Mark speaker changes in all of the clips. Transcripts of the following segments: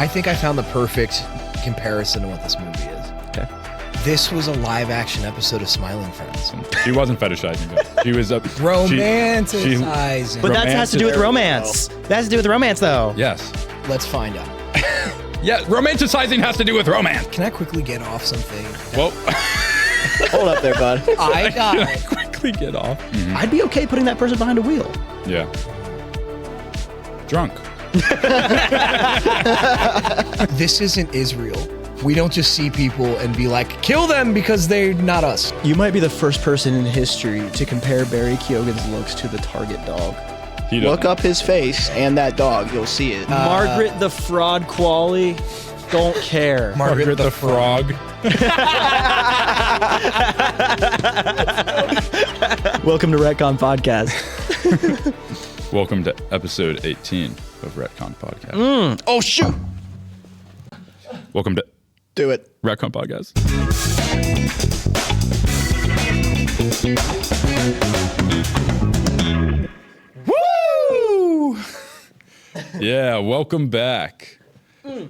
Speaker 1: I think I found the perfect comparison to what this movie is.
Speaker 2: Okay.
Speaker 1: This was a live-action episode of Smiling Friends.
Speaker 3: She wasn't fetishizing it. She was
Speaker 1: Romanticizing.
Speaker 2: But that has to do with romance. That has to do with romance, though.
Speaker 3: Yes.
Speaker 1: Let's find out.
Speaker 3: Yeah, romanticizing has to do with romance.
Speaker 1: Can I quickly get off something?
Speaker 3: Well,
Speaker 2: Hold up there, bud.
Speaker 1: I got
Speaker 3: quickly get off.
Speaker 2: I'd be okay putting that person behind a wheel.
Speaker 3: Yeah. Drunk.
Speaker 1: This isn't Israel. We don't just see people and be like, kill them because they're not us.
Speaker 2: You might be the first person in history to compare Barry Keoghan's looks to the Target dog.
Speaker 4: Look up his face and that dog. You'll see it.
Speaker 2: Margaret the Fraud Qualley. Don't care.
Speaker 3: Margaret the Frog.
Speaker 2: Welcome to Retconnd Podcast.
Speaker 3: Welcome to episode 18 of Retconnd Podcast.
Speaker 4: Oh, shoot.
Speaker 3: Welcome to
Speaker 4: Do it.
Speaker 3: Retconnd Podcast. Woo! Yeah, welcome back.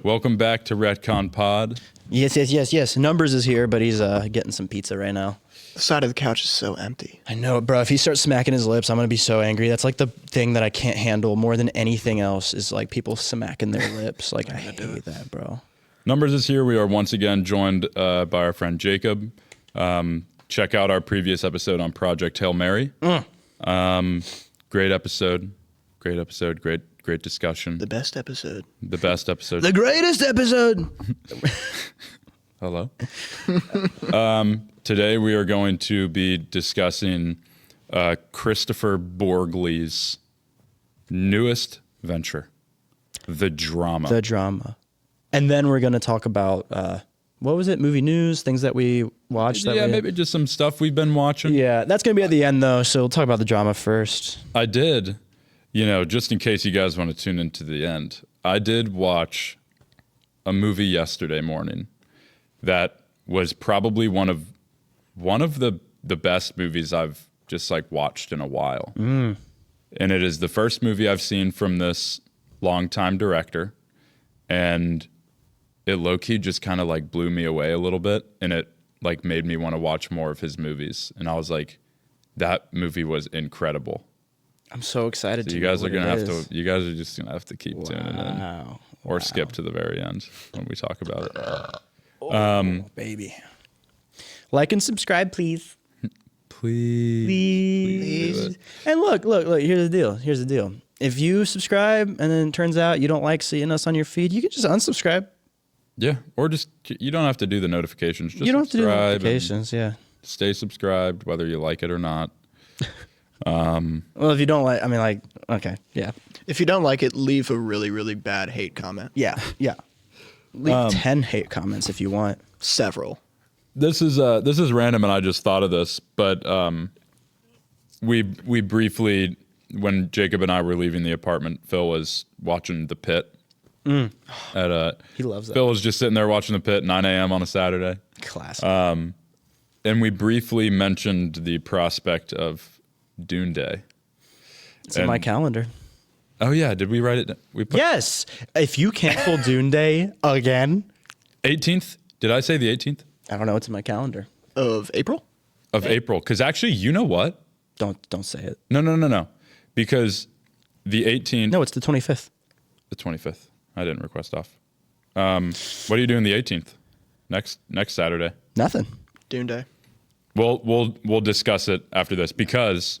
Speaker 3: Welcome back to Retconnd Pod.
Speaker 2: Yes. Numbers is here, but he's getting some pizza right now.
Speaker 4: The side of the couch is so empty.
Speaker 2: I know, bro. If he starts smacking his lips, I'm going to be so angry. That's like the thing that I can't handle more than anything else is like people smacking their lips. Like, I hate that, bro.
Speaker 3: Numbers is here. We are once again joined by our friend Jacob. Check out our previous episode on Project Hail Mary. Great episode. Great discussion.
Speaker 4: The best episode.
Speaker 3: The best episode.
Speaker 2: The greatest episode.
Speaker 3: Hello. Today we are going to be discussing Kristoffer Borgli's newest venture, The Drama.
Speaker 2: The Drama. And then we're going to talk about, what was it? Movie news, things that we watched.
Speaker 3: Maybe just some stuff we've been watching.
Speaker 2: Yeah, that's going to be at the end, though, so we'll talk about The Drama first.
Speaker 3: I did, just in case you guys want to tune into the end, I did watch a movie yesterday morning that was probably one of the best movies I've just like watched in a while. And it is the first movie I've seen from this longtime director, and it low-key just kind of like blew me away a little bit, and it like made me want to watch more of his movies. And I was like, that movie was incredible.
Speaker 2: I'm so excited
Speaker 3: So you guys are just gonna have to keep tuning in, or skip to the very end when we talk about it.
Speaker 2: Baby. Like and subscribe, please.
Speaker 3: Please.
Speaker 2: Do it. And look, here's the deal. If you subscribe and then it turns out you don't like seeing us on your feed, you can just unsubscribe.
Speaker 3: Yeah, or just, you don't have to do the notifications. Just
Speaker 2: you don't have to do
Speaker 3: subscribe
Speaker 2: notifications, yeah.
Speaker 3: Stay subscribed, whether you like it or not.
Speaker 2: Well, if you don't like, okay, yeah.
Speaker 4: If you don't like it, leave a really, really bad hate comment.
Speaker 2: Yeah. Leave 10 hate comments if you want.
Speaker 4: Several.
Speaker 3: This is random, and I just thought of this, but we briefly, when Jacob and I were leaving the apartment, Phil was watching The Pit.
Speaker 2: He loves that.
Speaker 3: Phil was just sitting there watching The Pit, 9 a.m. on a Saturday.
Speaker 2: Classic.
Speaker 3: And we briefly mentioned the prospect of Dune Day.
Speaker 2: It's in my calendar.
Speaker 3: Oh yeah, did we write it?
Speaker 2: Yes. If you cancel Dune Day again.
Speaker 3: 18th? Did I say the 18th?
Speaker 2: I don't know. It's in my calendar.
Speaker 4: Of April?
Speaker 3: Of April. Because actually, you know what?
Speaker 2: Don't say it.
Speaker 3: No. Because the 18th.
Speaker 2: No, it's the 25th.
Speaker 3: The 25th. I didn't request off. What are you doing the 18th? Next Saturday.
Speaker 2: Nothing.
Speaker 4: Dune Day.
Speaker 3: We'll discuss it after this, because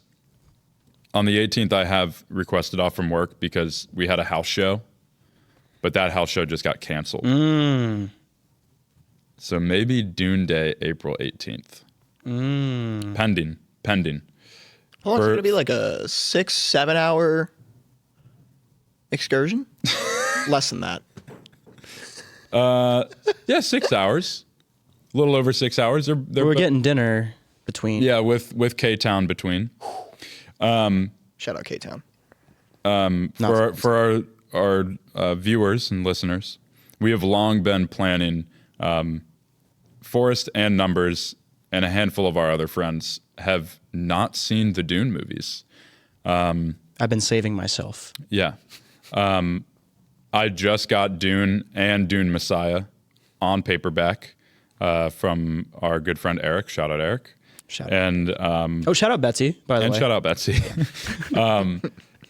Speaker 3: on the 18th I have requested off from work because we had a house show, but that house show just got canceled. So maybe Dune Day, April 18th. Pending.
Speaker 4: How long is it going to be? Like a 6-7 hour excursion? Less than that.
Speaker 3: Yeah, 6 hours. A little over 6 hours.
Speaker 2: We're getting dinner between.
Speaker 3: Yeah, with K-Town between.
Speaker 4: Shout out K-Town.
Speaker 3: For our viewers and listeners, we have long been planning. Forrest and Numbers and a handful of our other friends have not seen the Dune movies.
Speaker 2: I've been saving myself.
Speaker 3: Yeah. I just got Dune and Dune Messiah on paperback from our good friend Eric. Shout out Eric.
Speaker 2: Shout out.
Speaker 3: And
Speaker 2: shout out Betsy, by the way.
Speaker 3: and shout out Betsy.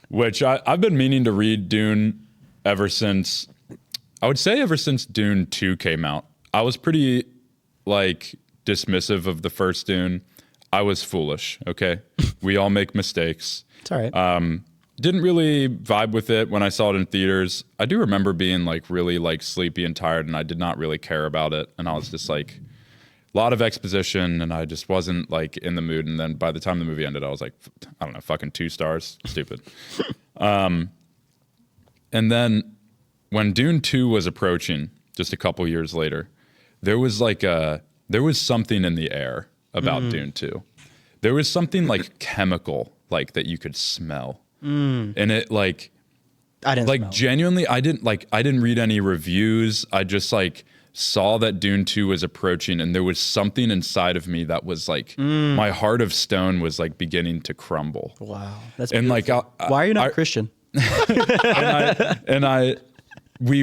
Speaker 3: Which I've been meaning to read Dune ever since Dune 2 came out. I was pretty like dismissive of the first Dune. I was foolish, okay? We all make mistakes.
Speaker 2: It's all right.
Speaker 3: Didn't really vibe with it when I saw it in theaters. I do remember being like really like sleepy and tired, and I did not really care about it. And I was just like, a lot of exposition, and I just wasn't like in the mood. And then by the time the movie ended, I was like, I don't know, fucking 2 stars. Stupid. And then when Dune 2 was approaching, just a couple years later, there was something in the air about Dune 2. There was something like chemical, like that you could smell. And it like,
Speaker 2: I didn't
Speaker 3: like
Speaker 2: smell it.
Speaker 3: genuinely, I didn't read any reviews. I just like saw that Dune 2 was approaching, and there was something inside of me that was like, my heart of stone was like beginning to crumble.
Speaker 2: Wow. That's
Speaker 3: And like,
Speaker 2: beautiful. Why are you not Christian?
Speaker 3: we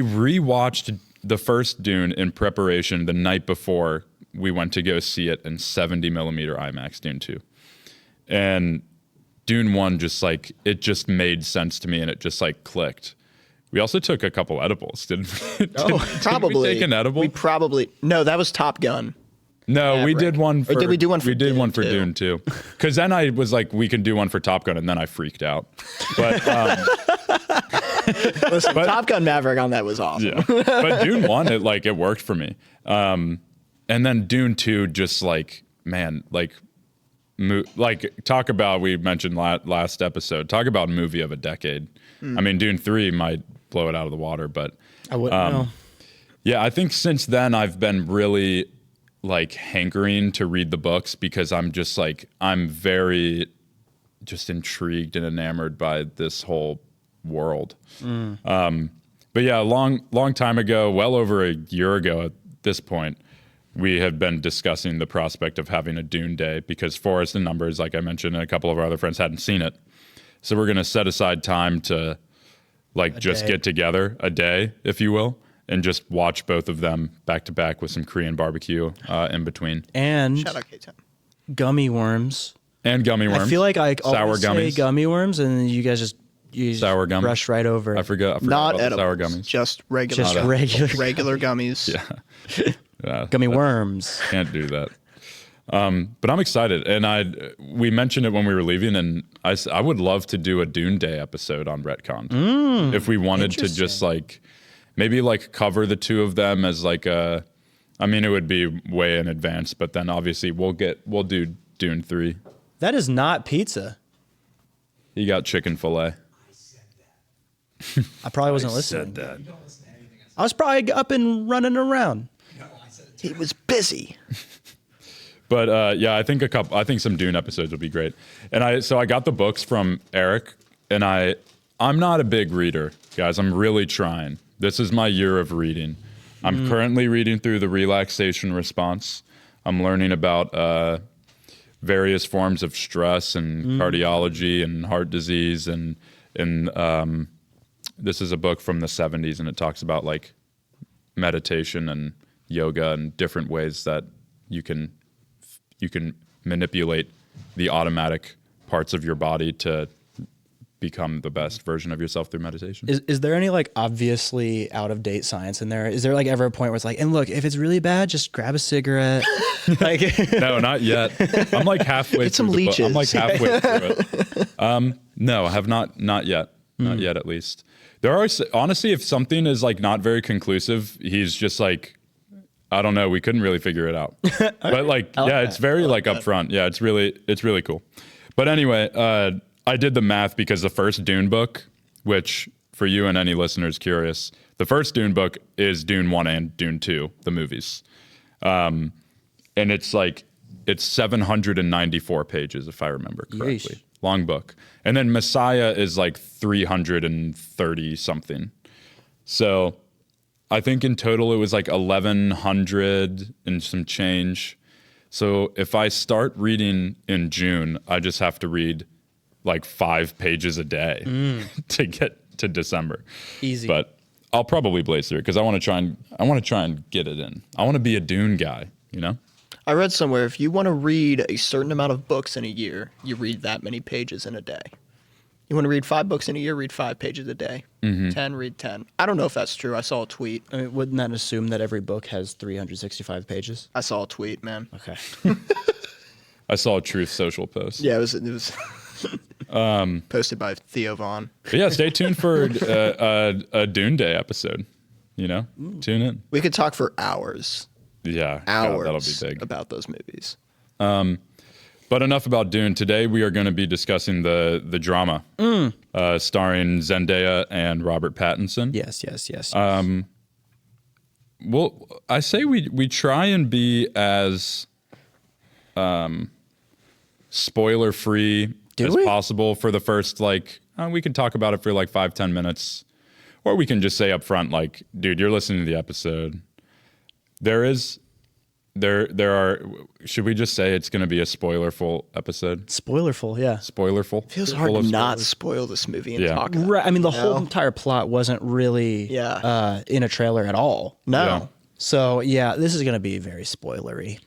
Speaker 3: rewatched the first Dune in preparation the night before we went to go see it in 70 millimeter IMAX Dune 2. And Dune 1 just like, it just made sense to me, and it just like clicked. We also took a couple edibles, didn't we?
Speaker 4: Probably.
Speaker 3: Did we take an edible?
Speaker 4: No, that was Top Gun.
Speaker 3: No, we
Speaker 4: Maverick.
Speaker 3: did one for.
Speaker 4: Or did we do one for
Speaker 3: We did
Speaker 4: Dune
Speaker 3: one for
Speaker 4: too?
Speaker 3: Dune too. Because then I was like, we can do one for Top Gun, and then I freaked out. But
Speaker 4: Listen, Top Gun Maverick on that was awesome.
Speaker 3: yeah, but Dune 1, it worked for me. And then Dune 2, just like, man, like talk about, we mentioned last episode, talk about movie of a decade. I mean, Dune 3 might blow it out of the water, but
Speaker 2: I wouldn't know.
Speaker 3: yeah, I think since then I've been really like hankering to read the books, because I'm just like, I'm very just intrigued and enamored by this whole world. But yeah, a long time ago, well over a year ago at this point, we have been discussing the prospect of having a Dune day, because Forrest and Numbers, like I mentioned, and a couple of our other friends hadn't seen it. So we're going to set aside time to like just get together a day, if you will, and just watch both of them back to back with some Korean barbecue in between.
Speaker 2: And
Speaker 4: Shout out K-Town.
Speaker 2: gummy worms.
Speaker 3: And gummy worms.
Speaker 2: I feel like I
Speaker 3: sour
Speaker 2: always say
Speaker 3: gummies.
Speaker 2: gummy worms, and then you guys just
Speaker 3: Sour gummies.
Speaker 2: rush right over.
Speaker 3: I forgot
Speaker 4: Not
Speaker 3: about the sour
Speaker 4: edibles,
Speaker 3: gummies.
Speaker 4: just regular,
Speaker 2: Just regular
Speaker 4: gummies.
Speaker 3: Yeah,
Speaker 2: gummy worms.
Speaker 3: can't do that. But I'm excited, and we mentioned it when we were leaving, and I would love to do a Dune Day episode on Retconnd if we wanted to just like maybe like cover the two of them as like a. I mean, it would be way in advance, but then obviously we'll do Dune 3.
Speaker 2: That is not pizza.
Speaker 3: You got chicken fillet.
Speaker 2: I probably wasn't listening. I was probably up and running around.
Speaker 4: He was busy.
Speaker 3: But yeah, I think some Dune episodes would be great. And I got the books from Eric, and I'm not a big reader, guys. I'm really trying. This is my year of reading. I'm currently reading through the relaxation response. I'm learning about various forms of stress and cardiology and heart disease, and this is a book from the 70s, and it talks about like meditation and yoga and different ways that you can manipulate the automatic parts of your body to become the best version of yourself through meditation.
Speaker 2: Is there any like obviously out of date science in there? Is there like ever a point where it's like, and look, if it's really bad, just grab a cigarette? Like,
Speaker 3: No, not yet. I'm like halfway
Speaker 4: Get
Speaker 3: through
Speaker 4: some
Speaker 3: the book. I'm like
Speaker 4: leeches.
Speaker 3: halfway through it. No, I have not yet. Not yet, at least. There are, honestly, if something is like not very conclusive, he's just like, I don't know. We couldn't really figure it out. But like, yeah, it's very like upfront. Yeah, it's really cool. But anyway, I did the math, because the first Dune book, which for you and any listeners curious, the first Dune book is Dune 1 and Dune 2, the movies. And it's 794 pages, if I remember correctly.
Speaker 2: Yeesh.
Speaker 3: Long book. And then Messiah is like 330 something. So I think in total it was like 1,100 and some change. So if I start reading in June, I just have to read like 5 pages a day to get to December.
Speaker 2: Easy.
Speaker 3: But I'll probably blaze through it because I want to try and get it in. I want to be a Dune guy, you know?
Speaker 4: I read somewhere if you want to read a certain amount of books in a year, you read that many pages in a day. You want to read 5 books in a year, read 5 pages a day. 10, read 10. I don't know if that's true. I saw a tweet.
Speaker 2: I mean, wouldn't that assume that every book has 365 pages?
Speaker 4: I saw a tweet, man.
Speaker 2: Okay.
Speaker 3: I saw a Truth Social post.
Speaker 4: Yeah, it was posted by Theo Vaughn.
Speaker 3: But yeah, stay tuned for a Dune Day episode. You know, tune in.
Speaker 4: We could talk for hours.
Speaker 3: Yeah,
Speaker 4: Hours
Speaker 3: that'll be big.
Speaker 4: about those movies.
Speaker 3: But enough about Dune. Today we are going to be discussing the drama starring Zendaya and Robert Pattinson.
Speaker 2: Yes.
Speaker 3: Well, I say we try and be as spoiler free as possible for the first, we can talk about it for 5-10 minutes, or we can just say up front, dude, you're listening to the episode. There are, should we just say it's going to be a spoilerful episode?
Speaker 2: Spoilerful, yeah.
Speaker 3: Spoilerful?
Speaker 4: Feels hard to not spoil this movie and talk about it.
Speaker 2: Right. I mean, the whole entire plot wasn't really in a trailer at all.
Speaker 4: No.
Speaker 3: Yeah.
Speaker 2: So, yeah, this is going to be very spoilery.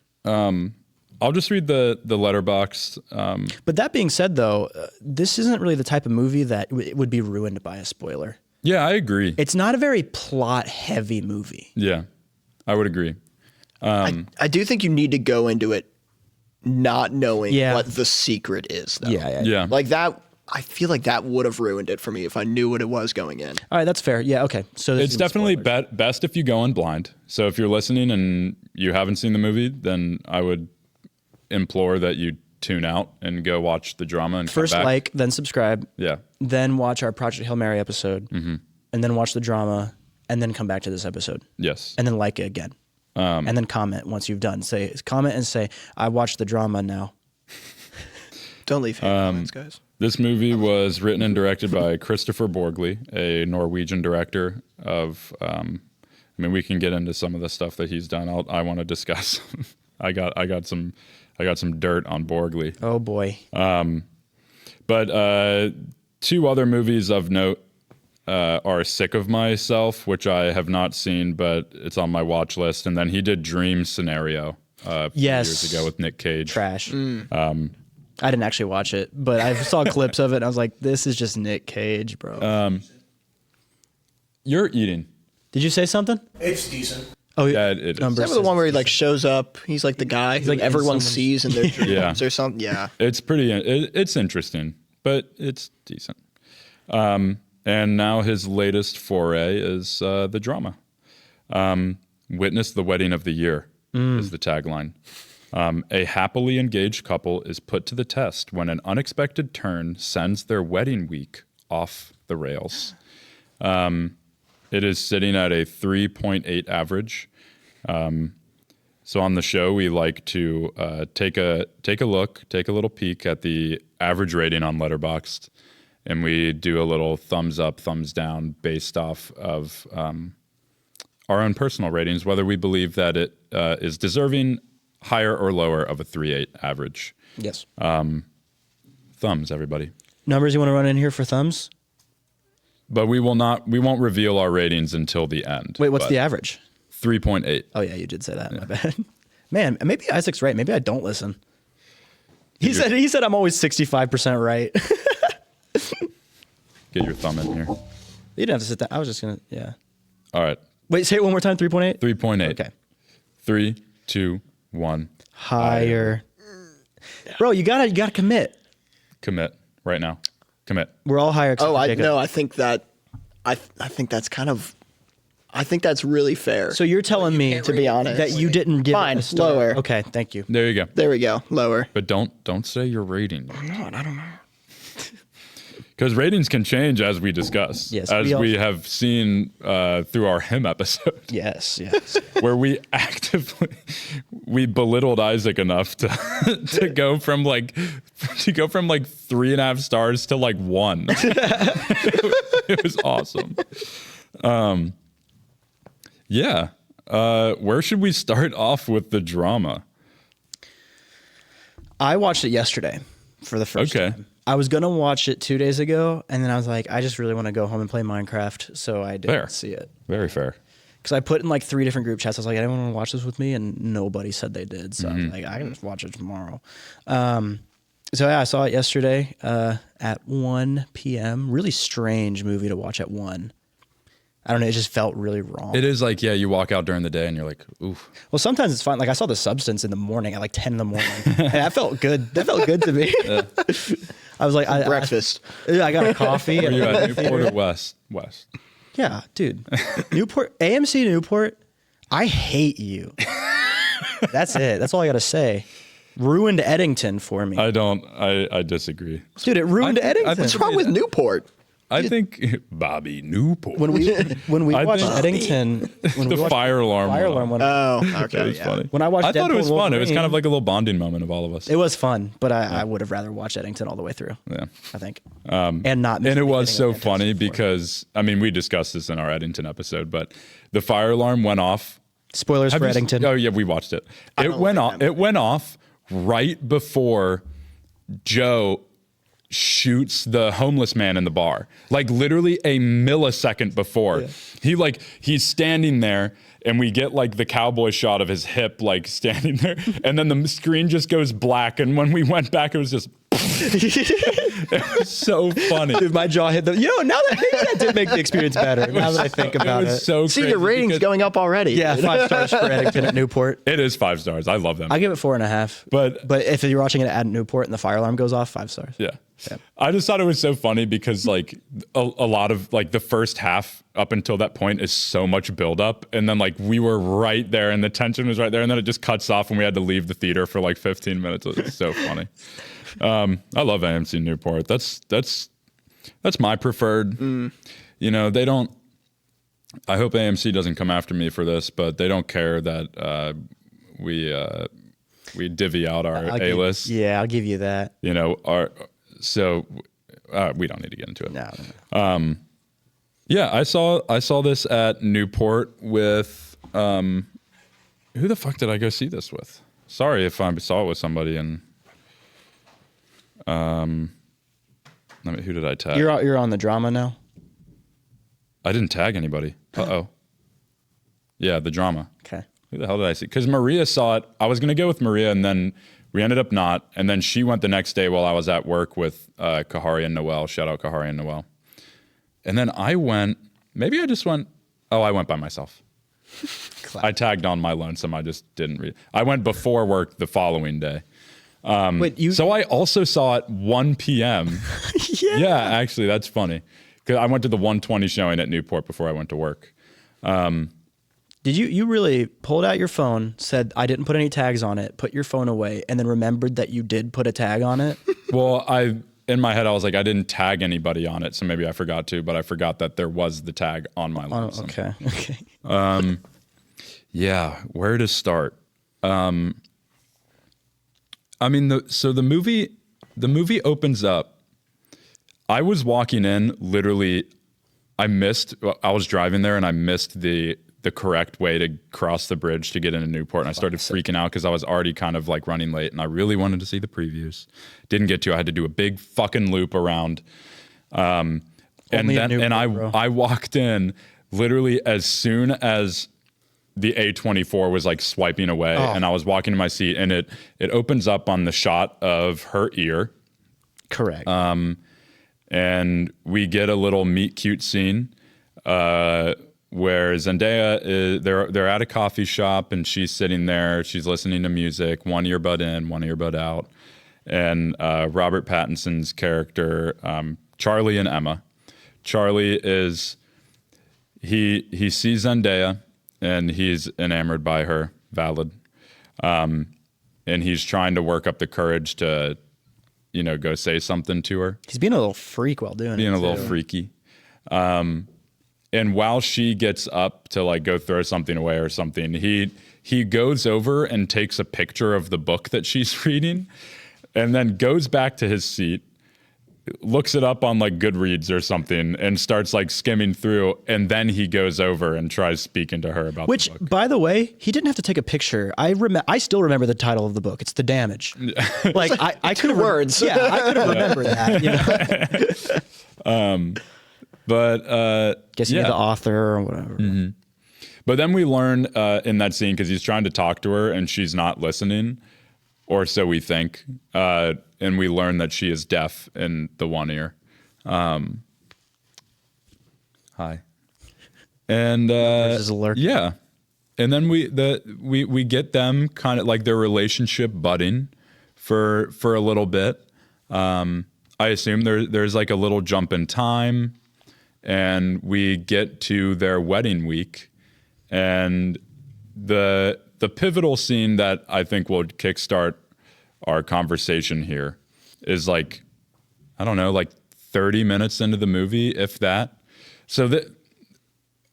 Speaker 3: I'll just read the letterbox.
Speaker 2: But that being said, though, this isn't really the type of movie that would be ruined by a spoiler.
Speaker 3: Yeah, I agree.
Speaker 2: It's not a very plot-heavy movie.
Speaker 3: Yeah, I would agree.
Speaker 4: I do think you need to go into it not knowing what the secret is, though.
Speaker 2: Yeah.
Speaker 4: Like that, I feel like that would have ruined it for me if I knew what it was going in.
Speaker 2: All right, that's fair. Yeah, okay. So
Speaker 3: It's definitely best if you go in blind. So if you're listening and you haven't seen the movie, then I would implore that you tune out and go watch the drama and
Speaker 2: first
Speaker 3: come back.
Speaker 2: like, then subscribe.
Speaker 3: Yeah.
Speaker 2: Then watch our Project Hail Mary episode, and then watch the drama, and then come back to this episode.
Speaker 3: Yes.
Speaker 2: And then like it again. And then comment once you've done. Comment and say, I watched the drama now.
Speaker 4: Don't leave hate comments, guys.
Speaker 3: This movie was written and directed by Kristoffer Borgli, a Norwegian director of. We can get into some of the stuff that he's done. I want to discuss. I got some dirt on Borgli.
Speaker 2: Oh boy.
Speaker 3: But 2 other movies of note are Sick of Myself, which I have not seen, but it's on my watch list. And then he did Dream Scenario a few years ago with Nick Cage.
Speaker 2: Trash. I didn't actually watch it, but I saw clips of it and I was like, this is just Nick Cage, bro.
Speaker 3: You're eating.
Speaker 2: Did you say something?
Speaker 1: It's decent.
Speaker 2: Oh,
Speaker 3: Yeah, it is.
Speaker 4: Is that the one where he shows up? He's like the guy who
Speaker 2: like in
Speaker 4: everyone
Speaker 2: someone's-
Speaker 4: sees in their dreams
Speaker 3: Yeah.
Speaker 4: or something. Yeah.
Speaker 3: It's pretty. It's interesting, but it's decent. And now his latest foray is the drama. Witness the wedding of the year is the tagline. A happily engaged couple is put to the test when an unexpected turn sends their wedding week off the rails. It is sitting at a 3.8 average. So on the show, we like to take a little peek at the average rating on Letterboxd, and we do a little thumbs up, thumbs down based off of our own personal ratings, whether we believe that it is deserving higher or lower of a 3.8 average.
Speaker 2: Yes.
Speaker 3: Thumbs, everybody.
Speaker 2: Numbers you want to run in here for thumbs?
Speaker 3: But we won't reveal our ratings until the end.
Speaker 2: Wait, what's the average?
Speaker 3: 3.8.
Speaker 2: Oh yeah, you did say that. My bad. Man, maybe Isaac's right. Maybe I don't listen. He said I'm always 65% right.
Speaker 3: Get your thumb in here.
Speaker 2: You didn't have to sit down. I was just gonna, yeah.
Speaker 3: All right.
Speaker 2: Wait, say it one more time. 3.8.
Speaker 3: 3.8.
Speaker 2: Okay.
Speaker 3: 3, 2, 1.
Speaker 2: Higher. Bro, you gotta commit.
Speaker 3: Commit right now. Commit.
Speaker 2: We're all higher. Except
Speaker 4: Oh,
Speaker 2: for
Speaker 4: I
Speaker 2: Jacob.
Speaker 4: know. I think that's kind of. I think that's really fair.
Speaker 2: So you're telling me,
Speaker 4: to be honest,
Speaker 2: that you didn't give
Speaker 4: Fine,
Speaker 2: it a star.
Speaker 4: lower.
Speaker 2: Okay, thank you.
Speaker 3: There you go.
Speaker 4: There we go. Lower.
Speaker 3: But don't say your rating.
Speaker 4: No, I don't know.
Speaker 3: Because ratings can change as we discuss.
Speaker 2: Yes,
Speaker 3: as
Speaker 2: we
Speaker 3: we have seen through our him episode.
Speaker 2: Yes.
Speaker 3: Where we actively belittled Isaac enough to go from like 3.5 stars to 1. It was awesome. Yeah. Where should we start off with the drama?
Speaker 2: I watched it yesterday for the first time. I was gonna watch it 2 days ago, and then I was like, I just really want to go home and play Minecraft, so I didn't
Speaker 3: Fair.
Speaker 2: see it.
Speaker 3: Very fair.
Speaker 2: Because I put in like 3 different group chats. I was like, anyone want to watch this with me? And nobody said they did. So I was like, I can just watch it tomorrow. So yeah, I saw it yesterday at 1 p.m. Really strange movie to watch at 1. I don't know. It just felt really wrong.
Speaker 3: It is like, yeah, you walk out during the day and you're like, oof.
Speaker 2: Well, sometimes it's fine. Like I saw The Substance in the morning at like 10 in the morning. And that felt good. That felt good to me. I was like,
Speaker 4: Breakfast.
Speaker 2: I got a coffee.
Speaker 3: Were
Speaker 2: and
Speaker 3: you at Newport or West?
Speaker 2: Yeah, dude. Newport, AMC Newport, I hate you. That's it. That's all I got to say. Ruined Eddington for me.
Speaker 3: I disagree.
Speaker 2: Dude, it ruined Eddington.
Speaker 4: What's wrong with Newport?
Speaker 3: I think Bobby Newport.
Speaker 2: When we watched
Speaker 3: think-
Speaker 2: Eddington, when we
Speaker 3: the
Speaker 2: watched
Speaker 3: fire alarm.
Speaker 2: Fire
Speaker 3: went
Speaker 2: alarm
Speaker 3: off.
Speaker 2: went off.
Speaker 4: Oh, okay.
Speaker 3: It was
Speaker 4: Yeah.
Speaker 3: funny.
Speaker 2: When I watched
Speaker 3: I thought it
Speaker 2: Deadpool
Speaker 3: was fun. It was kind
Speaker 2: Wolverine-
Speaker 3: of like a little bonding moment of all of us.
Speaker 2: It was fun, but I would have rather watched Eddington all the way through.
Speaker 3: Yeah.
Speaker 2: I think. And not. miss
Speaker 3: And it
Speaker 2: the
Speaker 3: was so
Speaker 2: beginning of
Speaker 3: funny
Speaker 2: Fantastic Four.
Speaker 3: because, I mean, we discussed this in our Eddington episode, but the fire alarm went off.
Speaker 2: Spoilers
Speaker 3: Have
Speaker 2: for
Speaker 3: you s-
Speaker 2: Eddington.
Speaker 3: Oh yeah, we watched it. It
Speaker 4: don't
Speaker 3: went
Speaker 4: like
Speaker 3: off.
Speaker 4: that
Speaker 3: It went off right before Joe shoots the homeless man in the bar. Like literally a millisecond before. He's standing there and we get like the cowboy shot of his hip like standing there and then the screen just goes black and when we went back it was just it was so funny.
Speaker 2: Dude, my jaw hit the. Now that maybe that did make the experience better. Now that I think about
Speaker 3: it
Speaker 2: it.
Speaker 3: was so
Speaker 4: See,
Speaker 3: crazy
Speaker 4: your ratings
Speaker 3: because
Speaker 4: going up already.
Speaker 2: Yeah, 5 stars for Eddington at Newport.
Speaker 3: it is 5 stars. I love them.
Speaker 2: I give it 4.5.
Speaker 3: But-
Speaker 2: if you're watching it at Newport and the fire alarm goes off, 5 stars.
Speaker 3: Yeah. I just thought it was so funny because like a lot of like the first half up until that point is so much buildup. And then like we were right there and the tension was right there. And then it just cuts off and we had to leave the theater for like 15 minutes. It was so funny. I love AMC Newport. That's my preferred. They don't, I hope AMC doesn't come after me for this, but they don't care that we divvy out our A-list.
Speaker 2: Yeah, I'll give you that.
Speaker 3: We don't need to get into it.
Speaker 2: No.
Speaker 3: Yeah, I saw this at Newport with who the fuck did I go see this with? Sorry if I saw it with somebody and who did I tag?
Speaker 2: You're on the drama now.
Speaker 3: I didn't tag anybody. Uh-oh. Yeah, the drama.
Speaker 2: Okay.
Speaker 3: Who the hell did I see? Because Maria saw it. I was going to go with Maria, and then we ended up not. And then she went the next day while I was at work with Kahari and Noel. Shout out Kahari and Noel. And then I went, maybe I just went, I went by myself. I tagged on my lonesome. I just didn't read. I went before work the following day.
Speaker 2: Wait,
Speaker 3: So I also saw it 1 p.m. Yeah, actually, that's funny. Because I went to the 1:20 showing at Newport before I went to work.
Speaker 2: Did you really pulled out your phone, said I didn't put any tags on it, put your phone away, and then remembered that you did put a tag on it?
Speaker 3: Well, in my head, I was like, I didn't tag anybody on it, so maybe I forgot to, but I forgot that there was the tag on my lonesome.
Speaker 2: Okay.
Speaker 3: Yeah, where to start? I mean, the movie opens up. I was walking in, literally, I was driving there and I missed the correct way to cross the bridge to get into Newport. And I started freaking out because I was already kind of like running late and I really wanted to see the previews. Didn't get to. I had to do a big fucking loop around. And
Speaker 2: Only in
Speaker 3: I
Speaker 2: Newport, bro.
Speaker 3: I walked in literally as soon as the A24 was like swiping away and I was walking to my seat and it opens up on the shot of her ear.
Speaker 2: Correct.
Speaker 3: And we get a little meet cute scene where Zendaya is they're at a coffee shop and she's sitting there, she's listening to music, one earbud in, one earbud out. And Robert Pattinson's character, Charlie and Emma. Charlie is he sees Zendaya and he's enamored by her, valid. And he's trying to work up the courage to go say something to her.
Speaker 2: He's being a little freak while doing it.
Speaker 3: Being a little
Speaker 2: too.
Speaker 3: freaky. And while she gets up to like go throw something away or something, he goes over and takes a picture of the book that she's reading and then goes back to his seat, looks it up on like Goodreads or something and starts like skimming through, and then he goes over and tries speaking to her about
Speaker 2: Which,
Speaker 3: the book.
Speaker 2: by the way, he didn't have to take a picture. I still remember the title of the book. It's The Damage. Like I could have
Speaker 4: words.
Speaker 2: Yeah, I could have remembered that. You know?
Speaker 3: But
Speaker 2: Guess you
Speaker 3: yeah.
Speaker 2: the author or whatever.
Speaker 3: But then we learn in that scene, because he's trying to talk to her and she's not listening, or so we think. And we learn that she is deaf in the one ear. Hi. And
Speaker 2: Versus alert.
Speaker 3: yeah. And then we get them kind of like their relationship budding for a little bit. I assume there's like a little jump in time, and we get to their wedding week. And the pivotal scene that I think will kickstart our conversation here is like, I don't know, like 30 minutes into the movie, if that. So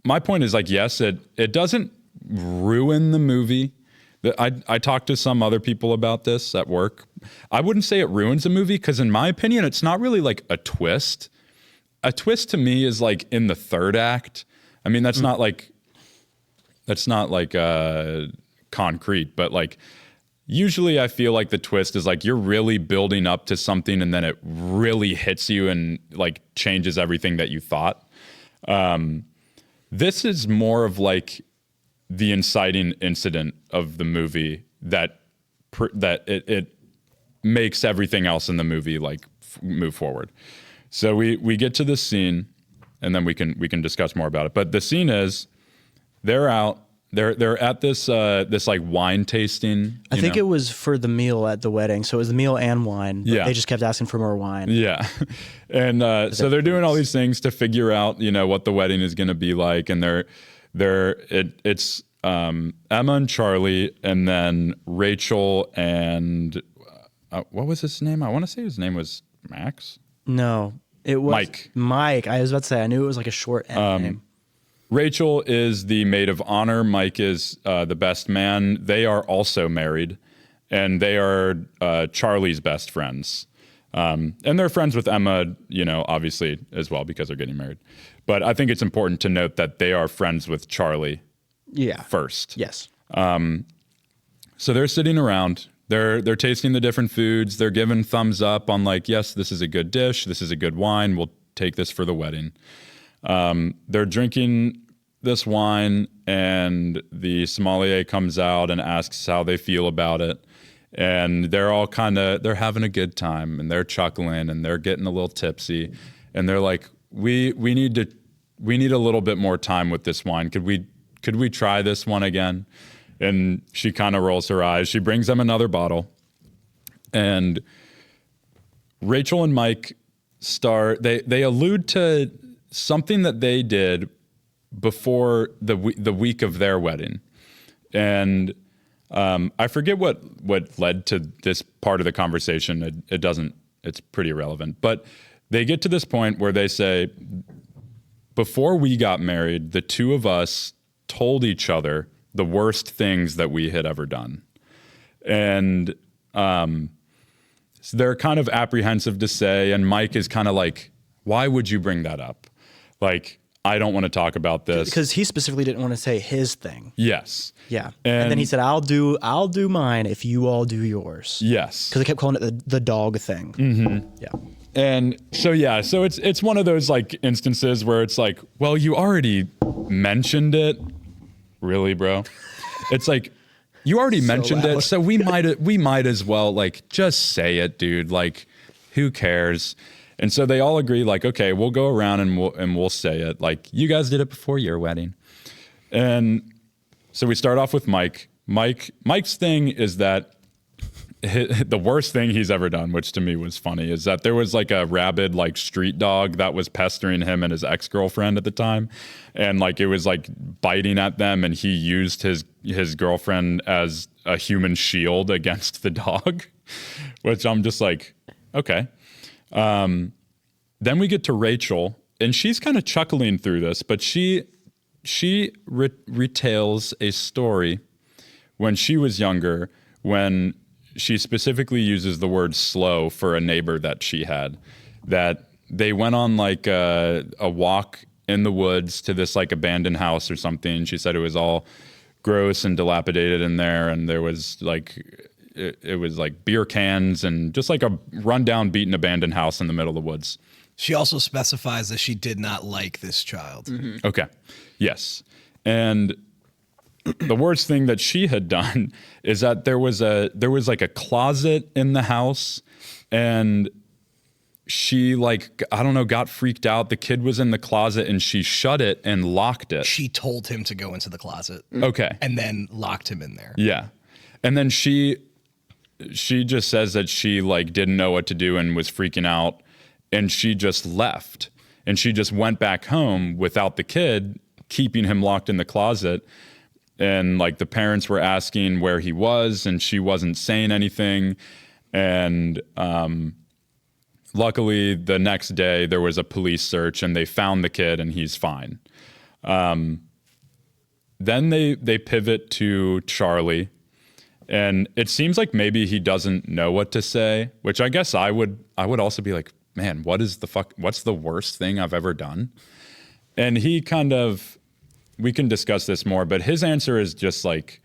Speaker 3: my point is like, yes, it doesn't ruin the movie. I talked to some other people about this at work. I wouldn't say it ruins the movie, because in my opinion, it's not really like a twist. A twist to me is like in the third act. I mean, that's not like concrete, but like usually I feel like the twist is like you're really building up to something and then it really hits you and like changes everything that you thought. This is more of like the inciting incident of the movie that it makes everything else in the movie like move forward. So we get to this scene, and then we can discuss more about it. But the scene is they're at this like wine tasting.
Speaker 2: I think it was for the meal at the wedding. So it was the meal and wine. But
Speaker 3: Yeah.
Speaker 2: They just kept asking for more wine.
Speaker 3: Yeah. And so they're doing all these things to figure out, what the wedding is going to be like. And it's Emma and Charlie, and then Rachel and what was his name? I want to say his name was Max.
Speaker 2: No, it was
Speaker 3: Mike.
Speaker 2: Mike. I was about to say, I knew it was like a short name.
Speaker 3: Rachel is the maid of honor. Mike is the best man. They are also married, and they are Charlie's best friends. And they're friends with Emma, obviously as well, because they're getting married. But I think it's important to note that they are friends with Charlie first.
Speaker 2: Yes.
Speaker 3: So they're sitting around. They're tasting the different foods. They're giving thumbs up on like, yes, this is a good dish. This is a good wine. We'll take this for the wedding. They're drinking this wine, and the sommelier comes out and asks how they feel about it. And they're all they're having a good time, and they're chuckling, and they're getting a little tipsy. And they're like, we need a little bit more time with this wine. Could we try this one again? And she kind of rolls her eyes. She brings them another bottle, and Rachel and Mike they allude to something that they did before the week of their wedding. And I forget what led to this part of the conversation. It's pretty irrelevant. But they get to this point where they say, before we got married, the two of us told each other the worst things that we had ever done. And so they're kind of apprehensive to say, and Mike is kind of like, why would you bring that up? Like, I don't want to talk about this.
Speaker 2: Because he specifically didn't want to say his thing.
Speaker 3: Yes.
Speaker 2: Yeah. And then he said, I'll do mine if you all do yours.
Speaker 3: Yes.
Speaker 2: Because they kept calling it the dog thing. Mm-hmm. Yeah.
Speaker 3: And so, so it's one of those like instances where it's like, well, you already mentioned it. Really, bro? It's like, you already mentioned it, so we might as well like just say it, dude. Like, who cares? And so they all agree, like, okay, we'll go around and we'll say it. Like, you guys did it before your wedding. And so we start off with Mike. Mike's thing is that the worst thing he's ever done, which to me was funny, is that there was like a rabid like street dog that was pestering him and his ex-girlfriend at the time. And like it was like biting at them, and he used his girlfriend as a human shield against the dog, which I'm just like, okay. Then we get to Rachel, and she's kind of chuckling through this, but she retails a story when she was younger, when she specifically uses the word slow for a neighbor that she had. that they went on like a walk in the woods to this like abandoned house or something. She said it was all gross and dilapidated in there, and there was like it was like beer cans and just like a rundown, beaten, abandoned house in the middle of the woods.
Speaker 1: She also specifies that she did not like this child.
Speaker 4: Mm-hmm.
Speaker 3: Okay. Yes. And the worst thing that she had done is that there was like a closet in the house, and she like, I don't know, got freaked out. The kid was in the closet and she shut it and locked it.
Speaker 1: She told him to go into the closet.
Speaker 3: Okay.
Speaker 1: And then locked him in there.
Speaker 3: Yeah. And then she just says that she like didn't know what to do and was freaking out, and she just left. And she just went back home without the kid, keeping him locked in the closet. And like the parents were asking where he was, and she wasn't saying anything. And luckily, the next day there was a police search, and they found the kid, and he's fine. Then they pivot to Charlie, and it seems like maybe he doesn't know what to say, which I guess I would also be like, man, what's the worst thing I've ever done? And he kind of, we can discuss this more, but his answer is just like,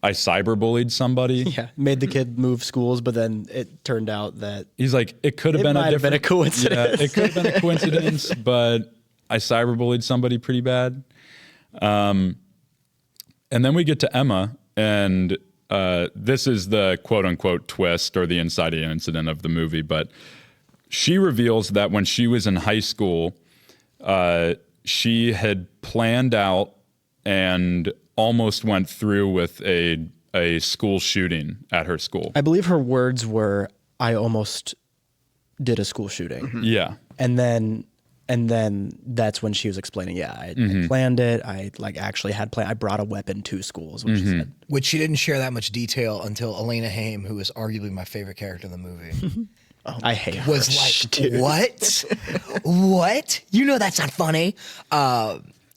Speaker 3: I cyberbullied somebody.
Speaker 2: Yeah, made the kid move schools, but then it turned out that
Speaker 3: He's like, it could have been
Speaker 2: might have been a coincidence.
Speaker 3: Yeah, it could have been a coincidence, but I cyberbullied somebody pretty bad. And then we get to Emma, and this is the quote unquote twist or the inciting incident of the movie, but she reveals that when she was in high school, she had planned out and almost went through with a school shooting at her school.
Speaker 2: I believe her words were, "I almost did a school shooting."
Speaker 4: Mm-hmm.
Speaker 3: Yeah.
Speaker 2: And then that's when she was explaining, yeah, I planned it. I like actually had planned. I brought a weapon to schools, which she said.
Speaker 1: Which she didn't share that much detail until Elena Haim, who is arguably my favorite character in the movie,
Speaker 2: I hate her.
Speaker 1: was like, what? What? You know that's not funny.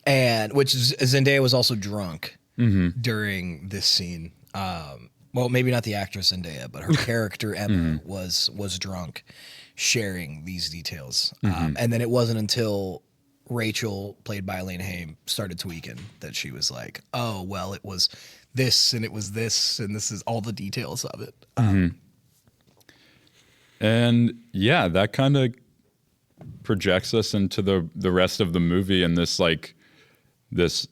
Speaker 1: And which Zendaya was also drunk during this scene. Well, maybe not the actress Zendaya, but her character Emma was drunk, sharing these details. And then it wasn't until Rachel, played by Elena Haim, started tweaking that she was like, "Oh, well, it was this, and it was this, and this is all the details of it."
Speaker 3: And yeah, that kind of projects us into the rest of the movie and this like this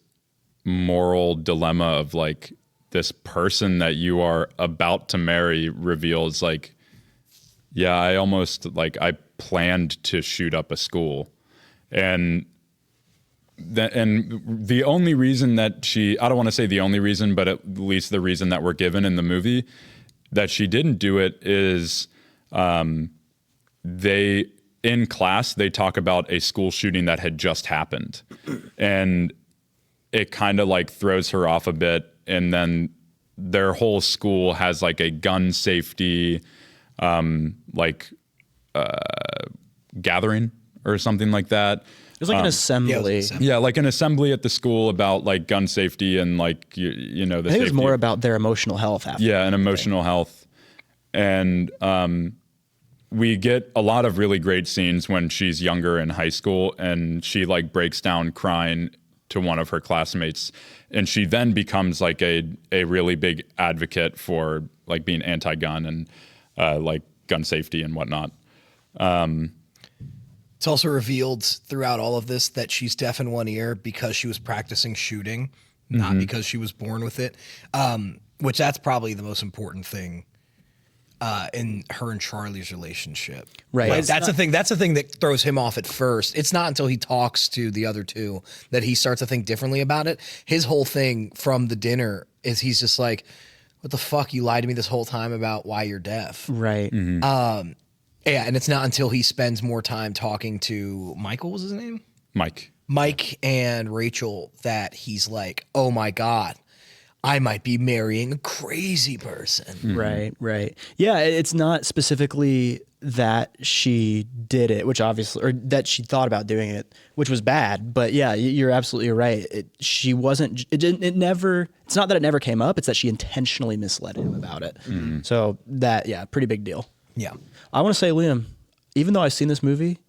Speaker 3: moral dilemma of like this person that you are about to marry reveals like, yeah, I planned to shoot up a school. And the only reason that I don't want to say the only reason, but at least the reason that we're given in the movie that she didn't do it is in class, they talk about a school shooting that had just happened. And it kind of like throws her off a bit. And then their whole school has like a gun safety, gathering or something like that.
Speaker 2: It was like an assembly.
Speaker 3: Yeah, like an assembly at the school about like gun safety and like, you know, the
Speaker 2: I think it was
Speaker 3: safety.
Speaker 2: more about their emotional health after.
Speaker 3: Yeah, and emotional health. And we get a lot of really great scenes when she's younger in high school and she like breaks down crying to one of her classmates. And she then becomes like a really big advocate for like being anti-gun and like gun safety and whatnot.
Speaker 1: It's also revealed throughout all of this that she's deaf in one ear because she was practicing shooting, not because she was born with it. Which that's probably the most important thing in her and Charlie's relationship.
Speaker 2: Right.
Speaker 1: Like, that's the thing. That's the thing that throws him off at first. It's not until he talks to the other two that he starts to think differently about it. His whole thing from the dinner is he's just like, "What the fuck? You lied to me this whole time about why you're deaf."
Speaker 2: Right.
Speaker 1: Yeah, and it's not until he spends more time talking to Michael, was his name? Mike and Rachel that he's like, "Oh my God, I might be marrying a crazy person."
Speaker 2: Right. Yeah, it's not specifically that she did it, which obviously, or that she thought about doing it, which was bad. But yeah, you're absolutely right. She wasn't, it never, it's not that it never came up, it's that she intentionally misled him about it. So that, yeah, pretty big deal.
Speaker 1: Yeah.
Speaker 2: I want to say, Liam, even though I've seen this movie,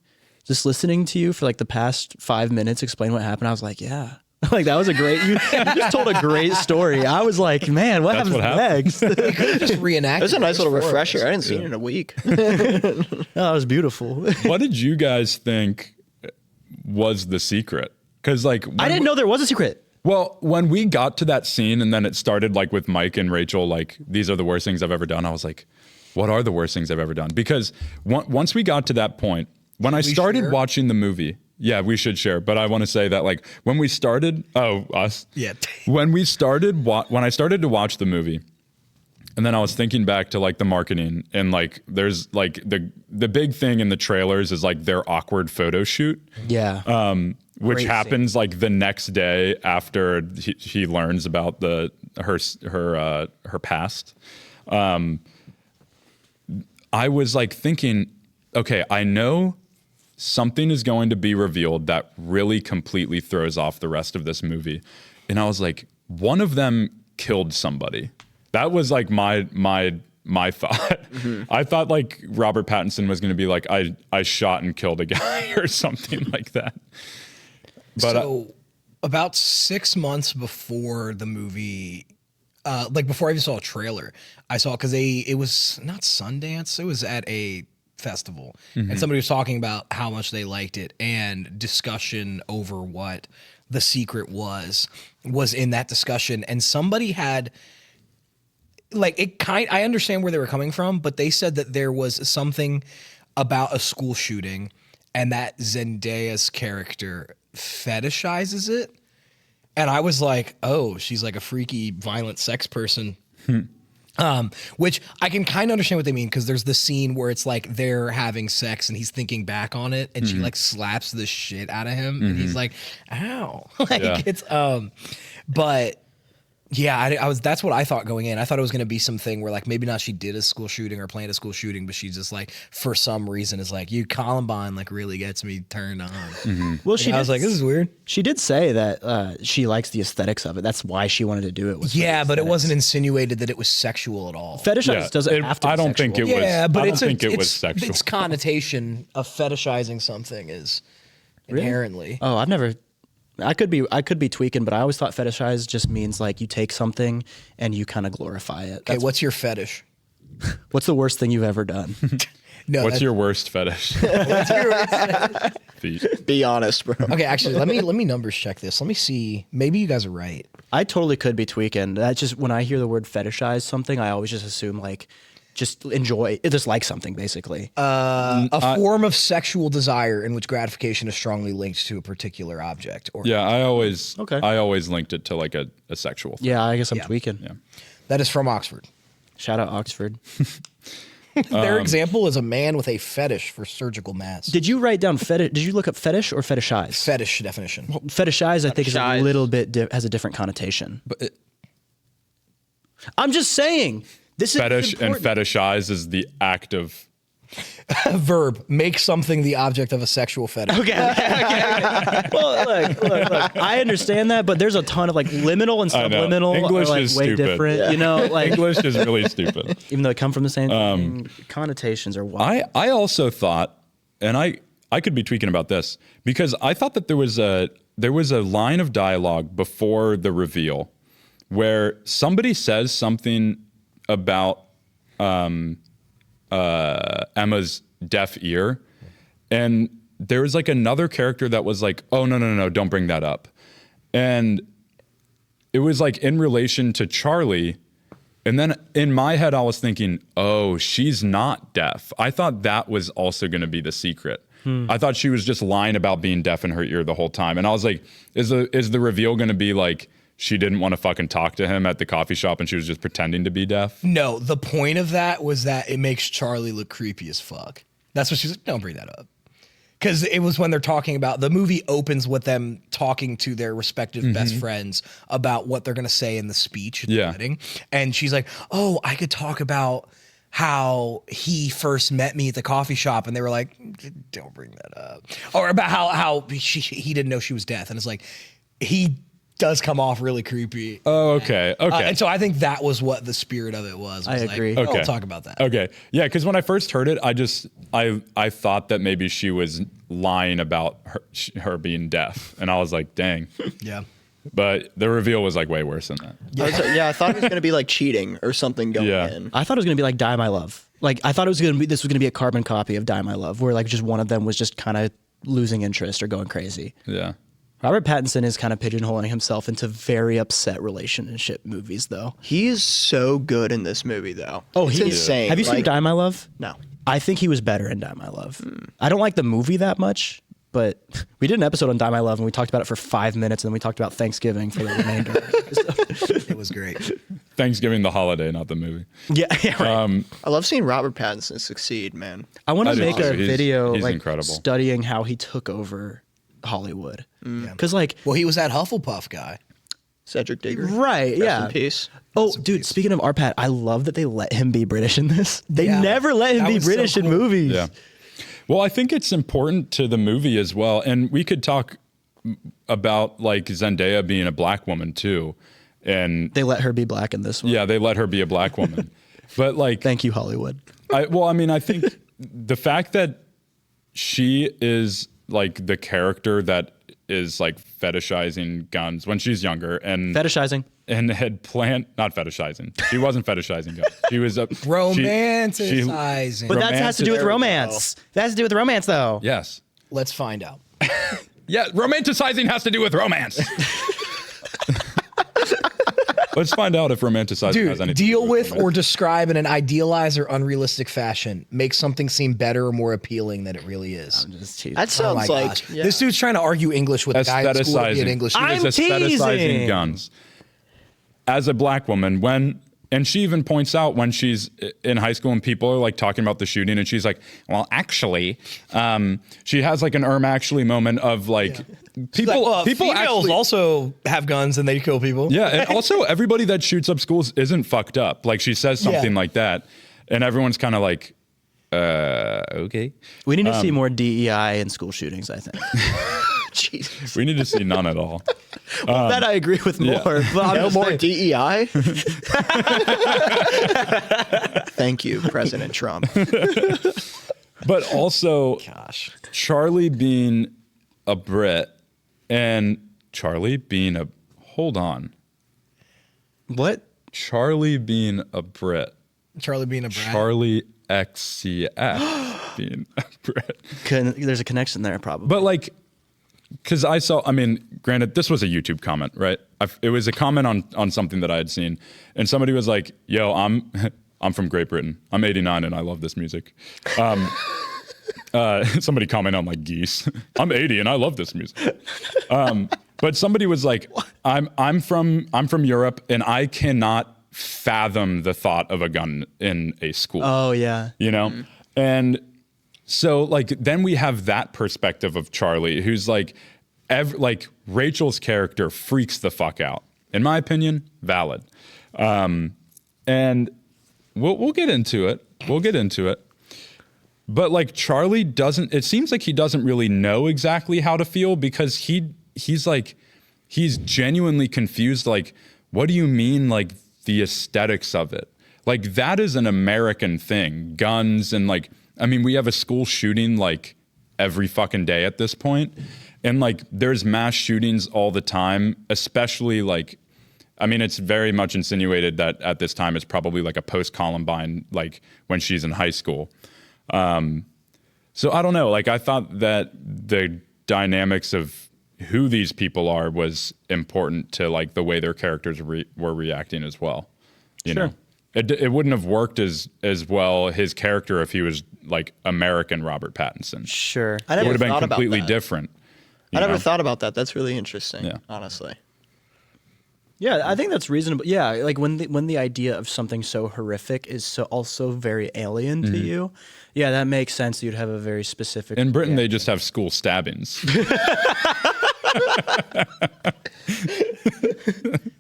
Speaker 2: just listening to you for like the past 5 minutes explain what happened, I was like, yeah. Like that was a great. You just told a great story. I was like, man, what happens next?
Speaker 1: You could have just reenacted.
Speaker 4: It was a nice little
Speaker 1: this for
Speaker 4: refresher.
Speaker 1: us.
Speaker 4: I didn't see it in a week.
Speaker 2: That was beautiful.
Speaker 3: What did you guys think was the secret? Because like
Speaker 2: I didn't know there was a secret.
Speaker 3: Well, when we got to that scene and then it started like with Mike and Rachel, like these are the worst things I've ever done. I was like, what are the worst things I've ever done? Because once we got to that point, when I started watching the movie, yeah, we should share. But I want to say that like when we started, us.
Speaker 1: Yeah.
Speaker 3: When we started, when I started to watch the movie, and then I was thinking back to like the marketing and like there's like the big thing in the trailers is like their awkward photo shoot.
Speaker 2: Yeah.
Speaker 3: Which
Speaker 2: Great
Speaker 3: happens like the next day after he learns about her past. I was like thinking, okay, I know something is going to be revealed that really completely throws off the rest of this movie. And I was like, one of them killed somebody. That was like my thought. Mm-hmm. I thought like Robert Pattinson was going to be like, I shot and killed a guy or something like that. But
Speaker 1: so about 6 months before the movie, like before I even saw a trailer, I saw, because it was not Sundance, it was at a festival, and somebody was talking about how much they liked it, and discussion over what the secret was in that discussion, and somebody had like I understand where they were coming from, but they said that there was something about a school shooting and that Zendaya's character fetishizes it. And I was like, oh, she's like a freaky, violent sex person. Which I can kind of understand what they mean, because there's this scene where it's like they're having sex and he's thinking back on it, and she like slaps the shit out of him, and he's like, ow. It's but yeah, I was, that's what I thought going in. I thought it was going to be something where like maybe not she did a school shooting or planned a school shooting, but she's just like, for some reason is like, you Columbine like really gets me turned on.
Speaker 2: Well,
Speaker 1: I was like, this is weird.
Speaker 2: She did say that she likes the aesthetics of it. That's why she wanted to do it.
Speaker 1: Yeah, but it wasn't insinuated that it was sexual at all.
Speaker 2: Fetishize doesn't have to be
Speaker 3: I don't think it
Speaker 2: sexual.
Speaker 3: was.
Speaker 1: Yeah, but
Speaker 3: I don't think it was sexual.
Speaker 1: Its connotation of fetishizing something is inherently.
Speaker 2: Oh, I've never. I could be tweaking, but I always thought fetishize just means like you take something and you kind of glorify it.
Speaker 1: Okay, what's your fetish?
Speaker 2: What's the worst thing you've ever done?
Speaker 1: No,
Speaker 3: What's your worst fetish?
Speaker 1: what's your worst fetish?
Speaker 3: Feet.
Speaker 4: Be honest, bro.
Speaker 1: Okay, actually, let me numbers check this. Let me see. Maybe you guys are right.
Speaker 2: I totally could be tweaking. That's just when I hear the word fetishize something, I always just assume like just enjoy, just like something basically.
Speaker 1: A form of sexual desire in which gratification is strongly linked to a particular object. Or
Speaker 3: Yeah, I always linked it to like a sexual thing.
Speaker 2: Yeah, I guess I'm tweaking.
Speaker 3: Yeah.
Speaker 1: that is from Oxford.
Speaker 2: Shout out Oxford.
Speaker 1: Their example is a man with a fetish for surgical masks.
Speaker 2: Did you write down fetish? Did you look up fetish or fetishize?
Speaker 1: Fetish definition.
Speaker 2: Fetishize, I think, is a
Speaker 4: Fetishize.
Speaker 2: little bit has a different connotation.
Speaker 3: But
Speaker 2: I'm just saying. This
Speaker 3: fetish
Speaker 2: is
Speaker 3: and
Speaker 2: important.
Speaker 3: fetishize is the act of.
Speaker 1: Verb, make something the object of a sexual fetish.
Speaker 2: Okay. Well, look. I understand that, but there's a ton of like liminal and
Speaker 3: I know.
Speaker 2: subliminal
Speaker 3: English
Speaker 2: are like
Speaker 3: is
Speaker 2: way
Speaker 3: stupid.
Speaker 2: different.
Speaker 3: Yeah.
Speaker 2: You know, like
Speaker 3: English is really stupid.
Speaker 2: even though they come from the same thing, connotations are wild.
Speaker 3: I also thought, and I could be tweaking about this, because I thought that there was a line of dialogue before the reveal where somebody says something about Emma's deaf ear, and there was like another character that was like, oh no, don't bring that up. And it was like in relation to Charlie. And then in my head, I was thinking, oh, she's not deaf. I thought that was also going to be the secret. I thought she was just lying about being deaf in her ear the whole time. And I was like, is the reveal going to be like she didn't want to fucking talk to him at the coffee shop and she was just pretending to be deaf?
Speaker 1: No, the point of that was that it makes Charlie look creepy as fuck. That's what she's like, don't bring that up. Because it was when they're talking about, the movie opens with them talking to their respective best friends about what they're going to say in the speech at the wedding. And she's like, oh, I could talk about how he first met me at the coffee shop. And they were like, don't bring that up. Or about how he didn't know she was deaf. And it's like, he does come off really creepy.
Speaker 3: Oh, okay. Okay.
Speaker 1: And so I think that was what the spirit of it was.
Speaker 2: I agree.
Speaker 1: Like,
Speaker 3: Okay.
Speaker 1: I'll talk about that.
Speaker 3: Okay. Yeah, because when I first heard it, I thought that maybe she was lying about her being deaf, and I was like, dang.
Speaker 1: Yeah.
Speaker 3: But the reveal was like way worse than that.
Speaker 4: I thought it was going to be like cheating or something going in.
Speaker 2: I thought it was gonna be like Die My Love. Like I thought this was gonna be a carbon copy of Die My Love, where like just one of them was just kind of losing interest or going crazy.
Speaker 3: Yeah.
Speaker 2: Robert Pattinson is kind of pigeonholing himself into very upset relationship movies, though.
Speaker 4: He is so good in this movie, though.
Speaker 2: Oh,
Speaker 4: it's
Speaker 2: he is.
Speaker 4: insane.
Speaker 2: Have you seen Die My Love?
Speaker 4: No.
Speaker 2: I think he was better in Die My Love. I don't like the movie that much, but we did an episode on Die My Love and we talked about it for 5 minutes, and then we talked about Thanksgiving for the remainder.
Speaker 1: It was great.
Speaker 3: Thanksgiving, the holiday, not the movie.
Speaker 2: Yeah, right.
Speaker 4: I love seeing Robert Pattinson succeed, man.
Speaker 2: I want
Speaker 3: I
Speaker 2: to
Speaker 3: do
Speaker 2: make
Speaker 3: too.
Speaker 2: a
Speaker 3: He's
Speaker 2: video like
Speaker 3: incredible.
Speaker 2: studying how he took over Hollywood. Because like,
Speaker 1: Well, he was that Hufflepuff guy.
Speaker 4: Cedric Diggory.
Speaker 2: right,
Speaker 4: Rest
Speaker 2: yeah.
Speaker 4: in peace.
Speaker 2: Oh, dude, speaking of RPAT, I love that they let him be British in this. They
Speaker 1: Yeah.
Speaker 2: never let him
Speaker 1: That
Speaker 2: be
Speaker 1: was so
Speaker 2: British in
Speaker 1: cool.
Speaker 2: movies.
Speaker 3: Yeah. Well, I think it's important to the movie as well. And we could talk about like Zendaya being a black woman too. And
Speaker 2: They let her be black in this one.
Speaker 3: yeah, they let her be a black woman. But like,
Speaker 2: Thank you, Hollywood.
Speaker 3: I think the fact that she is like the character that is like fetishizing guns when she's younger and
Speaker 2: Fetishizing.
Speaker 3: had planned, not fetishizing. She wasn't fetishizing guns. She was a
Speaker 1: Romanticizing.
Speaker 2: But that has to do with
Speaker 4: There we
Speaker 2: romance. That has to do with romance, though.
Speaker 3: Yes.
Speaker 1: Let's find out.
Speaker 3: Yeah, romanticizing has to do with romance. Let's find out if romanticizing has
Speaker 1: Dude,
Speaker 3: anything
Speaker 1: deal
Speaker 3: to do
Speaker 1: with or
Speaker 3: romance.
Speaker 1: describe in an idealized or unrealistic fashion. Make something seem better or more appealing than it really is.
Speaker 2: Just teasing.
Speaker 4: That
Speaker 1: Oh my
Speaker 4: sounds like
Speaker 1: gosh. This dude's trying to argue English with a guy in school to be an English.
Speaker 3: She
Speaker 2: I'm
Speaker 3: was aestheticizing
Speaker 2: teasing.
Speaker 3: guns. As a black woman, and she even points out when she's in high school and people are like talking about the shooting, and she's like, well, actually, she has like an actually moment of like, people
Speaker 1: females
Speaker 3: actually,
Speaker 1: also have guns and they kill people.
Speaker 3: yeah, and also everybody that shoots up schools isn't fucked up. Like she says something
Speaker 1: Yeah.
Speaker 3: like that, and everyone's kind of like, okay.
Speaker 2: We need to see more DEI in school shootings, I think.
Speaker 4: Jesus.
Speaker 3: We need to see none at all.
Speaker 2: That I agree with more.
Speaker 3: yeah.
Speaker 2: But I'm
Speaker 4: No
Speaker 2: just
Speaker 4: more
Speaker 2: saying-
Speaker 4: DEI. Thank you, President Trump.
Speaker 3: But also,
Speaker 1: Gosh.
Speaker 3: Charlie being a Brit and Charlie being a, hold on.
Speaker 2: What?
Speaker 3: Charlie being a Brit.
Speaker 1: Charlie being a brat.
Speaker 3: Charlie XCF being a Brit.
Speaker 2: There's a connection there, probably.
Speaker 3: But like, because I mean, granted, this was a YouTube comment, right? It was a comment on something that I had seen. And somebody was like, yo, I'm from Great Britain. I'm 89 and I love this music. Somebody commented on like geese. I'm 80 and I love this music. But somebody was like, I'm from Europe and I cannot fathom the thought of a gun in a school.
Speaker 2: Oh, yeah.
Speaker 3: You know? And so like then we have that perspective of Charlie who's like like Rachel's character freaks the fuck out. In my opinion, valid. And we'll get into it. We'll get into it. But like Charlie it seems like he doesn't really know exactly how to feel because he's genuinely confused. Like, what do you mean? Like the aesthetics of it? Like that is an American thing, guns. And like, I mean, we have a school shooting like every fucking day at this point. And like, there's mass shootings all the time, especially like, I mean, it's very much insinuated that at this time it's probably like a post-Columbine, like when she's in high school. So I don't know. Like I thought that the dynamics of who these people are was important to like the way their characters were reacting as well. You know, it wouldn't have worked as well his character if he was like American Robert Pattinson.
Speaker 2: Sure.
Speaker 4: I
Speaker 3: It
Speaker 4: never
Speaker 3: would have been
Speaker 4: thought about
Speaker 3: completely
Speaker 4: that.
Speaker 3: different.
Speaker 4: I never
Speaker 3: know?
Speaker 4: thought about that. That's really interesting,
Speaker 3: Yeah.
Speaker 4: honestly.
Speaker 2: Yeah, I think that's reasonable. Yeah, like when the idea of something so horrific is so also very alien to you, yeah, that makes sense. You'd have a very specific.
Speaker 3: In Britain, they just have school stabbings.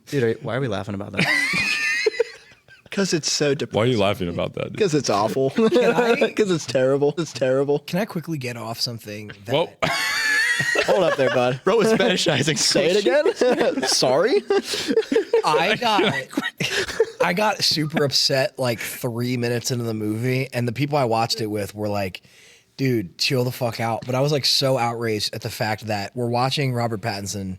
Speaker 2: Dude, why are we laughing about that?
Speaker 4: Because it's so depressing.
Speaker 3: Why are you laughing about that?
Speaker 4: Because it's awful. Because it's terrible. It's terrible.
Speaker 1: Can I quickly get off something? That,
Speaker 3: Well,
Speaker 4: Hold up there, bud.
Speaker 2: Bro was fetishizing.
Speaker 4: Say it again. Sorry.
Speaker 1: I got super upset like 3 minutes into the movie, and the people I watched it with were like, dude, chill the fuck out. But I was like so outraged at the fact that we're watching Robert Pattinson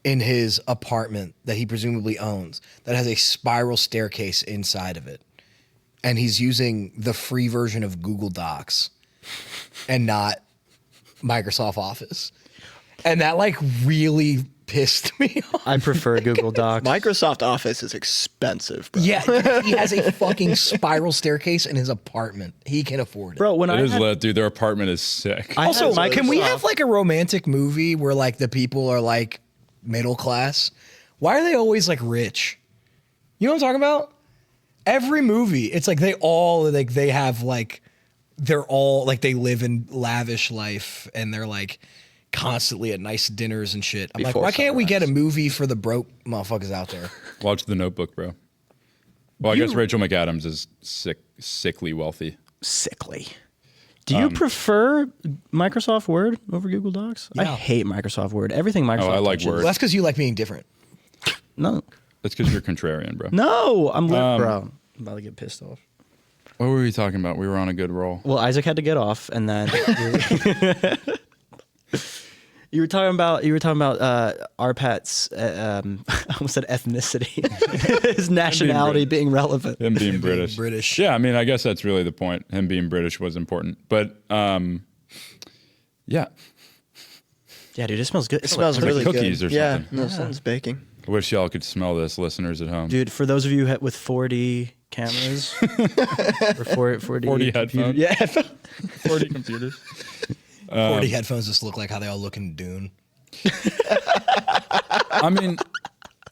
Speaker 1: in his apartment that he presumably owns that has a spiral staircase inside of it. And he's using the free version of Google Docs and not Microsoft Office. And that like really pissed me off.
Speaker 2: I prefer Google Docs.
Speaker 4: Microsoft Office is expensive, bro.
Speaker 1: Yeah, he has a fucking spiral staircase in his apartment. He can afford it.
Speaker 2: Bro, when
Speaker 3: It
Speaker 2: I
Speaker 3: is
Speaker 2: had,
Speaker 3: lit, dude. Their apartment is sick.
Speaker 1: Also,
Speaker 2: had
Speaker 1: can we
Speaker 2: Microsoft-
Speaker 1: have like a romantic movie where like the people are like middle class? Why are they always like rich? You know what I'm talking about? Every movie, it's like they have like, they're all like, they live in lavish life and they're like constantly at nice dinners and shit. I'm
Speaker 4: Before
Speaker 1: like, why can't we get a
Speaker 4: sunrise.
Speaker 1: movie for the broke motherfuckers out there?
Speaker 3: Watch The Notebook, bro. Well, I guess Rachel McAdams is sickly wealthy.
Speaker 2: sickly. Do you prefer Microsoft Word over Google Docs? I
Speaker 1: Yeah.
Speaker 2: hate Microsoft Word. Everything Microsoft.
Speaker 3: I like
Speaker 2: touches-
Speaker 3: Word.
Speaker 1: Well, that's because you like being different.
Speaker 2: No,
Speaker 3: That's because you're contrarian, bro.
Speaker 2: no, I'm bro. I'm about to get pissed off.
Speaker 3: What were we talking about? We were on a good roll.
Speaker 2: Well, Isaac had to get off, and then you were talking about our pet's. I almost said ethnicity, his nationality
Speaker 3: British.
Speaker 2: being relevant.
Speaker 3: Him being British.
Speaker 1: British.
Speaker 3: Yeah, I mean, I guess that's really the point. Him being British was important. But yeah,
Speaker 2: Yeah, dude, it smells good.
Speaker 4: It smells
Speaker 3: like
Speaker 4: really
Speaker 3: cookies
Speaker 4: good.
Speaker 3: or
Speaker 4: Yeah,
Speaker 3: something.
Speaker 4: no, something's baking.
Speaker 3: I wish y'all could smell this, listeners at home.
Speaker 2: Dude, for those of you with 4D cameras or 4D
Speaker 3: 40 headphones.
Speaker 2: yeah,
Speaker 3: 40 computers.
Speaker 1: 40 headphones just look like how they all look in Dune.
Speaker 3: I mean,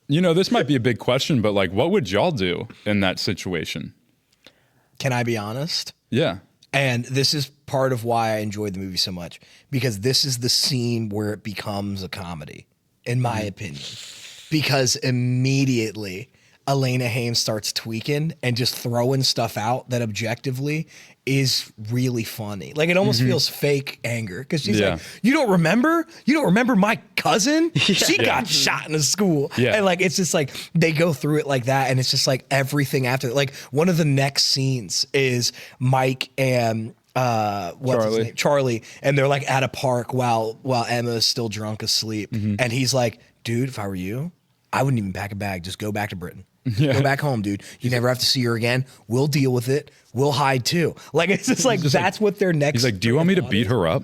Speaker 3: you know, this might be a big question, but like, what would y'all do in that situation?
Speaker 1: Can I be honest?
Speaker 3: Yeah.
Speaker 1: And this is part of why I enjoyed the movie so much, because this is the scene where it becomes a comedy, in my opinion. Because immediately Elena Haim starts tweaking and just throwing stuff out that objectively is really funny. Like it almost feels fake anger because she's
Speaker 3: Yeah.
Speaker 1: like, you don't remember my cousin? She got shot in a school.
Speaker 3: Yeah.
Speaker 1: And like, it's just like, they go through it like that. And it's just like everything after, like one of the next scenes is Mike and what's his name? Charlie. And they're like at a park while Emma's still drunk asleep. And he's like, dude, if I were you, I wouldn't even pack a bag. Just go back to Britain. Go back home, dude. You never have to see her again. We'll deal with it. We'll hide too. Like it's just like that's what their next.
Speaker 3: He's like, do you want me to beat her up?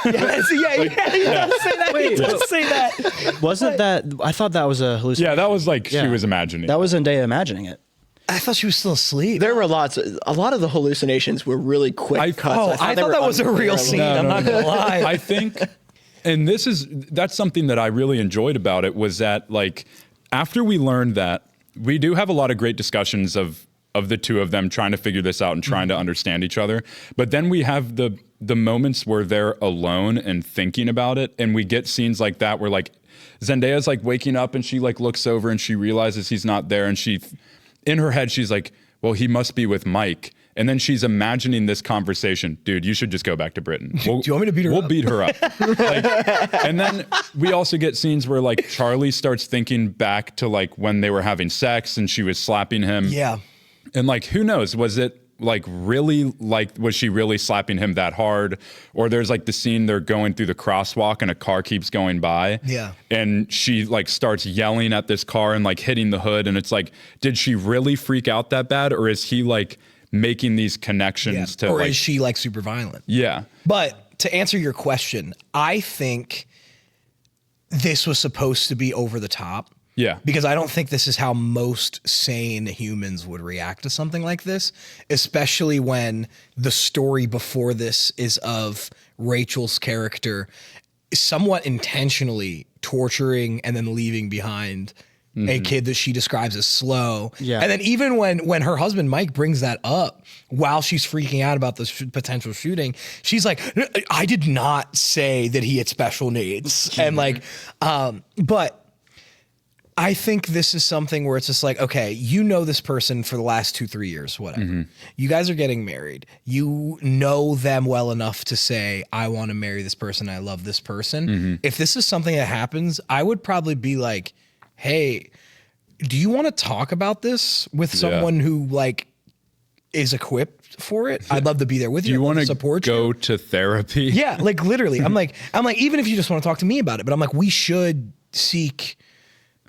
Speaker 1: Yes, yeah. He does say that. He does say that.
Speaker 2: wasn't that? I thought that was a hallucination.
Speaker 3: Yeah, that was like she
Speaker 2: Yeah.
Speaker 3: was imagining.
Speaker 2: That was Zendaya imagining it.
Speaker 1: I thought she was still asleep.
Speaker 4: There were a lot of the hallucinations were really quick cuts.
Speaker 1: I
Speaker 4: they
Speaker 1: thought
Speaker 4: were
Speaker 1: that was a real
Speaker 4: unbearable.
Speaker 1: scene. I'm not gonna lie.
Speaker 3: I think, and that's something that I really enjoyed about it was that like after we learned that, we do have a lot of great discussions of the two of them trying to figure this out and trying to understand each other. But then we have the moments where they're alone and thinking about it, and we get scenes like that where like Zendaya's like waking up and she like looks over and she realizes he's not there, and she in her head she's like, well, he must be with Mike. And then she's imagining this conversation. Dude, you should just go back to Britain.
Speaker 1: Do you want me to beat her
Speaker 3: We'll
Speaker 1: up?
Speaker 3: beat her up. Like, and then we also get scenes where like Charlie starts thinking back to like when they were having sex and she was slapping him.
Speaker 1: Yeah.
Speaker 3: And like, who knows? Was it like really like, was she really slapping him that hard? Or there's like the scene they're going through the crosswalk and a car keeps going by.
Speaker 1: Yeah.
Speaker 3: And she like starts yelling at this car and like hitting the hood. And it's like, did she really freak out that bad? Or is he like making these connections to
Speaker 1: or
Speaker 3: like,
Speaker 1: is she like super violent?
Speaker 3: yeah.
Speaker 1: But to answer your question, I think this was supposed to be over the top.
Speaker 3: Yeah.
Speaker 1: Because I don't think this is how most sane humans would react to something like this, especially when the story before this is of Rachel's character somewhat intentionally torturing and then leaving behind a kid that she describes as slow.
Speaker 2: Yeah.
Speaker 1: And then even when her husband Mike brings that up while she's freaking out about this potential shooting, she's like, I did not say that he had special needs. And like, but I think this is something where it's just like, okay, you know this person for the last 2-3 years, whatever. You guys are getting married. You know them well enough to say, I want to marry this person. I love this person. If this is something that happens, I would probably be like, hey, do you want to talk about this with someone who like is equipped for it? I'd love to be there with you.
Speaker 3: Do you want to
Speaker 1: support
Speaker 3: go
Speaker 1: you.
Speaker 3: to therapy?
Speaker 1: Yeah, like literally. I'm like, even if you just want to talk to me about it, but I'm like, we should seek.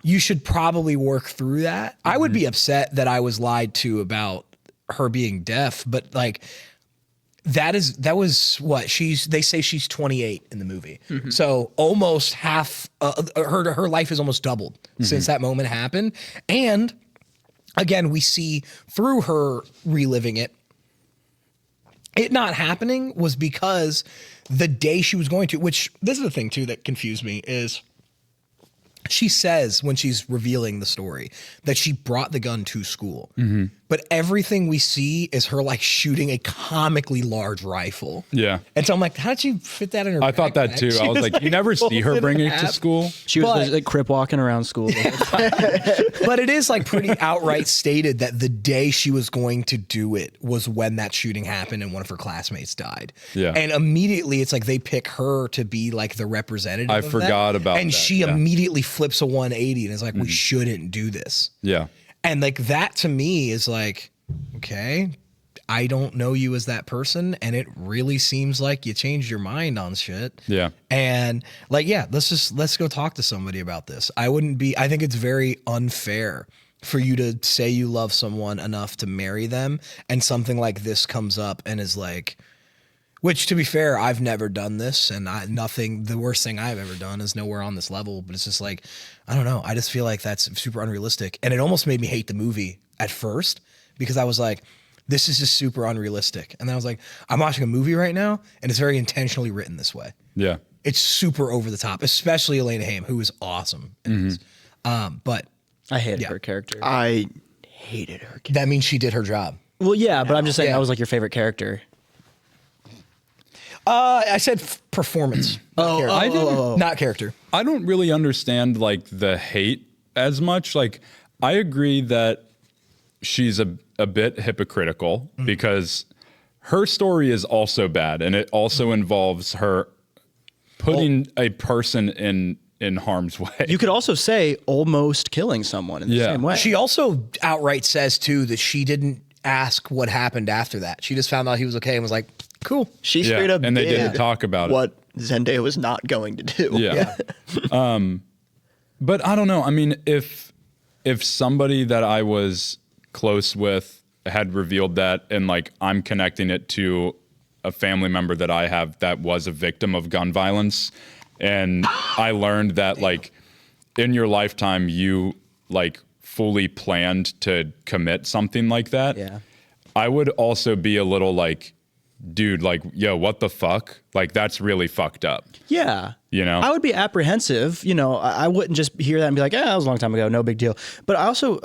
Speaker 1: You should probably work through that. I would be upset that I was lied to about her being deaf, but like that was what they say she's 28 in the movie. So almost half her life is almost doubled since that moment happened. And again, we see through her reliving it not happening was because the day she was going to, which this is the thing too that confused me, is she says when she's revealing the story that she brought the gun to school, but everything we see is her like shooting a comically large rifle.
Speaker 3: Yeah.
Speaker 1: And so I'm like, how did she fit that in her
Speaker 3: I thought that
Speaker 1: backpack?
Speaker 3: too.
Speaker 1: She
Speaker 3: I was like, you never see her
Speaker 1: pulls
Speaker 3: bringing
Speaker 1: in
Speaker 3: it to
Speaker 1: half.
Speaker 3: school.
Speaker 2: She was
Speaker 1: But-
Speaker 2: like crip walking around school.
Speaker 1: But it is like pretty outright stated that the day she was going to do it was when that shooting happened and one of her classmates died.
Speaker 3: Yeah.
Speaker 1: And immediately it's like they pick her to be like the representative.
Speaker 3: I
Speaker 1: of
Speaker 3: forgot
Speaker 1: that.
Speaker 3: about
Speaker 1: And
Speaker 3: that,
Speaker 1: she
Speaker 3: yeah.
Speaker 1: immediately flips a 180 and is like, we shouldn't do this.
Speaker 3: Yeah.
Speaker 1: And like that to me is like, okay, I don't know you as that person. And it really seems like you changed your mind on shit.
Speaker 3: Yeah.
Speaker 1: And like, yeah, let's go talk to somebody about this. I think it's very unfair for you to say you love someone enough to marry them and something like this comes up and is like, which to be fair, I've never done this and the worst thing I've ever done is nowhere on this level, but it's just like, I don't know. I just feel like that's super unrealistic. And it almost made me hate the movie at first because I was like, this is just super unrealistic. And then I was like, I'm watching a movie right now and it's very intentionally written this way.
Speaker 3: Yeah.
Speaker 1: It's super over the top, especially Elena Haim, who is awesome in this. But
Speaker 2: I hated her character.
Speaker 4: I hated her.
Speaker 1: that means she did her job.
Speaker 2: Well, yeah, but I'm just saying
Speaker 1: Yeah.
Speaker 2: that was like your favorite character.
Speaker 1: I said performance. Not character.
Speaker 3: I don't really understand like the hate as much. Like I agree that she's a bit hypocritical because her story is also bad and it also involves her putting a person in harm's way.
Speaker 2: You could also say almost killing someone in the
Speaker 3: Yeah.
Speaker 2: same way.
Speaker 1: She also outright says too that she didn't ask what happened after that. She just found out he was okay and was like, cool.
Speaker 4: She
Speaker 3: Yeah,
Speaker 4: straight up
Speaker 3: and they
Speaker 4: did
Speaker 3: didn't talk about it.
Speaker 4: what Zendaya was not going to do.
Speaker 3: Yeah. But I don't know. I mean, if somebody that I was close with had revealed that and like I'm connecting it to a family member that I have that was a victim of gun violence and I learned that like in your lifetime you like fully planned to commit something like that.
Speaker 2: Yeah.
Speaker 3: I would also be a little like, dude, like, yo, what the fuck? Like that's really fucked up.
Speaker 2: Yeah.
Speaker 3: You know?
Speaker 2: I would be apprehensive. You know, I wouldn't just hear that and be like, that was a long time ago. No big deal. But I also,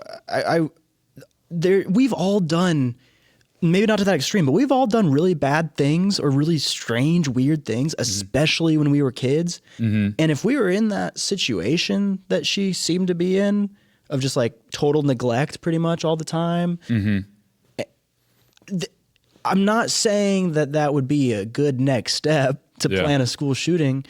Speaker 2: we've all done, maybe not to that extreme, but we've all done really bad things or really strange, weird things, especially when we were kids. And if we were in that situation that she seemed to be in, of just like total neglect pretty much all the time, I'm not saying that would be a good next step to plan a school shooting,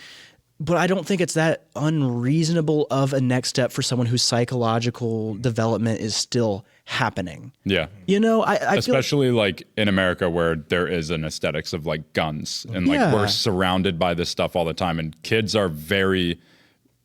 Speaker 2: but I don't think it's that unreasonable of a next step for someone whose psychological development is still happening.
Speaker 3: Yeah.
Speaker 2: You know, I feel
Speaker 3: especially like in America where there is an aesthetics of like guns and like
Speaker 2: Yeah.
Speaker 3: we're surrounded by this stuff all the time and kids are very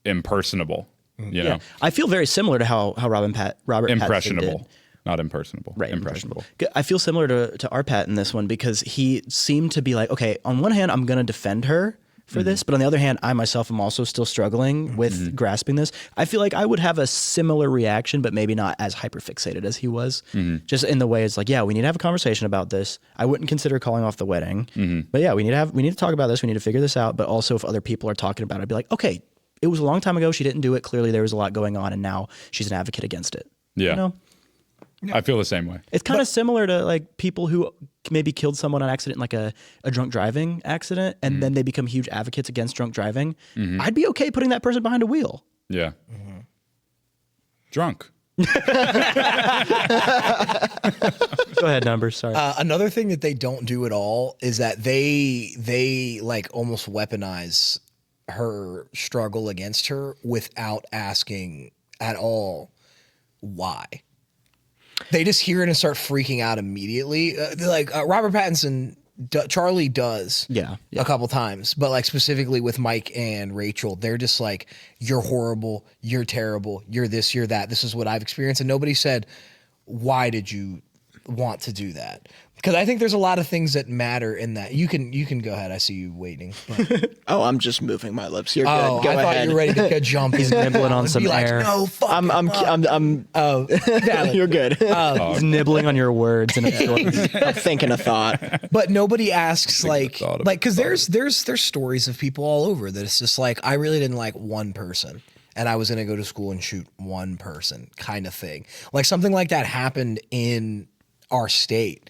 Speaker 3: impersonable, you know,
Speaker 2: I feel very similar to how Robert Pattinson
Speaker 3: impressionable,
Speaker 2: did.
Speaker 3: not impersonable,
Speaker 2: Right,
Speaker 3: impressionable.
Speaker 2: I feel similar to Arpat in this one because he seemed to be like, okay, on one hand, I'm going to defend her for this, but on the other hand, I myself am also still struggling with grasping this. I feel like I would have a similar reaction, but maybe not as hyperfixated as he was. Just in the way it's like, yeah, we need to have a conversation about this. I wouldn't consider calling off the wedding, but yeah, we need to talk about this. We need to figure this out. But also, if other people are talking about it, I'd be like, okay, it was a long time ago. She didn't do it. Clearly, there was a lot going on, and now she's an advocate against it.
Speaker 3: Yeah.
Speaker 2: You know?
Speaker 3: I feel the same way.
Speaker 2: It's kind of similar to like people who maybe killed someone on accident, like a drunk driving accident, and then they become huge advocates against drunk driving. I'd be okay putting that person behind a wheel.
Speaker 3: Yeah. Drunk.
Speaker 2: Go ahead, numbers. Sorry.
Speaker 1: Another thing that they don't do at all is that they like almost weaponize her struggle against her without asking at all why. They just hear it and start freaking out immediately. Robert Pattinson, Charlie does a couple times, but like specifically with Mike and Rachel, they're just like, you're horrible, you're terrible, you're this, you're that. This is what I've experienced. And nobody said, why did you want to do that? Because I think there's a lot of things that matter in that. You can go ahead. I see you waiting. But.
Speaker 4: Oh, I'm just moving my lips. You're
Speaker 1: Oh,
Speaker 4: good. Go
Speaker 1: I thought
Speaker 4: ahead.
Speaker 1: you were ready to jump.
Speaker 2: He's nibbling on
Speaker 1: Be
Speaker 2: some
Speaker 1: like,
Speaker 2: air.
Speaker 1: no, fuck.
Speaker 4: I'm
Speaker 1: Oh, valid.
Speaker 4: You're good.
Speaker 2: He's nibbling on your words and absorbing.
Speaker 4: I'm thinking a thought.
Speaker 1: But nobody asks like
Speaker 3: thought of
Speaker 1: because there's stories of people all over that it's just like I really didn't like one person and I was gonna go to school and shoot one person kind of thing. Like something like that happened in our state.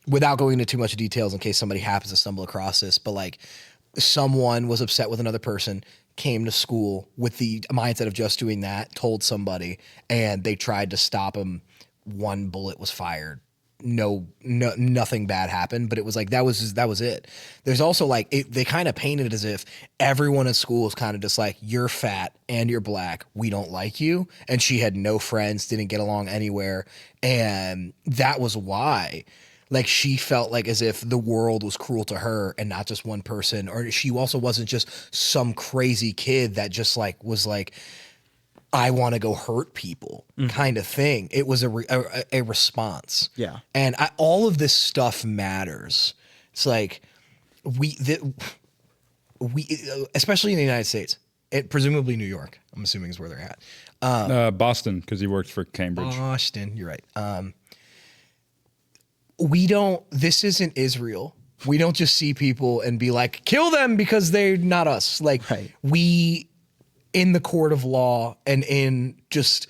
Speaker 1: Without going into too much details in case somebody happens to stumble across this, but like someone was upset with another person, came to school with the mindset of just doing that, told somebody, and they tried to stop him. One bullet was fired. No, nothing bad happened, but it was like that was it. There's also like they kind of painted it as if everyone at school is kind of just like, you're fat and you're black, we don't like you. And she had no friends, didn't get along anywhere, and that was why. Like she felt like as if the world was cruel to her and not just one person, or she also wasn't just some crazy kid that just like was like, I want to go hurt people kind of thing. It was a response.
Speaker 2: Yeah.
Speaker 1: And all of this stuff matters. It's like we especially in the United States, presumably New York, I'm assuming is where they're at.
Speaker 3: Boston, because he worked for Cambridge.
Speaker 1: Boston, you're right. This isn't Israel. We don't just see people and be like, kill them because they're not us. Like we, in the court of law and in just,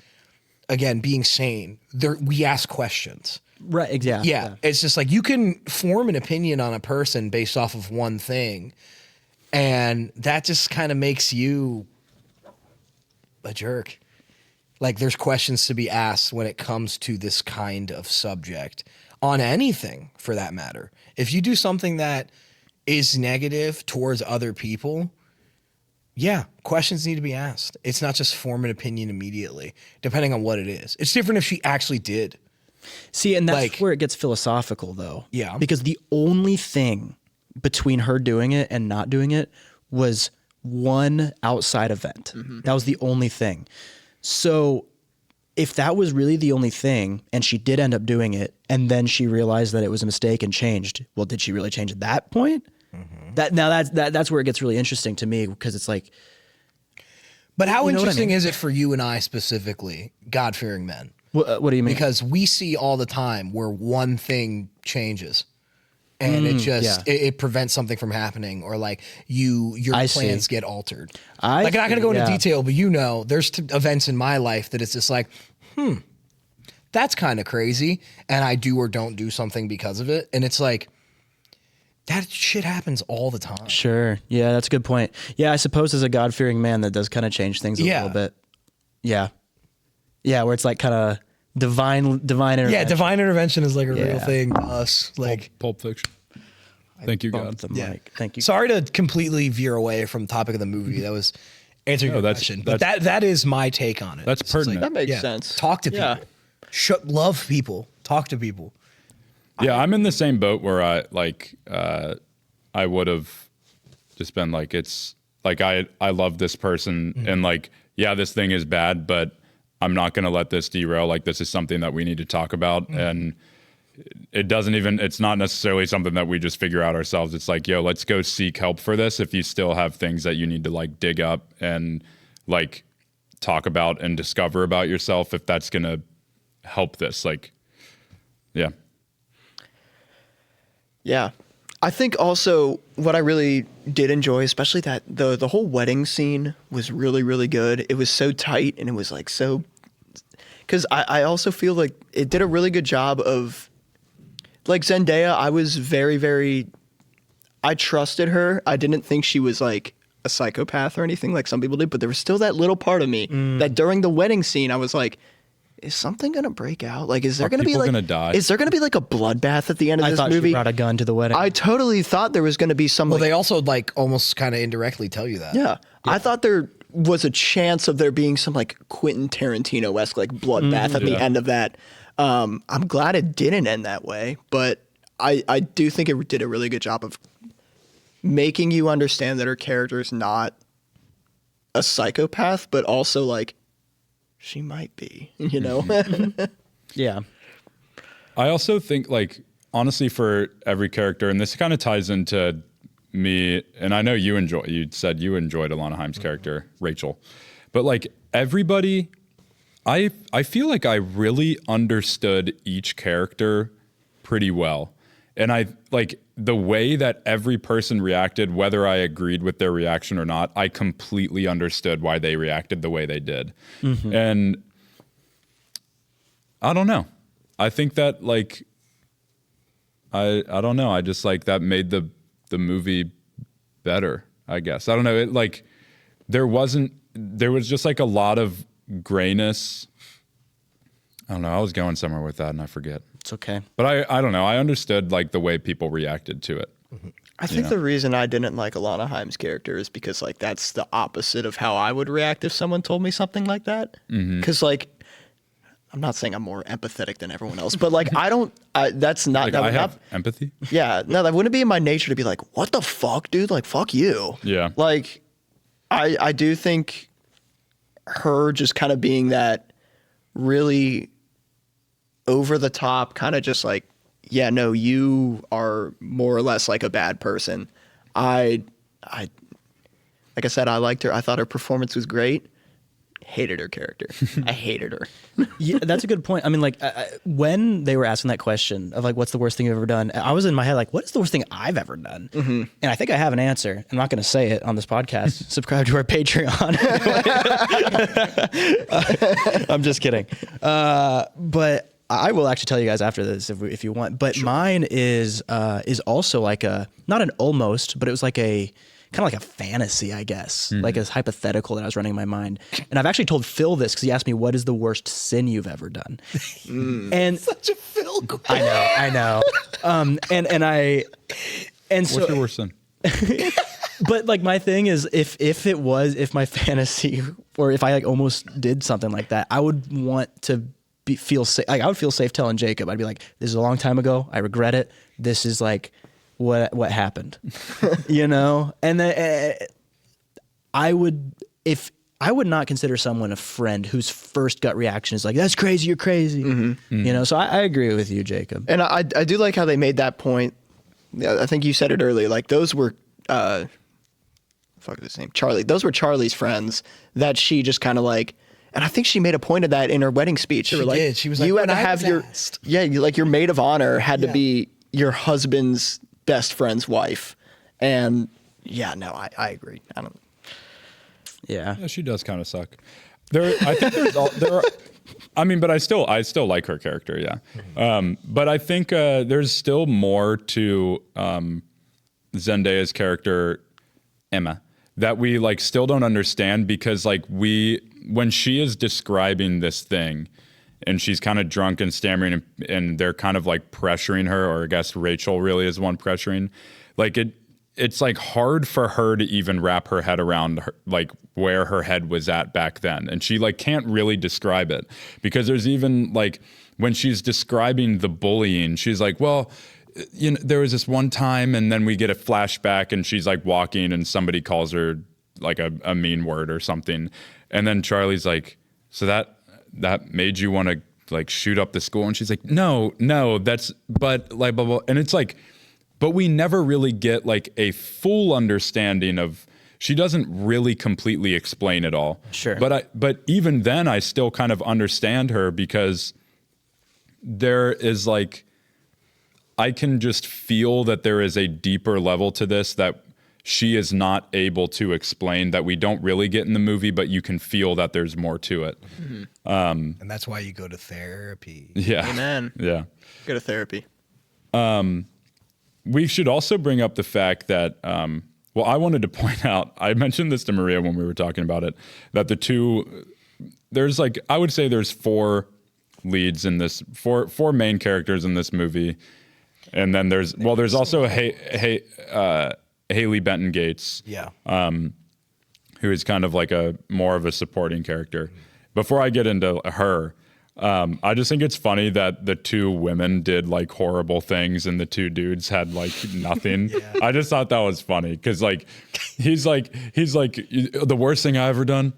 Speaker 1: again, being sane, we ask questions.
Speaker 2: Right, exactly.
Speaker 1: Yeah. It's just like you can form an opinion on a person based off of one thing. And that just kind of makes you a jerk. Like there's questions to be asked when it comes to this kind of subject. On anything, for that matter. If you do something that is negative towards other people, yeah, questions need to be asked. It's not just form an opinion immediately, depending on what it is. It's different if she actually did.
Speaker 2: See, and that's
Speaker 1: Like-
Speaker 2: where it gets philosophical, though.
Speaker 1: Yeah.
Speaker 2: Because the only thing between her doing it and not doing it was one outside event. That was the only thing. So if that was really the only thing and she did end up doing it and then she realized that it was a mistake and changed, well, did she really change at that point? That's where it gets really interesting to me, because it's like,
Speaker 1: But how
Speaker 2: You know what I
Speaker 1: interesting
Speaker 2: mean?
Speaker 1: is it for you and I specifically, God-fearing men?
Speaker 2: what do you mean?
Speaker 1: Because we see all the time where one thing changes. And it just it prevents something from happening, or like your
Speaker 2: I
Speaker 1: plans
Speaker 2: see.
Speaker 1: get altered.
Speaker 2: I
Speaker 1: like I'm not going to go into
Speaker 2: see, yeah.
Speaker 1: detail, but there's events in my life that it's just like, that's kind of crazy, and I do or don't do something because of it, and it's like that shit happens all the time.
Speaker 2: Sure. Yeah, that's a good point. Yeah, I suppose as a God-fearing man, that does kind of change things a little bit. Yeah. Yeah, where it's like kind of divine intervention.
Speaker 1: Yeah, divine intervention is like a real
Speaker 2: Yeah.
Speaker 1: thing to us. Like,
Speaker 3: Pulp Fiction. Thank you, God.
Speaker 2: Bumped the
Speaker 1: yeah.
Speaker 2: mic. Thank you.
Speaker 1: Sorry to completely veer away from the topic of the movie. That was answering your
Speaker 3: that's-
Speaker 1: question, but that is my take on it.
Speaker 3: That's
Speaker 1: It's just
Speaker 3: pertinent.
Speaker 4: That makes
Speaker 1: yeah,
Speaker 4: sense.
Speaker 1: Talk to people.
Speaker 4: Yeah.
Speaker 1: Love people. Talk to people.
Speaker 3: Yeah, I'm in the same boat where I would have just been like, it's like I love this person and like, yeah, this thing is bad, but I'm not going to let this derail. Like, this is something that we need to talk about. And it's not necessarily something that we just figure out ourselves. It's like, yo, let's go seek help for this. If you still have things that you need to like dig up and like talk about and discover about yourself, if that's going to help this, like, yeah.
Speaker 4: Yeah. I think also what I really did enjoy, especially that the whole wedding scene was really, really good. It was so tight, and it was like so, because I also feel like it did a really good job of, like Zendaya, I was very, very, I trusted her. I didn't think she was like a psychopath or anything like some people do, but there was still that little part of me that during the wedding scene, I was like, is something gonna break out? Like, is there gonna be
Speaker 3: people
Speaker 4: like
Speaker 3: gonna die?
Speaker 4: Is there gonna be like a bloodbath at the end of
Speaker 2: I
Speaker 4: this
Speaker 2: thought
Speaker 4: movie?
Speaker 2: she brought a gun to the wedding.
Speaker 4: I totally thought there was gonna be some.
Speaker 1: Well,
Speaker 4: like,
Speaker 1: they also like almost kind of indirectly tell you that.
Speaker 4: yeah, I thought there was a chance of there being some like Quentin Tarantino-esque like bloodbath at the end of that. I'm glad it didn't end that way, but I do think it did a really good job of making you understand that her character is not a psychopath, but also like she might be, you know?
Speaker 2: yeah.
Speaker 3: I also think, like, honestly, for every character, and this kind of ties into me, and I know you said you enjoyed Alana Haim's character, Rachel, but like everybody, I feel like I really understood each character pretty well. And I like the way that every person reacted, whether I agreed with their reaction or not, I completely understood why they reacted the way they did. And I don't know. I think that like, I don't know. I just like that made the movie better, I guess. I don't know. It like, there was just like a lot of grayness. I don't know. I was going somewhere with that and I forget.
Speaker 2: It's okay.
Speaker 3: But I don't know. I understood like the way people reacted to it.
Speaker 4: I think the reason I didn't like Alana Haim's character is because like that's the opposite of how I would react if someone told me something like that. Because like, I'm not saying I'm more empathetic than everyone else, but like that's not.
Speaker 3: Like,
Speaker 4: that
Speaker 3: I
Speaker 4: would
Speaker 3: have
Speaker 4: not,
Speaker 3: empathy.
Speaker 4: yeah, no, that wouldn't be in my nature to be like, what the fuck, dude? Like, fuck you.
Speaker 3: Yeah.
Speaker 4: Like, I do think her just kind of being that really over the top, kind of just like, yeah, no, you are more or less like a bad person. Like I said, I liked her. I thought her performance was great. Hated her character. I hated her.
Speaker 2: Yeah, that's a good point. I mean, like when they were asking that question of like, what's the worst thing you've ever done? I was in my head like, what is the worst thing I've ever done? And I think I have an answer. I'm not going to say it on this podcast. Subscribe to our Patreon. I'm just kidding. But I will actually tell you guys after this if you want. But mine is also like not an almost, but it was like a kind of like a fantasy, I guess, like a hypothetical that I was running in my mind. And I've actually told Phil this because he asked me, what is the worst sin you've ever done? And
Speaker 1: Such a Phil.
Speaker 2: I know. And so
Speaker 3: What's your worst sin?
Speaker 2: but like my thing is if my fantasy or if I like almost did something like that, I would want to feel safe. Like I would feel safe telling Jacob. I'd be like, this is a long time ago. I regret it. This is like what happened, you know? And then I would not consider someone a friend whose first gut reaction is like, that's crazy. You're crazy. You know? So I agree with you, Jacob.
Speaker 4: And I do like how they made that point. I think you said it earlier. Like those were, fuck his name, Charlie. Those were Charlie's friends that she just kind of like, and I think she made a point of that in her wedding speech.
Speaker 1: She did. She was like,
Speaker 4: you had
Speaker 1: "When
Speaker 4: to
Speaker 1: I
Speaker 4: have
Speaker 1: was
Speaker 4: your,
Speaker 1: asked."
Speaker 4: like your maid of honor had to be your husband's best friend's wife. And yeah, no, I agree. I don't.
Speaker 2: Yeah.
Speaker 3: Yeah, she does kind of suck. I think there are. I mean, but I still like her character. Yeah. But I think there's still more to Zendaya's character, Emma, that we like still don't understand because like when she is describing this thing and she's kind of drunk and stammering and they're kind of like pressuring her, or I guess Rachel really is the one pressuring, like it's like hard for her to even wrap her head around like where her head was at back then. And she like can't really describe it because there's even like when she's describing the bullying, she's like, well, you know, there was this one time, and then we get a flashback and she's like walking and somebody calls her like a mean word or something. And then Charlie's like, so that made you want to like shoot up the school? And she's like, no, but like, blah, blah. And it's like, but we never really get like a full understanding of, she doesn't really completely explain it all.
Speaker 2: Sure.
Speaker 3: But even then I still kind of understand her because there is like, I can just feel that there is a deeper level to this that she is not able to explain, that we don't really get in the movie, but you can feel that there's more to it.
Speaker 1: And that's why you go to therapy.
Speaker 3: Yeah.
Speaker 4: Amen.
Speaker 3: Yeah.
Speaker 4: Go to therapy.
Speaker 3: We should also bring up the fact that Well, I wanted to point out, I mentioned this to Maria when we were talking about it, that there's like, I would say there's 4 leads in this, four main characters in this movie. And then there's also Haley Benton Gates.
Speaker 1: Yeah.
Speaker 3: Who is kind of like more of a supporting character. Before I get into her, I just think it's funny that the 2 women did like horrible things and the 2 dudes had like nothing. I just thought that was funny because like he's like the worst thing I ever done.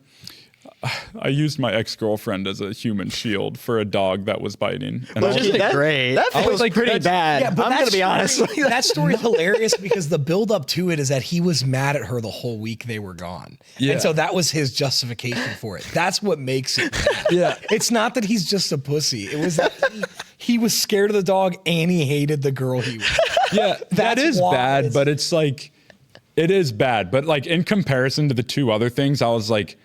Speaker 3: I used my ex-girlfriend as a human shield for a dog that was biting. And
Speaker 2: Which isn't great.
Speaker 4: That feels
Speaker 2: like,
Speaker 4: pretty bad.
Speaker 1: Yeah, but
Speaker 4: I'm going to be honest.
Speaker 1: That story's hilarious because the build up to it is that he was mad at her the whole week they were gone.
Speaker 3: Yeah.
Speaker 1: And so that was his justification for it. That's what makes it bad.
Speaker 3: Yeah.
Speaker 1: It's not that he's just a pussy. It was that he was scared of the dog and he hated the girl he was.
Speaker 3: Yeah, that
Speaker 1: That's
Speaker 3: is
Speaker 1: why
Speaker 3: bad,
Speaker 1: it's-
Speaker 3: but it's like, it is bad. But like in comparison to the 2 other things, I was like,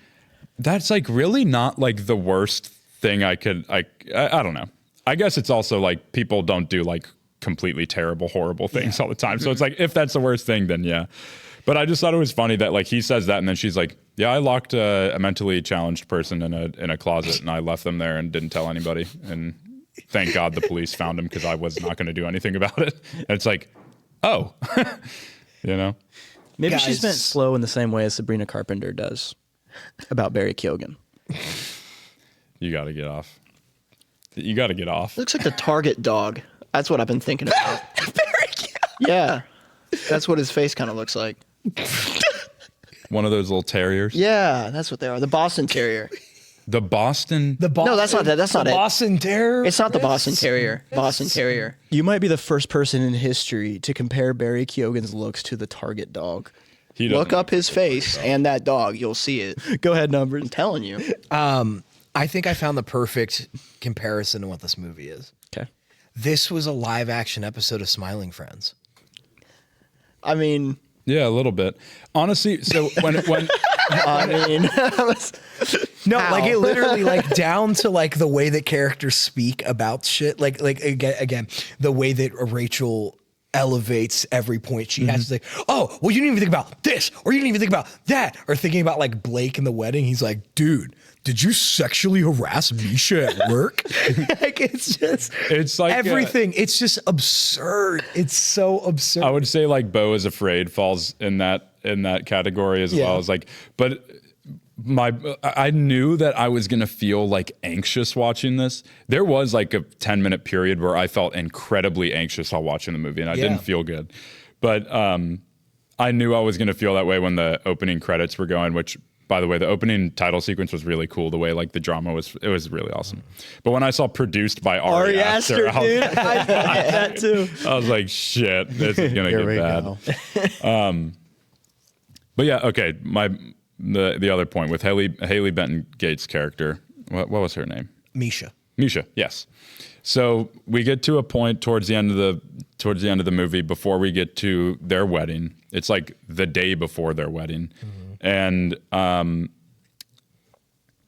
Speaker 3: that's like really not like the worst thing I don't know. I guess it's also like people don't do like completely terrible, horrible things all the time. So it's like, if that's the worst thing, then yeah. But I just thought it was funny that like he says that and then she's like, yeah, I locked a mentally challenged person in a closet and I left them there and didn't tell anybody. And thank God the police found him because I was not going to do anything about it. And it's like, oh, you know?
Speaker 2: Maybe
Speaker 1: Guys.
Speaker 2: she's meant slow in the same way as Sabrina Carpenter does about Barry Keoghan.
Speaker 3: You got to get off. You got to get off.
Speaker 4: Looks like the Target dog. That's what I've been thinking about. Yeah. That's what his face kind of looks like.
Speaker 3: One of those little terriers.
Speaker 4: Yeah, that's what they are. The Boston Terrier.
Speaker 3: The Boston.
Speaker 4: No, that's not that. That's not it.
Speaker 1: Boston Terrier.
Speaker 4: It's not the Boston Terrier. Boston Terrier.
Speaker 2: You might be the first person in history to compare Barry Keoghan's looks to the Target dog.
Speaker 3: He doesn't-
Speaker 4: Look up his face and that dog. You'll see it.
Speaker 2: Go ahead, Numbers.
Speaker 4: I'm telling you.
Speaker 1: I think I found the perfect comparison to what this movie is.
Speaker 2: Okay.
Speaker 1: This was a live action episode of Smiling Friends.
Speaker 4: I mean,
Speaker 3: Yeah, a little bit. Honestly, so when
Speaker 1: No,
Speaker 4: How?
Speaker 1: like it literally like down to like the way that characters speak about shit. Like again, the way that Rachel elevates every point she has to say, oh, well, you didn't even think about this, or you didn't even think about that, or thinking about like Blake in the wedding. He's like, dude, did you sexually harass Misha at work? Like it's
Speaker 3: like
Speaker 1: everything. It's just absurd. It's so absurd.
Speaker 3: I would say like Beau is Afraid falls in that category as well as like, but I knew that I was gonna feel like anxious watching this. There was like a 10-minute period where I felt incredibly anxious while watching the movie, and I didn't feel good. But I knew I was gonna feel that way when the opening credits were going. Which, by the way, the opening title sequence was really cool. The way like the drama was, it was really awesome. But when I saw produced by Ari Aster, I was,
Speaker 2: I thought that too.
Speaker 3: I was like, shit, this is gonna
Speaker 2: Here
Speaker 3: get
Speaker 2: we
Speaker 3: bad.
Speaker 2: go.
Speaker 3: But yeah, okay. The other point with Haley Benton Gates' character, what was her name?
Speaker 1: Misha.
Speaker 3: Misha. Yes. So we get to a point towards the end of the movie before we get to their wedding. It's like the day before their wedding, and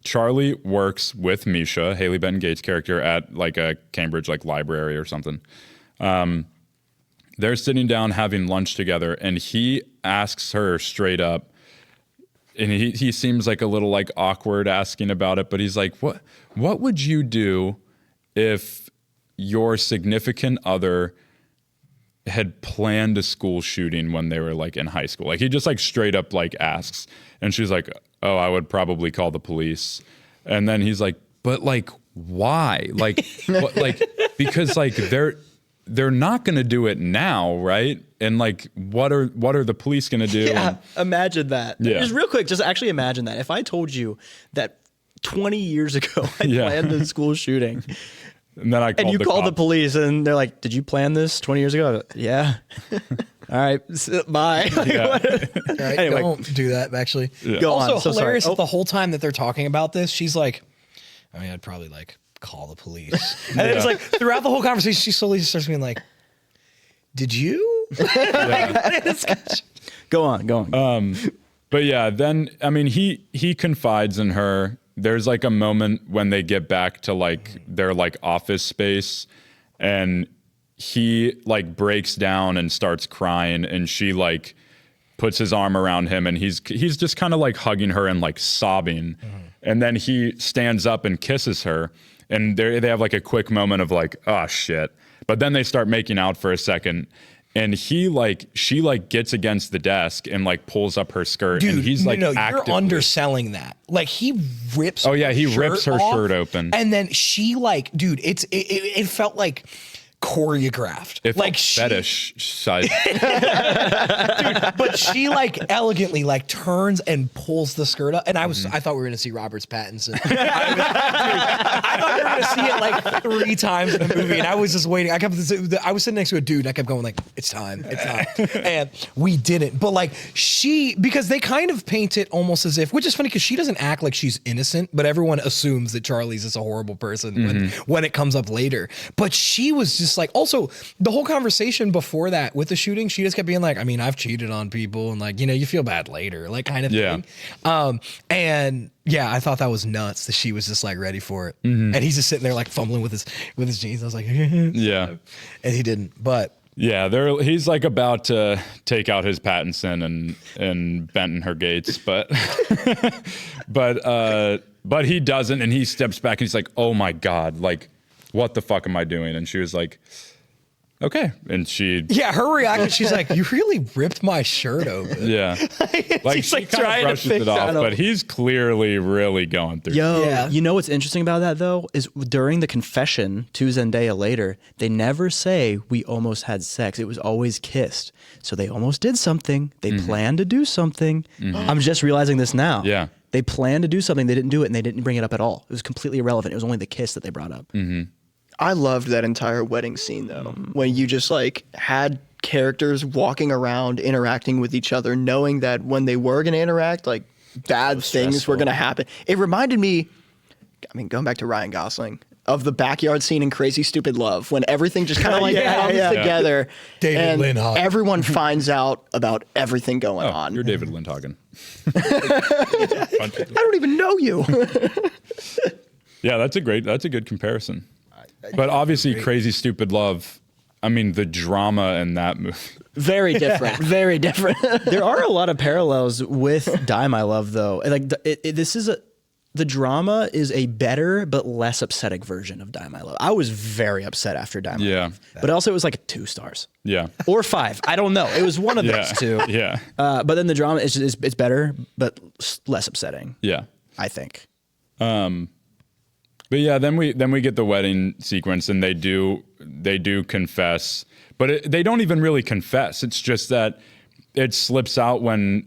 Speaker 3: Charlie works with Misha, Haley Benton Gates' character, at like a Cambridge like library or something. They're sitting down having lunch together, and he asks her straight up, and he seems like a little like awkward asking about it, but he's like, what would you do if your significant other had planned a school shooting when they were like in high school? Like he just like straight up like asks, and she's like, oh, I would probably call the police. And then he's like, but like why? Like what, like because like they're not going to do it now, right? And like, what are the police going to do?
Speaker 2: Yeah, imagine that.
Speaker 3: Yeah.
Speaker 2: Just real quick, just actually imagine that. If I told you that 20 years ago I
Speaker 3: Yeah.
Speaker 2: planned the school shooting,
Speaker 3: And then I
Speaker 2: and you call the
Speaker 3: cops.
Speaker 2: police, and they're like, "Did you plan this 20 years ago?" Yeah. All right. Bye.
Speaker 3: Yeah.
Speaker 1: All right,
Speaker 2: Anyway.
Speaker 1: don't do that. Actually,
Speaker 2: Go
Speaker 1: also
Speaker 2: on. So sorry.
Speaker 1: hilarious.
Speaker 2: Oh.
Speaker 1: That the whole time that they're talking about this, she's like, I mean, I'd probably like call the police. And then it's like throughout the whole conversation, she slowly just starts being like, "Did you?"
Speaker 2: Go on.
Speaker 3: But yeah, then I mean, he confides in her. There's like a moment when they get back to like their like office space, and he like breaks down and starts crying, and she like puts his arm around him, and he's just kind of like hugging her and like sobbing. And then he stands up and kisses her, and they have like a quick moment of like, oh shit. But then they start making out for a second, and she gets against the desk and like pulls up her skirt,
Speaker 1: Dude,
Speaker 3: and he's like,
Speaker 1: you're
Speaker 3: actively
Speaker 1: underselling that. Like he rips.
Speaker 3: Oh yeah, he
Speaker 1: her
Speaker 3: rips her
Speaker 1: off,
Speaker 3: shirt open,
Speaker 1: and then she like, dude, it felt like choreographed.
Speaker 3: It
Speaker 1: like
Speaker 3: felt fetish size.
Speaker 1: Dude, but she like elegantly like turns and pulls the skirt up, and I thought we were gonna see Robert Pattinson. I thought we were gonna see it like 3 times in the movie, and I was just waiting. I was sitting next to a dude, and I kept going like, it's time, and we didn't. But like because they kind of paint it almost as if, which is funny because she doesn't act like she's innocent, but everyone assumes that Charlie's just a horrible person when it comes up later. But she was just like, also the whole conversation before that with the shooting, she just kept being like, I mean, I've cheated on people, and like, you feel bad later, like kind of thing. And yeah, I thought that was nuts that she was just like ready for it, and he's just sitting there like fumbling with his jeans. I was like,
Speaker 3: Yeah,
Speaker 1: and he didn't, but. Yeah,
Speaker 3: he's like about to take out his Pattinson and Benton her gates, but but he doesn't, and he steps back and he's like, oh my God, like, what the fuck am I doing? And she was like, okay. And
Speaker 1: her reaction, she's like, you really ripped my shirt open.
Speaker 3: Yeah. Like
Speaker 1: she's
Speaker 3: she
Speaker 1: like
Speaker 3: kind
Speaker 1: trying
Speaker 3: of
Speaker 1: to
Speaker 3: brushes
Speaker 1: fix
Speaker 3: it off,
Speaker 1: that up.
Speaker 3: but he's clearly really going through.
Speaker 2: You know what's interesting about that though is during the confession to Zendaya later, they never say we almost had sex. It was always kissed. So they almost did something. They planned to do something. I'm just realizing this now.
Speaker 3: Yeah.
Speaker 2: They planned to do something. They didn't do it, and they didn't bring it up at all. It was completely irrelevant. It was only the kiss that they brought up.
Speaker 4: I loved that entire wedding scene though, when you just like had characters walking around interacting with each other, knowing that when they were going to interact, like bad things were going to happen. It reminded me, I mean, going back to Ryan Gosling, of the backyard scene in Crazy Stupid Love, when everything just kind of like comes together,
Speaker 1: David
Speaker 4: and
Speaker 1: Lindhagen.
Speaker 4: Everyone finds out about everything going
Speaker 3: Oh,
Speaker 4: on.
Speaker 3: you're David Lindhagen.
Speaker 4: I don't even know you.
Speaker 3: Yeah, that's a good comparison. But obviously, Crazy Stupid Love, I mean, the drama in that movie.
Speaker 4: Very different. Very different.
Speaker 2: There are a lot of parallels with Die My Love, though. Like the drama is a better but less upsetting version of Die My Love. I was very upset after Die My Love, but also it was like 2 stars.
Speaker 3: Yeah,
Speaker 2: or 5. I don't know. It was one of those two.
Speaker 3: Yeah.
Speaker 2: But then the drama is better but less upsetting.
Speaker 3: Yeah,
Speaker 2: I think.
Speaker 3: But yeah, then we get the wedding sequence, and they do confess, but they don't even really confess. It's just that it slips out when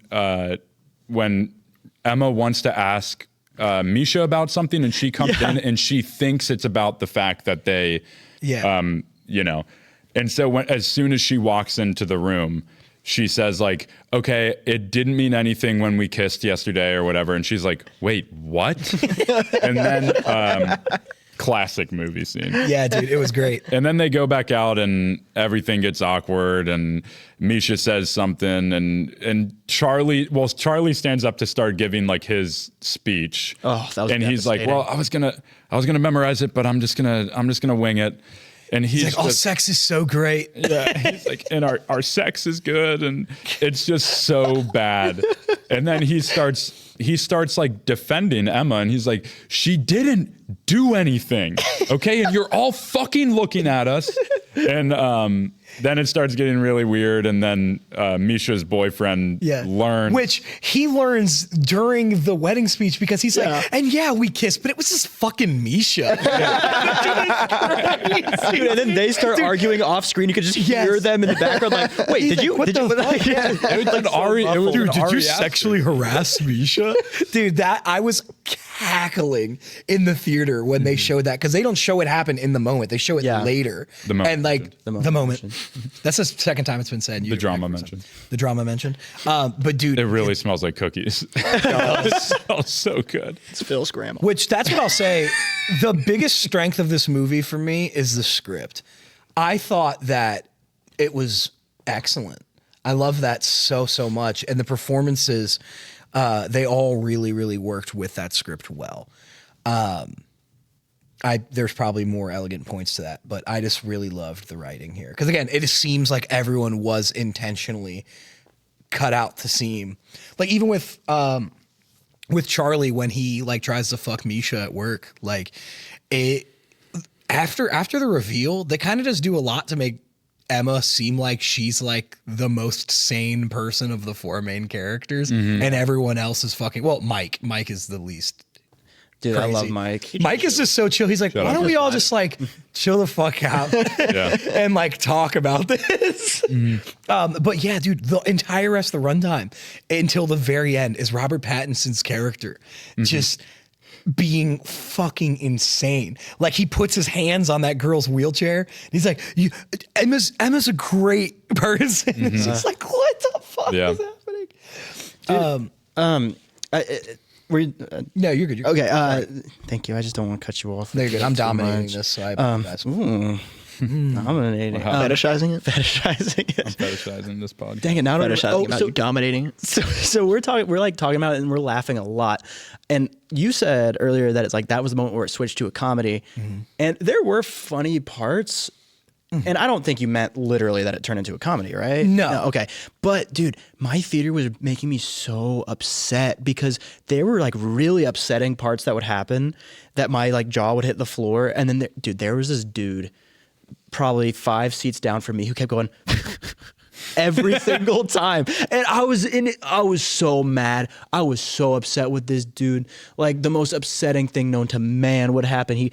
Speaker 3: Emma wants to ask Misha about something, and she comes in and she thinks it's about the fact that they, and so as soon as she walks into the room, she says like, okay, it didn't mean anything when we kissed yesterday or whatever. And she's like, wait, what? And then classic movie scene.
Speaker 1: Yeah, dude, it was great.
Speaker 3: And then they go back out and everything gets awkward, and Misha says something, and Charlie stands up to start giving like his speech.
Speaker 2: Oh, that was
Speaker 3: and he's like, well, I was gonna memorize it, but I'm just gonna wing it. And he's
Speaker 1: like, sex is so great.
Speaker 3: Yeah, he's like, and our sex is good, and it's just so bad. And then he starts like defending Emma, and he's like, she didn't do anything, okay? And you're all fucking looking at us. And then it starts getting really weird, and then Misha's boyfriend learns.
Speaker 1: Which he learns during the wedding speech, because he's like, and we kissed, but it was just fucking Misha.
Speaker 2: Dude, and then they start arguing off screen. You could just hear them in the background like, wait, did you?
Speaker 1: Did you sexually harass Misha? Dude, that I was cackling in the theater when they showed that, because they don't show it happen in the moment. They show it later.
Speaker 3: The moment.
Speaker 1: And like the moment. That's the second time it's been said.
Speaker 3: The drama mentioned.
Speaker 1: The drama mentioned. But dude,
Speaker 3: it really smells like cookies. It smells so good.
Speaker 4: It's Phil's grandma.
Speaker 1: Which, that's what I'll say. The biggest strength of this movie for me is the script. I thought that it was excellent. I love that so much. And the performances, they all really, really worked with that script well. There's probably more elegant points to that, but I just really loved the writing here. Because again, it just seems like everyone was intentionally cut out to seem like, even with Charlie, when he like tries to fuck Misha at work, like it after the reveal, they kind of just do a lot to make Emma seem like she's like the most sane person of the four main characters, and everyone else is fucking, well, Mike is the least.
Speaker 2: Dude,
Speaker 1: crazy.
Speaker 2: I love Mike.
Speaker 1: Mike is just so chill. He's like, why don't we all just like chill the fuck out and like talk about this? But yeah, dude, the entire rest of the runtime until the very end is Robert Pattinson's character just being fucking insane. Like, he puts his hands on that girl's wheelchair. And he's like, Emma's a great person. It's just like, what the fuck is happening?
Speaker 2: No,
Speaker 1: you're good.
Speaker 2: Okay. Thank you. I just don't want to cut you off.
Speaker 1: No, you're good. I'm dominating this, so I apologize.
Speaker 2: Dominating.
Speaker 4: Fetishizing it?
Speaker 2: Fetishizing it.
Speaker 3: I'm fetishizing this podcast.
Speaker 2: Dang it! Now
Speaker 4: Fetishizing about you dominating it.
Speaker 2: So we're talking about it and we're laughing a lot. And you said earlier that it's like that was the moment where it switched to a comedy, and there were funny parts. And I don't think you meant literally that it turned into a comedy, right?
Speaker 1: No.
Speaker 2: Okay. But dude, my theater was making me so upset because there were like really upsetting parts that would happen that my like jaw would hit the floor. And then there was this dude probably 5 seats down from me who kept going every single time. And I was so mad. I was so upset with this dude. Like, the most upsetting thing known to man would happen.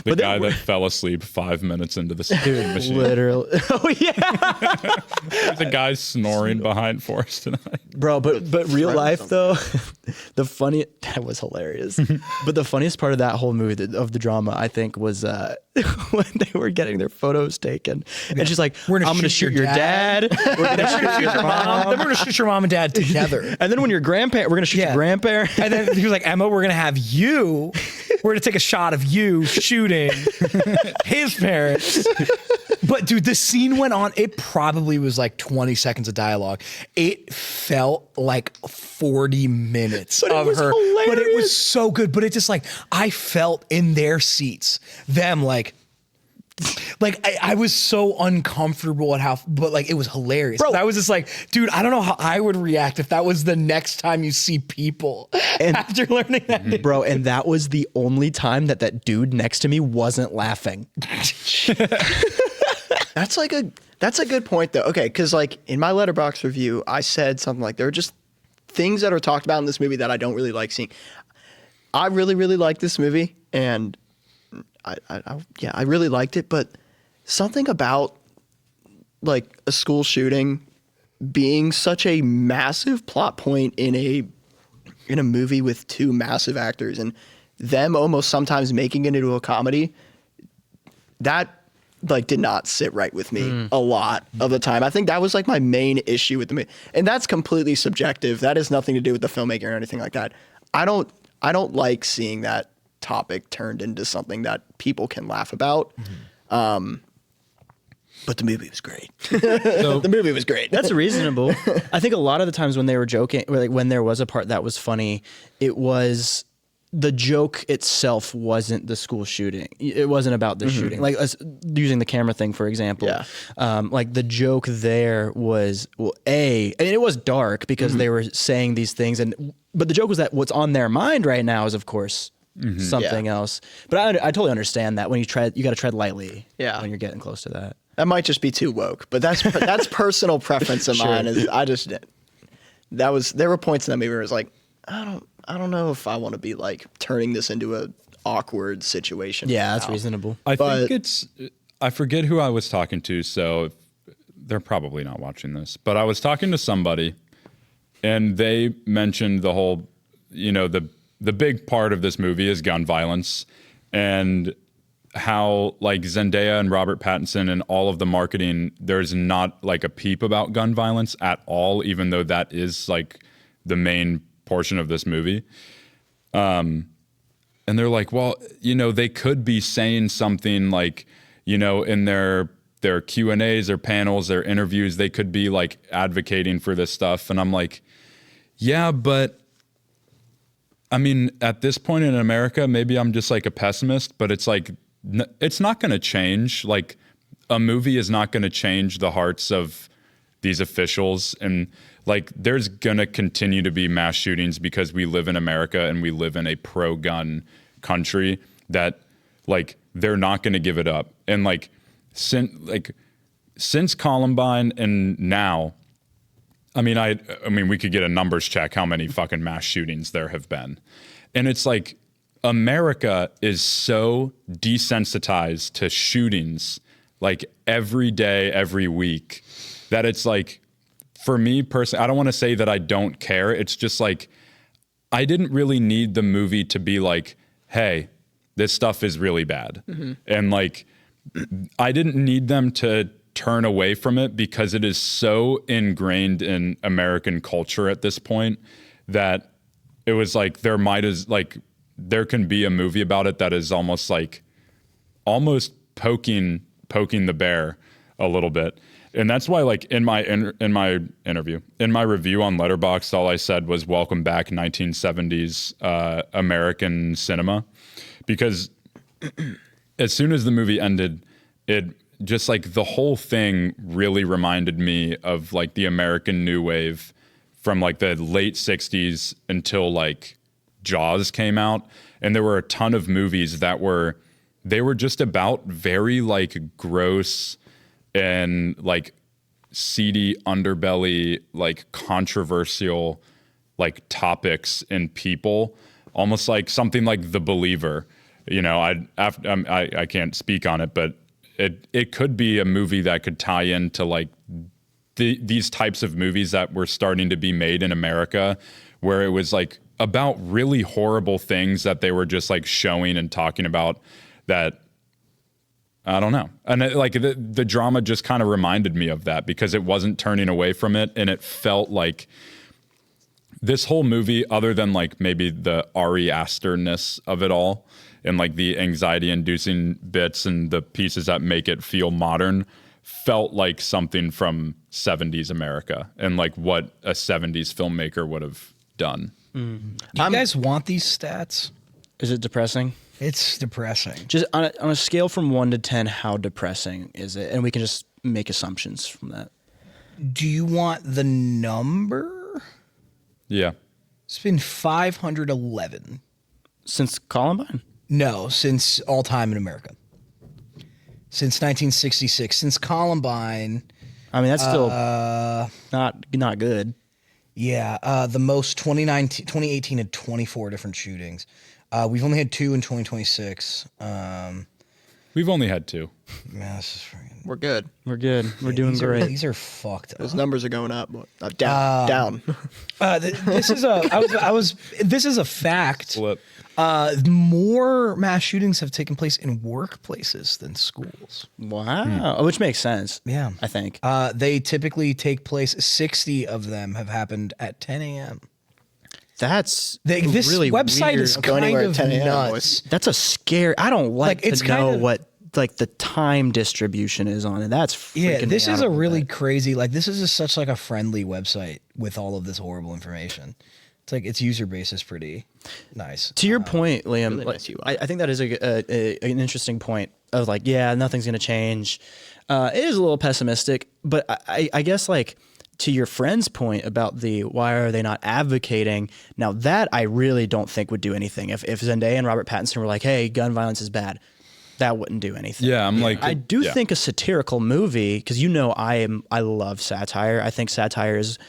Speaker 3: The guy that fell asleep 5 minutes into the machine.
Speaker 2: Literally. Oh yeah.
Speaker 3: There's a guy snoring behind Forrest tonight.
Speaker 2: Bro, but real life though, that was hilarious. But the funniest part of that whole movie, of the drama, I think, was when they were getting their photos taken, and she's like, "I'm gonna shoot your dad. We're gonna shoot your mom.
Speaker 1: Then we're gonna shoot your mom and dad together.
Speaker 2: And then when your grandparent, we're gonna shoot your grandparent."
Speaker 1: And then he was like, Emma, we're gonna have you. We're gonna take a shot of you shooting his parents. But dude, the scene went on. It probably was like 20 seconds of dialogue. It felt like 40 minutes of her.
Speaker 2: Hilarious.
Speaker 1: But it was so good. But it just like, I felt in their seats, them like I was so uncomfortable at but like it was hilarious.
Speaker 2: Bro.
Speaker 1: I was just like, dude, I don't know how I would react if that was the next time you see people after learning that.
Speaker 2: Bro, and that was the only time that dude next to me wasn't laughing.
Speaker 4: That's a good point though. Okay, because like in my Letterboxd review, I said something like, there are just things that are talked about in this movie that I don't really like seeing. I really, really like this movie, and I really liked it, but something about like a school shooting being such a massive plot point in a movie with two massive actors and them almost sometimes making it into a comedy, that like did not sit right with me a lot of the time. I think that was like my main issue with the movie. And that's completely subjective. That has nothing to do with the filmmaking or anything like that. I don't like seeing that topic turned into something that people can laugh about. But the movie was great. The movie was great.
Speaker 2: That's reasonable. I think a lot of the times when they were joking, or like when there was a part that was funny, it was the joke itself wasn't the school shooting. It wasn't about the shooting. Like using the camera thing, for example.
Speaker 4: Yeah.
Speaker 2: Like the joke there was, and it was dark because they were saying these things, but the joke was that what's on their mind right now is, of course, something else. But I totally understand that when you got to tread lightly when you're getting close to that.
Speaker 4: That might just be too woke, but that's personal preference of mine. There were points in that movie where it was like, I don't know if I want to be like turning this into a awkward situation.
Speaker 2: Yeah, that's reasonable.
Speaker 3: I forget who I was talking to, so they're probably not watching this, but I was talking to somebody and they mentioned the whole, the big part of this movie is gun violence and how like Zendaya and Robert Pattinson and all of the marketing, there's not like a peep about gun violence at all, even though that is like the main portion of this movie. And they're like, well, they could be saying something like, in their Q&As, their panels, their interviews, they could be like advocating for this stuff. And I'm like, yeah, but I mean, at this point in America, maybe I'm just like a pessimist, but it's like, it's not going to change. Like a movie is not going to change the hearts of these officials. And like, there's gonna continue to be mass shootings because we live in America and we live in a pro-gun country that like they're not gonna give it up. And like since Columbine and now, I mean, we could get a numbers check how many fucking mass shootings there have been. And it's like, America is so desensitized to shootings like every day, every week, that it's like, for me personally, I don't want to say that I don't care. It's just like, I didn't really need the movie to be like, hey, this stuff is really bad. And like, I didn't need them to turn away from it because it is so ingrained in American culture at this point that it was like, there can be a movie about it that is almost poking the bear a little bit. And that's why, like, in my review on Letterboxd, all I said was welcome back 1970s American cinema, because as soon as the movie ended, it just like the whole thing really reminded me of like the American New Wave from like the late 60s until like Jaws came out. And there were a ton of movies that were just about very like gross and like seedy underbelly, like controversial like topics and people, almost like something like The Believer. You know, I can't speak on it, but it could be a movie that could tie into like these types of movies that were starting to be made in America, where it was like about really horrible things that they were just like showing and talking about that, I don't know. And the drama just kind of reminded me of that because it wasn't turning away from it. And it felt like this whole movie, other than like maybe the Ari Aster-ness of it all and like the anxiety inducing bits and the pieces that make it feel modern, felt like something from 70s America and like what a 70s filmmaker would have done.
Speaker 1: Do you guys want these stats?
Speaker 2: Is it depressing?
Speaker 1: It's depressing.
Speaker 2: Just on a scale from 1 to 10, how depressing is it? And we can just make assumptions from that.
Speaker 1: Do you want the number?
Speaker 3: Yeah.
Speaker 1: It's been 511.
Speaker 2: Since Columbine?
Speaker 1: No, since all time in America. Since 1966. Since Columbine.
Speaker 2: I mean, that's still not good.
Speaker 1: Yeah, the most 2018 had 24 different shootings. We've only had 2 in 2026.
Speaker 3: We've only had 2.
Speaker 1: Man, this is freaking...
Speaker 4: We're good.
Speaker 2: We're good. We're doing great.
Speaker 1: These are fucked up.
Speaker 4: Those numbers are going up. Down.
Speaker 1: This is a fact.
Speaker 3: Flip.
Speaker 1: More mass shootings have taken place in workplaces than schools.
Speaker 2: Wow. Which makes sense.
Speaker 1: Yeah.
Speaker 2: I think.
Speaker 1: They typically take place, 60 of them have happened at 10 a.m.
Speaker 2: That's
Speaker 1: This
Speaker 2: really
Speaker 1: website
Speaker 2: weird.
Speaker 1: is
Speaker 4: Go
Speaker 1: kind
Speaker 4: anywhere at
Speaker 1: of
Speaker 4: 10 a.m.,
Speaker 1: nuts.
Speaker 2: That's a scary. I don't like
Speaker 1: it's
Speaker 2: to know
Speaker 1: kind of-
Speaker 2: what like the time distribution is on it. That's freaking
Speaker 1: Yeah, this
Speaker 2: me
Speaker 1: is
Speaker 2: out
Speaker 1: a
Speaker 2: little
Speaker 1: really
Speaker 2: bit.
Speaker 1: crazy, like this is just such like a friendly website with all of this horrible information. It's like its user base is pretty nice.
Speaker 2: To your point, Liam,
Speaker 4: really
Speaker 2: like,
Speaker 4: nice UI.
Speaker 2: I think that is an interesting point of like, yeah, nothing's going to change. It is a little pessimistic, but I guess like to your friend's point about the why are they not advocating, now that I really don't think would do anything. If Zendaya and Robert Pattinson were like, hey, gun violence is bad, that wouldn't do anything.
Speaker 3: Yeah,
Speaker 2: I do think a satirical movie, because you know I love satire. I think satire is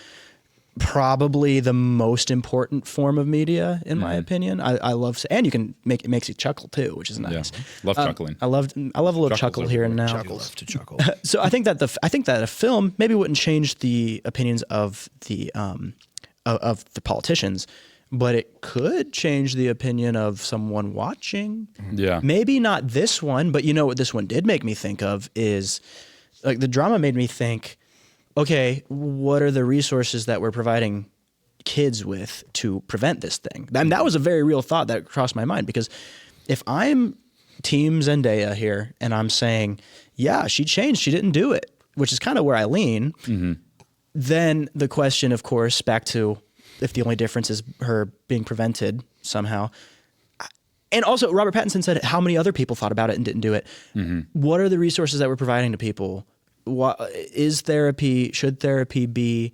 Speaker 2: probably the most important form of media in my opinion. I love, and you can it makes you chuckle too, which is nice.
Speaker 3: Yeah. Love chuckling.
Speaker 2: I love a little chuckle here and now.
Speaker 1: I love to chuckle.
Speaker 2: So I think that a film maybe wouldn't change the opinions of the politicians, but it could change the opinion of someone watching.
Speaker 3: Yeah.
Speaker 2: Maybe not this one, but you know what this one did make me think of is like the drama made me think, okay, what are the resources that we're providing kids with to prevent this thing? And that was a very real thought that crossed my mind, because if I'm Team Zendaya here and I'm saying, yeah, she changed, she didn't do it, which is kind of where I lean, then the question, of course, back to if the only difference is her being prevented somehow. And also, Robert Pattinson said how many other people thought about it and didn't do it. What are the resources that we're providing to people should therapy be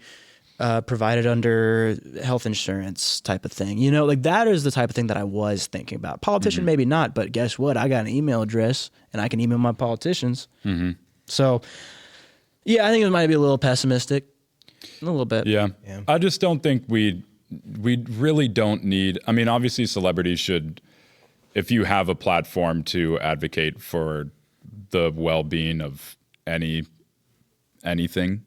Speaker 2: provided under health insurance type of thing? You know, like that is the type of thing that I was thinking about. Politician, maybe not, but guess what? I got an email address and I can email my politicians. So yeah, I think it might be a little pessimistic, a little bit.
Speaker 3: Yeah. I just don't think we really don't need, I mean, obviously celebrities should, if you have a platform to advocate for the well-being of anything,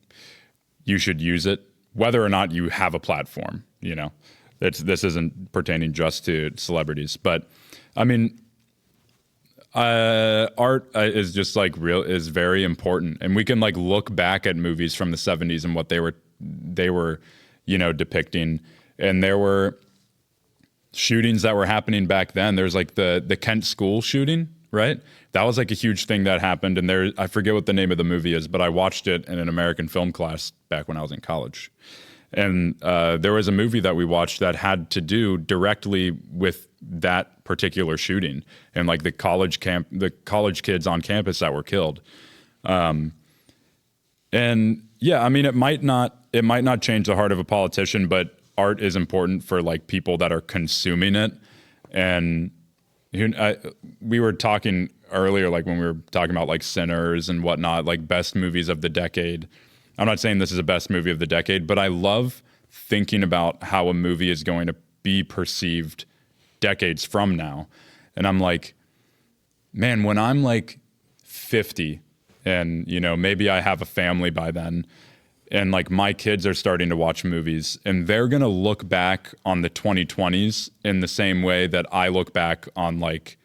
Speaker 3: you should use it, whether or not you have a platform. You know, this isn't pertaining just to celebrities, but I mean, art is just like is very important, and we can like look back at movies from the 70s and what they were, you know, depicting, and there were shootings that were happening back then. There's like the Kent school shooting, right? That was like a huge thing that happened, and I forget what the name of the movie is, but I watched it in an American film class back when I was in college. And there was a movie that we watched that had to do directly with that particular shooting and like the college kids on campus that were killed. And yeah, I mean, it might not change the heart of a politician, but art is important for like people that are consuming it. And we were talking earlier, like when we were talking about like Sinners and whatnot, like best movies of the decade. I'm not saying this is a best movie of the decade, but I love thinking about how a movie is going to be perceived decades from now. And I'm like, man, when I'm like 50 and, you know, maybe I have a family by then, and like my kids are starting to watch movies, and they're going to look back on the 2020s in the same way that I look back on like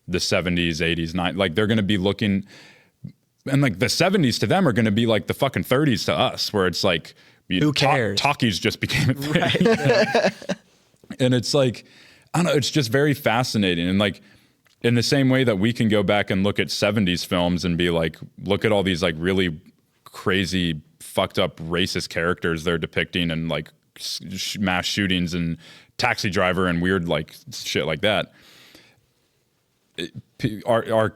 Speaker 3: the 70s, 80s, 90s. Like they're going to be looking, and like the 70s to them are going to be like the fucking 30s to us, where it's like,
Speaker 2: who cares?
Speaker 3: Talkies just became a thing. Right. And it's like, I don't know, it's just very fascinating. And like in the same way that we can go back and look at 70s films and be like, look at all these like really crazy, fucked up racist characters they're depicting, and like mass shootings and Taxi Driver and weird like shit like that. Our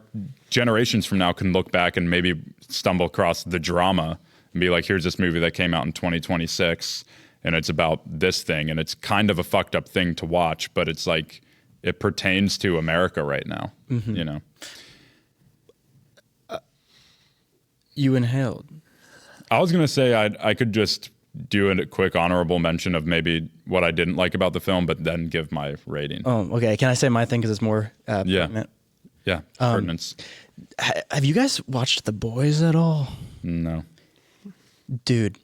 Speaker 3: generations from now can look back and maybe stumble across the drama and be like, here's this movie that came out in 2026 and it's about this thing, and it's kind of a fucked up thing to watch, but it's like it pertains to America right now. You know.
Speaker 2: You inhaled.
Speaker 3: I was gonna say I could just do a quick honorable mention of maybe what I didn't like about the film, but then give my rating.
Speaker 2: Oh, okay. Can I say my thing because it's more pertinent?
Speaker 3: Yeah, pertinence.
Speaker 2: Have you guys watched The Boys at all?
Speaker 3: No.
Speaker 2: Dude,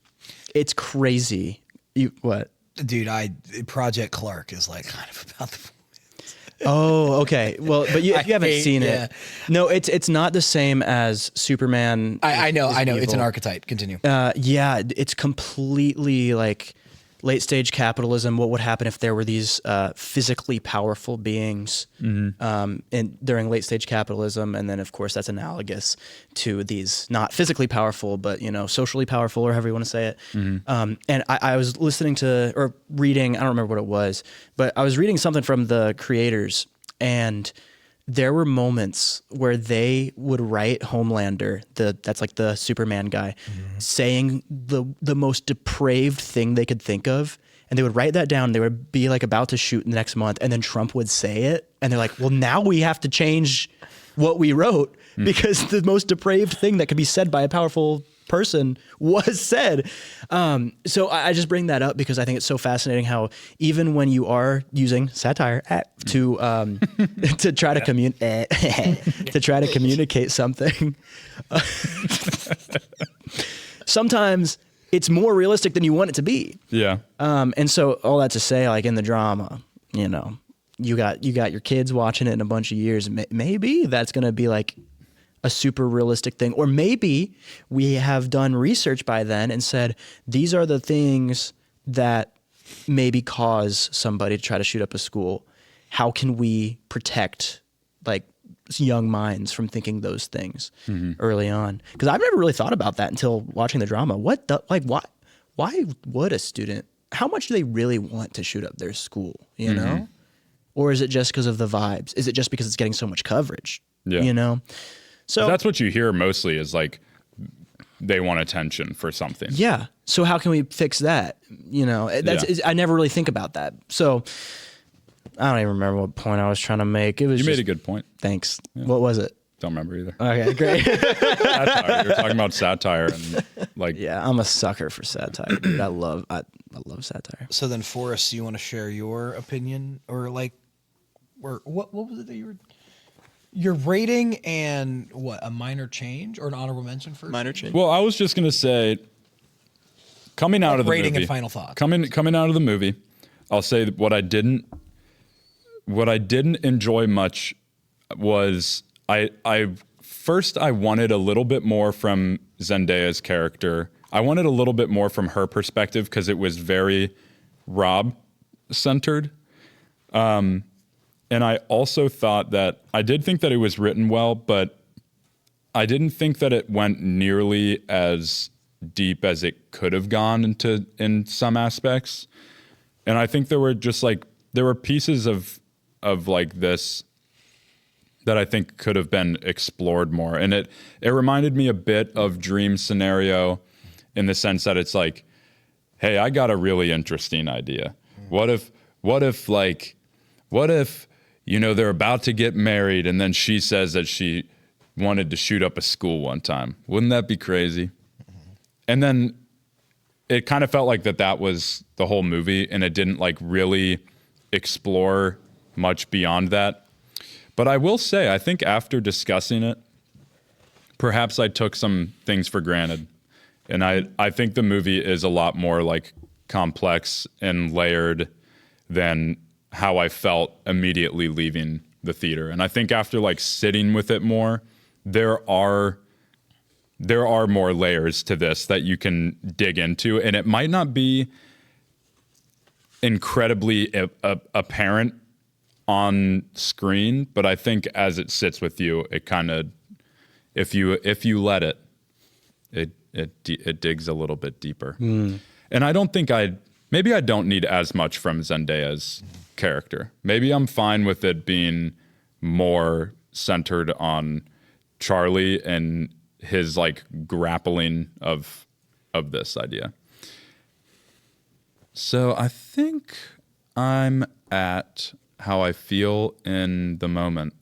Speaker 2: it's crazy. What?
Speaker 1: Dude, Project Clark is like kind of about the.
Speaker 2: Oh, okay. Well, but if you haven't seen it, no, it's not the same as Superman.
Speaker 1: I know. It's an archetype. Continue.
Speaker 2: Yeah, it's completely like late stage capitalism. What would happen if there were these physically powerful beings during late stage capitalism? And then, of course, that's analogous to these not physically powerful, but, you know, socially powerful, or however you want to say it. And I was listening to or reading, I don't remember what it was, but I was reading something from the creators, and there were moments where they would write Homelander, that's like the Superman guy, saying the most depraved thing they could think of, and they would write that down. They would be like about to shoot next month, and then Trump would say it, and they're like, well, now we have to change what we wrote because the most depraved thing that could be said by a powerful person was said. So I just bring that up because I think it's so fascinating how even when you are using satire to try to communicate something, sometimes it's more realistic than you want it to be.
Speaker 3: Yeah.
Speaker 2: And so all that to say, like in the drama, you know, you got your kids watching it in a bunch of years. Maybe that's going to be like a super realistic thing. Or maybe we have done research by then and said, these are the things that maybe cause somebody to try to shoot up a school. How can we protect like young minds from thinking those things early on? Because I've never really thought about that until watching the drama. Why would a student, how much do they really want to shoot up their school, you know? Or is it just because of the vibes? Is it just because it's getting so much coverage, you know? So
Speaker 3: that's what you hear mostly is like they want attention for something.
Speaker 2: Yeah. So how can we fix that? I never really think about that. So I don't even remember what point I was trying to make. It was
Speaker 3: You made a good point.
Speaker 2: Thanks. Yeah. What was it?
Speaker 3: Don't remember either.
Speaker 2: Okay, great.
Speaker 3: Satire. You're talking about satire and like.
Speaker 2: Yeah, I'm a sucker for satire, dude. I love satire.
Speaker 1: So then, Forrest, do you want to share your opinion or what was it that you were? Your rating and what, a minor change or an honorable mention first?
Speaker 4: Minor change.
Speaker 3: Well, I was just gonna say, coming out of the
Speaker 1: rating
Speaker 3: movie,
Speaker 1: and final thoughts.
Speaker 3: Coming out of the movie, I'll say that what I didn't enjoy much was I wanted a little bit more from Zendaya's character. I wanted a little bit more from her perspective because it was very Rob centered. And I also thought that I did think that it was written well, but I didn't think that it went nearly as deep as it could have gone in some aspects. And I think there were pieces of like this that I think could have been explored more. And it reminded me a bit of Dream Scenario in the sense that it's like, hey, I got a really interesting idea. What if they're about to get married and then she says that she wanted to shoot up a school one time. Wouldn't that be crazy? And then it kind of felt like that was the whole movie and it didn't like really explore much beyond that. But I will say, I think after discussing it, perhaps I took some things for granted. And I think the movie is a lot more like complex and layered than how I felt immediately leaving the theater. And I think after like sitting with it more, there are more layers to this that you can dig into. And it might not be incredibly apparent on screen, but I think as it sits with you, it kind of, if you let it digs a little bit deeper. And I don't think maybe I don't need as much from Zendaya's character. Maybe I'm fine with it being more centered on Charlie and his like grappling of this idea. So I think I'm at how I feel in the moment.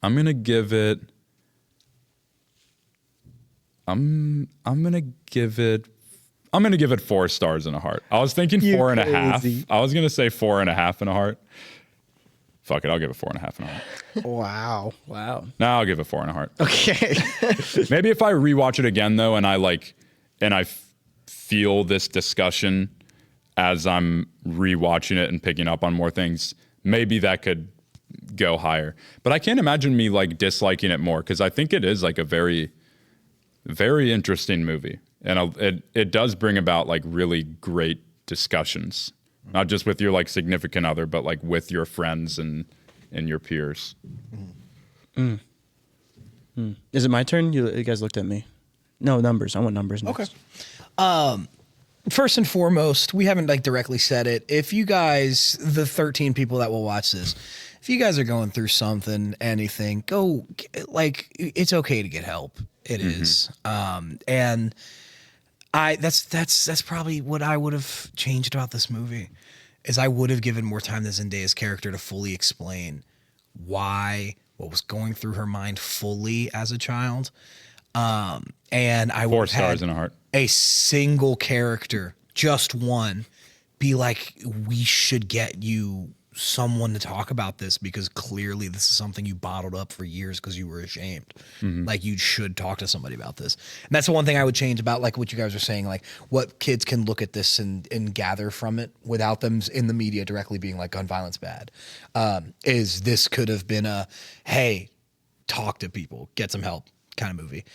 Speaker 3: I'm gonna give it 4 stars and a heart. I was thinking 4.5. I was gonna say 4.5 and a heart. Fuck it, I'll give it 4.5 and a heart.
Speaker 2: Wow.
Speaker 3: Now I'll give it 4 and a heart.
Speaker 2: Okay.
Speaker 3: Maybe if I rewatch it again though, and I feel this discussion as I'm rewatching it and picking up on more things, maybe that could go higher. But I can't imagine me like disliking it more because I think it is like a very, very interesting movie. And it does bring about like really great discussions, not just with your like significant other, but like with your friends and your peers.
Speaker 2: Is it my turn? You guys looked at me. No, numbers. I want numbers next.
Speaker 1: Okay. First and foremost, we haven't like directly said it. If you guys, the 13 people that will watch this, if you guys are going through something, anything, go like it's okay to get help. It is. And that's probably what I would have changed about this movie is I would have given more time to Zendaya's character to fully explain what was going through her mind fully as a child. And I
Speaker 3: 4
Speaker 1: would have
Speaker 3: stars and a heart.
Speaker 1: A single character, just one, be like, we should get you someone to talk about this because clearly this is something you bottled up for years because you were ashamed. Like you should talk to somebody about this. And that's the one thing I would change about like what you guys are saying, like what kids can look at this and gather from it without them in the media directly being like gun violence bad. Is this could have been a, hey, talk to people, get some help kind of movie.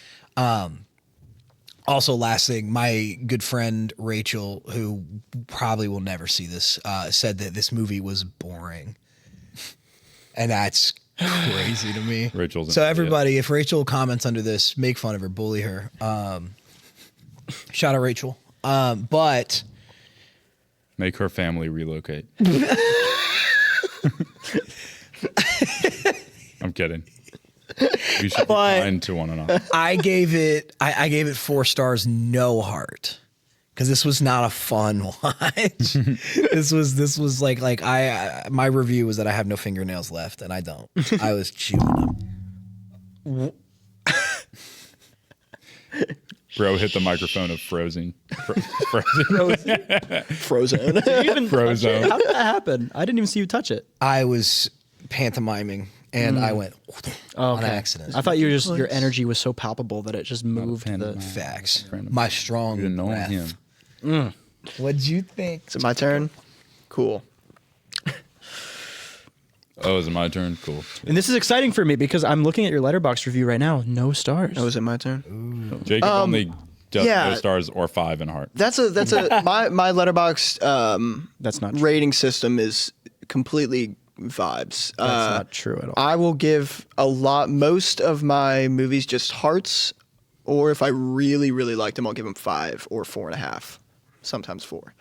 Speaker 1: Also, last thing, my good friend Rachel, who probably will never see this, said that this movie was boring. And that's crazy to me.
Speaker 3: Rachel's
Speaker 1: so everybody, if Rachel comments under this, make fun of her, bully her. Shout out Rachel. But
Speaker 3: make her family relocate. I'm kidding. We should be
Speaker 1: But-
Speaker 3: kind to one another.
Speaker 1: I gave it 4 stars, no heart. Because this was not a fun watch. this was like my review was that I have no fingernails left, and I don't. I was chewing them.
Speaker 3: Bro hit the microphone of Frozen.
Speaker 4: Frozen.
Speaker 3: Frozone.
Speaker 2: How did that happen? I didn't even see you touch it.
Speaker 1: I was pantomiming, and I went on
Speaker 2: Okay.
Speaker 1: accident.
Speaker 2: I thought you were just your energy was so palpable that it just moved the.
Speaker 1: Facts. My strong
Speaker 3: You didn't know
Speaker 1: breath.
Speaker 3: him.
Speaker 1: What'd you think?
Speaker 4: Is it my turn? Cool.
Speaker 3: Oh, is it my turn? Cool.
Speaker 2: And this is exciting for me because I'm looking at your Letterboxd review right now. No stars.
Speaker 4: Oh, is it my turn?
Speaker 3: Jacob only does
Speaker 4: yeah.
Speaker 3: no stars or 5 in heart.
Speaker 4: That's a my Letterboxd
Speaker 2: That's not true.
Speaker 4: rating system is completely vibes.
Speaker 2: That's not true at all.
Speaker 4: I will give most of my movies just hearts, or if I really, really liked them, I'll give them 5 or 4.5, sometimes 4.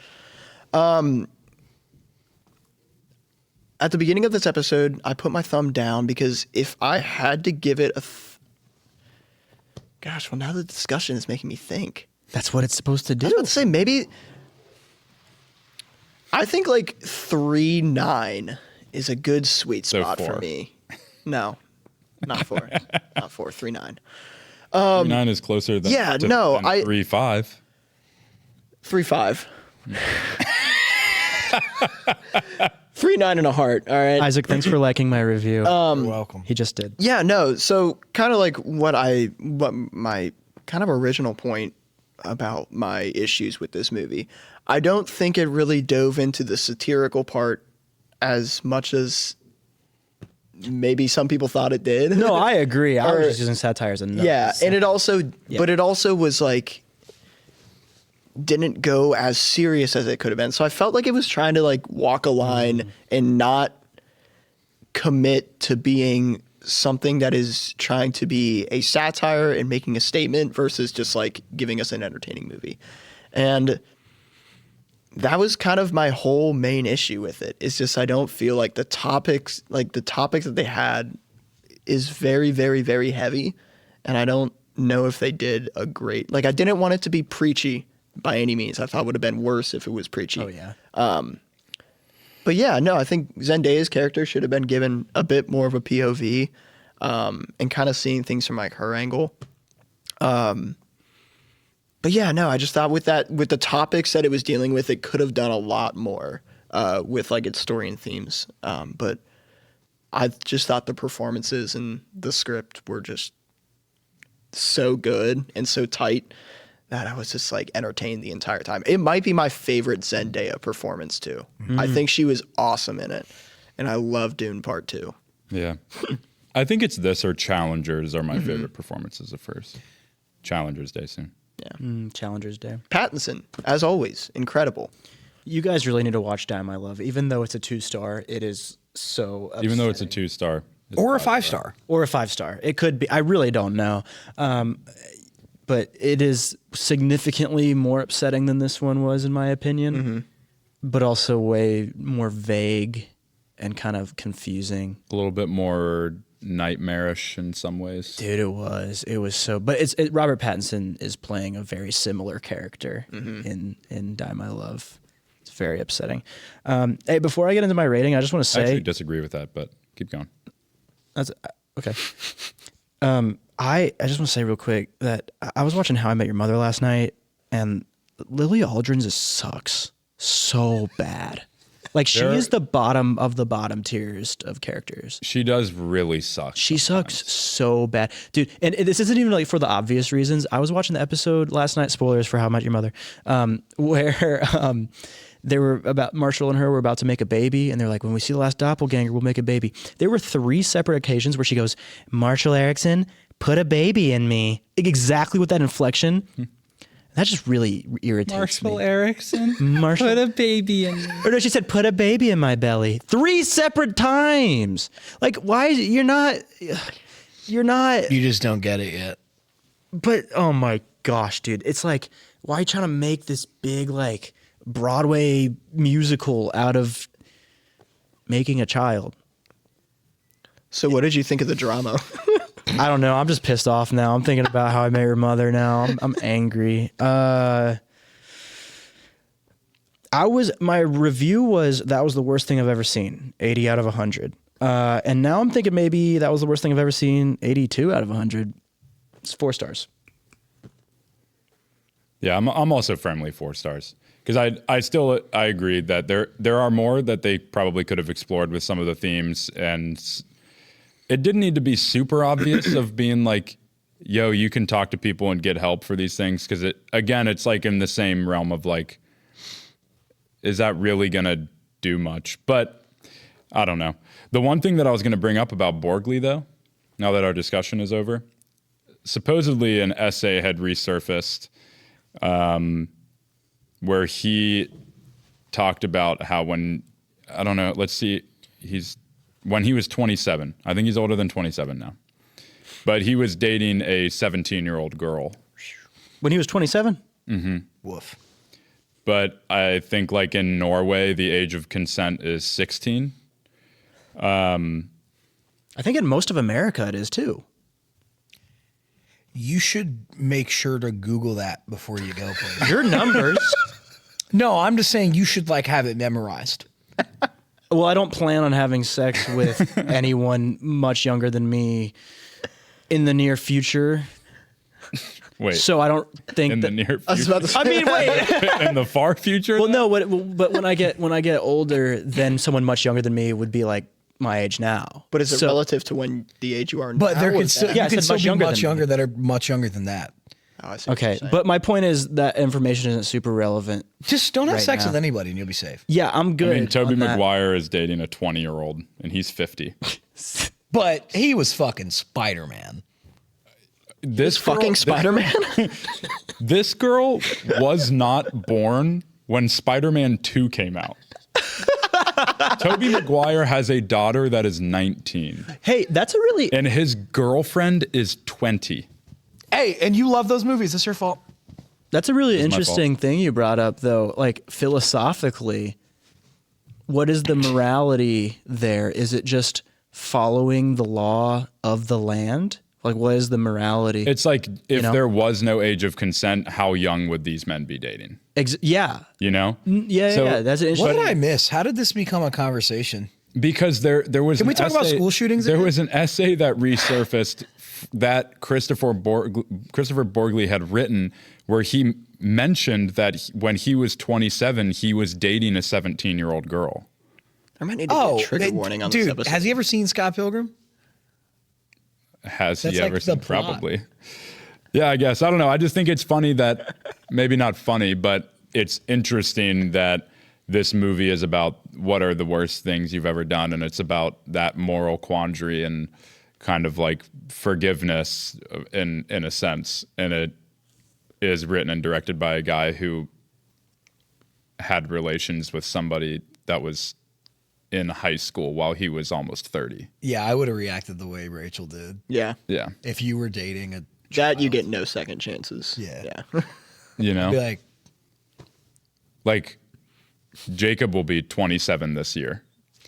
Speaker 4: At the beginning of this episode, I put my thumb down because if I had to give it gosh, well, now the discussion is making me think.
Speaker 2: That's what it's supposed to
Speaker 4: I
Speaker 2: do.
Speaker 4: was about to say maybe. I think like 3.9 is a good sweet
Speaker 3: So
Speaker 4: spot for
Speaker 3: 4.
Speaker 4: me. No, not 4. Not 4. 3.9.
Speaker 3: 9 is closer than
Speaker 4: yeah,
Speaker 3: than
Speaker 4: no,
Speaker 3: 3.5.
Speaker 4: 3.5. 3.9 and a heart. All right.
Speaker 2: Isaac, thanks for liking my review.
Speaker 1: You're welcome.
Speaker 2: He just did.
Speaker 4: Yeah, no. So kind of like what my kind of original point about my issues with this movie. I don't think it really dove into the satirical part as much as maybe some people thought it did.
Speaker 2: No, I agree. I
Speaker 4: Or-
Speaker 2: was just using satire as a note.
Speaker 4: Yeah, and it also,
Speaker 2: Yeah.
Speaker 4: but it also was like, didn't go as serious as it could have been. So I felt like it was trying to like walk a line and not commit to being something that is trying to be a satire and making a statement versus just like giving us an entertaining movie. And that was kind of my whole main issue with it. It's just I don't feel like the topics that they had is very, very, very heavy. And I don't know if they did a great, like I didn't want it to be preachy by any means. I thought it would have been worse if it was preachy.
Speaker 2: Oh, yeah.
Speaker 4: But yeah, no, I think Zendaya's character should have been given a bit more of a POV and kind of seeing things from like her angle. But yeah, no, I just thought with the topics that it was dealing with, it could have done a lot more with like its story and themes. But I just thought the performances and the script were just so good and so tight that I was just like entertained the entire time. It might be my favorite Zendaya performance too. I think she was awesome in it, and I love Dune Part 2.
Speaker 3: Yeah. I think it's this or Challengers are my favorite performances of first. Challengers Day soon.
Speaker 2: Challengers Day.
Speaker 4: Pattinson, as always, incredible.
Speaker 2: You guys really need to watch Die My Love. Even though it's a 2-star, it is so
Speaker 3: Even though it's a
Speaker 2: upsetting.
Speaker 3: 2-star. it's
Speaker 1: Or a
Speaker 3: 5-star.
Speaker 1: 5-star.
Speaker 2: Or a 5-star. It could be. I really don't know. But it is significantly more upsetting than this one was, in my opinion. But also way more vague and kind of confusing.
Speaker 3: A little bit more nightmarish in some ways.
Speaker 2: Dude, it was. It was so. But Robert Pattinson is playing a very similar character in Die My Love. It's very upsetting. Hey, before I get into my rating, I just want to
Speaker 3: I
Speaker 2: say
Speaker 3: actually disagree with that, but keep going.
Speaker 2: that's okay. I just want to say real quick that I was watching How I Met Your Mother last night, and Lily Aldrin just sucks so bad. Like she is the bottom of the bottom tiers of characters.
Speaker 3: She does really suck.
Speaker 2: She sucks so bad, dude. And this isn't even like for the obvious reasons. I was watching the episode last night. Spoilers for How I Met Your Mother, where they were about Marshall and her were about to make a baby, and they're like, when we see the last doppelganger, we'll make a baby. There were 3 separate occasions where she goes, Marshall Erickson, put a baby in me. Exactly with that inflection. That just really irritates me.
Speaker 3: Erickson,
Speaker 2: Marshall,
Speaker 3: put a baby in.
Speaker 2: or no, she said, put a baby in my belly. 3 separate times. Like, why? You're not.
Speaker 1: You just don't get it yet.
Speaker 2: But oh my gosh, dude, it's like, why are you trying to make this big like Broadway musical out of making a child?
Speaker 4: So what did you think of the drama?
Speaker 2: I don't know. I'm just pissed off now. I'm thinking about How I Met Your Mother now. I'm angry. My review was that was the worst thing I've ever seen, 80 out of 100. And now I'm thinking maybe that was the worst thing I've ever seen, 82 out of 100. It's 4 stars.
Speaker 3: Yeah, I'm also firmly 4 stars because I agree that there are more that they probably could have explored with some of the themes, and it didn't need to be super obvious of being like, yo, you can talk to people and get help for these things, because it's like in the same realm of like, is that really gonna do much? But I don't know. The one thing that I was gonna bring up about Borgli though, now that our discussion is over, supposedly an essay had resurfaced where he talked about how when he was 27, I think he's older than 27 now, but he was dating a 17-year-old girl.
Speaker 2: When he was 27?
Speaker 3: Mm-hmm.
Speaker 1: Woof.
Speaker 3: But I think like in Norway, the age of consent is 16.
Speaker 2: I think in most of America it is too.
Speaker 1: You should make sure to Google that before you go, please.
Speaker 2: Your numbers.
Speaker 1: No, I'm just saying you should like have it memorized.
Speaker 2: Well, I don't plan on having sex with anyone much younger than me in the near future.
Speaker 3: Wait.
Speaker 2: So I don't think
Speaker 3: in
Speaker 2: that,
Speaker 3: the near future.
Speaker 4: I was about to say.
Speaker 2: I mean, wait.
Speaker 3: In the far future?
Speaker 2: Well, no. But when I get older, then someone much younger than me would be like my age now.
Speaker 4: But is it relative to when the age you are now?
Speaker 1: But there
Speaker 4: or
Speaker 1: could still,
Speaker 4: that?
Speaker 2: Yeah, I
Speaker 1: you could
Speaker 2: said
Speaker 1: still
Speaker 2: much
Speaker 1: be
Speaker 2: younger
Speaker 1: much
Speaker 2: than
Speaker 1: younger that are much younger than that.
Speaker 4: Oh, I see what
Speaker 2: Okay,
Speaker 4: you're saying.
Speaker 2: but my point is that information isn't super relevant.
Speaker 1: Just don't have
Speaker 2: Right
Speaker 1: sex
Speaker 2: now.
Speaker 1: with anybody and you'll be safe.
Speaker 2: Yeah, I'm good.
Speaker 3: I mean, Tobey
Speaker 2: on that.
Speaker 3: Maguire is dating a 20-year-old, and he's 50.
Speaker 1: But he was fucking Spider-Man.
Speaker 3: This
Speaker 4: Fucking Spider-Man?
Speaker 3: This girl was not born when Spider-Man 2 came out. Tobey Maguire has a daughter that is 19,
Speaker 2: Hey, that's a really
Speaker 3: and his girlfriend is 20.
Speaker 1: Hey, and you love those movies. It's your fault.
Speaker 2: interesting thing you brought up, though. Like philosophically, what is the morality there? Is it just following the law of the land? Like, what is the morality?
Speaker 3: It's like if
Speaker 2: know?
Speaker 3: there was no age of consent, how young would these men be dating?
Speaker 2: Yeah.
Speaker 3: You know?
Speaker 2: Yeah,
Speaker 3: So-
Speaker 2: yeah. That's an
Speaker 1: What
Speaker 2: interesting.
Speaker 1: did I miss? How did this become a conversation?
Speaker 3: Because there was.
Speaker 1: Can we
Speaker 3: an
Speaker 1: talk about
Speaker 3: essay-
Speaker 1: school shootings
Speaker 3: There
Speaker 1: again?
Speaker 3: was an essay that resurfaced that Kristoffer Borgli had written, where he mentioned that when he was 27, he was dating a 17-year-old girl.
Speaker 4: There might need to be a trigger warning on this
Speaker 1: dude,
Speaker 4: episode.
Speaker 1: has he ever seen Scott Pilgrim?
Speaker 3: Has
Speaker 1: That's
Speaker 3: he
Speaker 1: like
Speaker 3: ever
Speaker 1: the
Speaker 3: seen?
Speaker 1: plot.
Speaker 3: Probably. Yeah, I guess. I don't know. I just think it's funny that, maybe not funny, but it's interesting that this movie is about what are the worst things you've ever done, and it's about that moral quandary and kind of like forgiveness in a sense. And it is written and directed by a guy who had relations with somebody that was in high school while he was almost 30.
Speaker 1: Yeah, I would have reacted the way Rachel did.
Speaker 4: Yeah.
Speaker 3: Yeah.
Speaker 1: If you were dating a
Speaker 4: That you get no second chances.
Speaker 1: Yeah.
Speaker 4: Yeah.
Speaker 3: You know?
Speaker 1: be like,
Speaker 3: Like, Jacob will be 27 this year.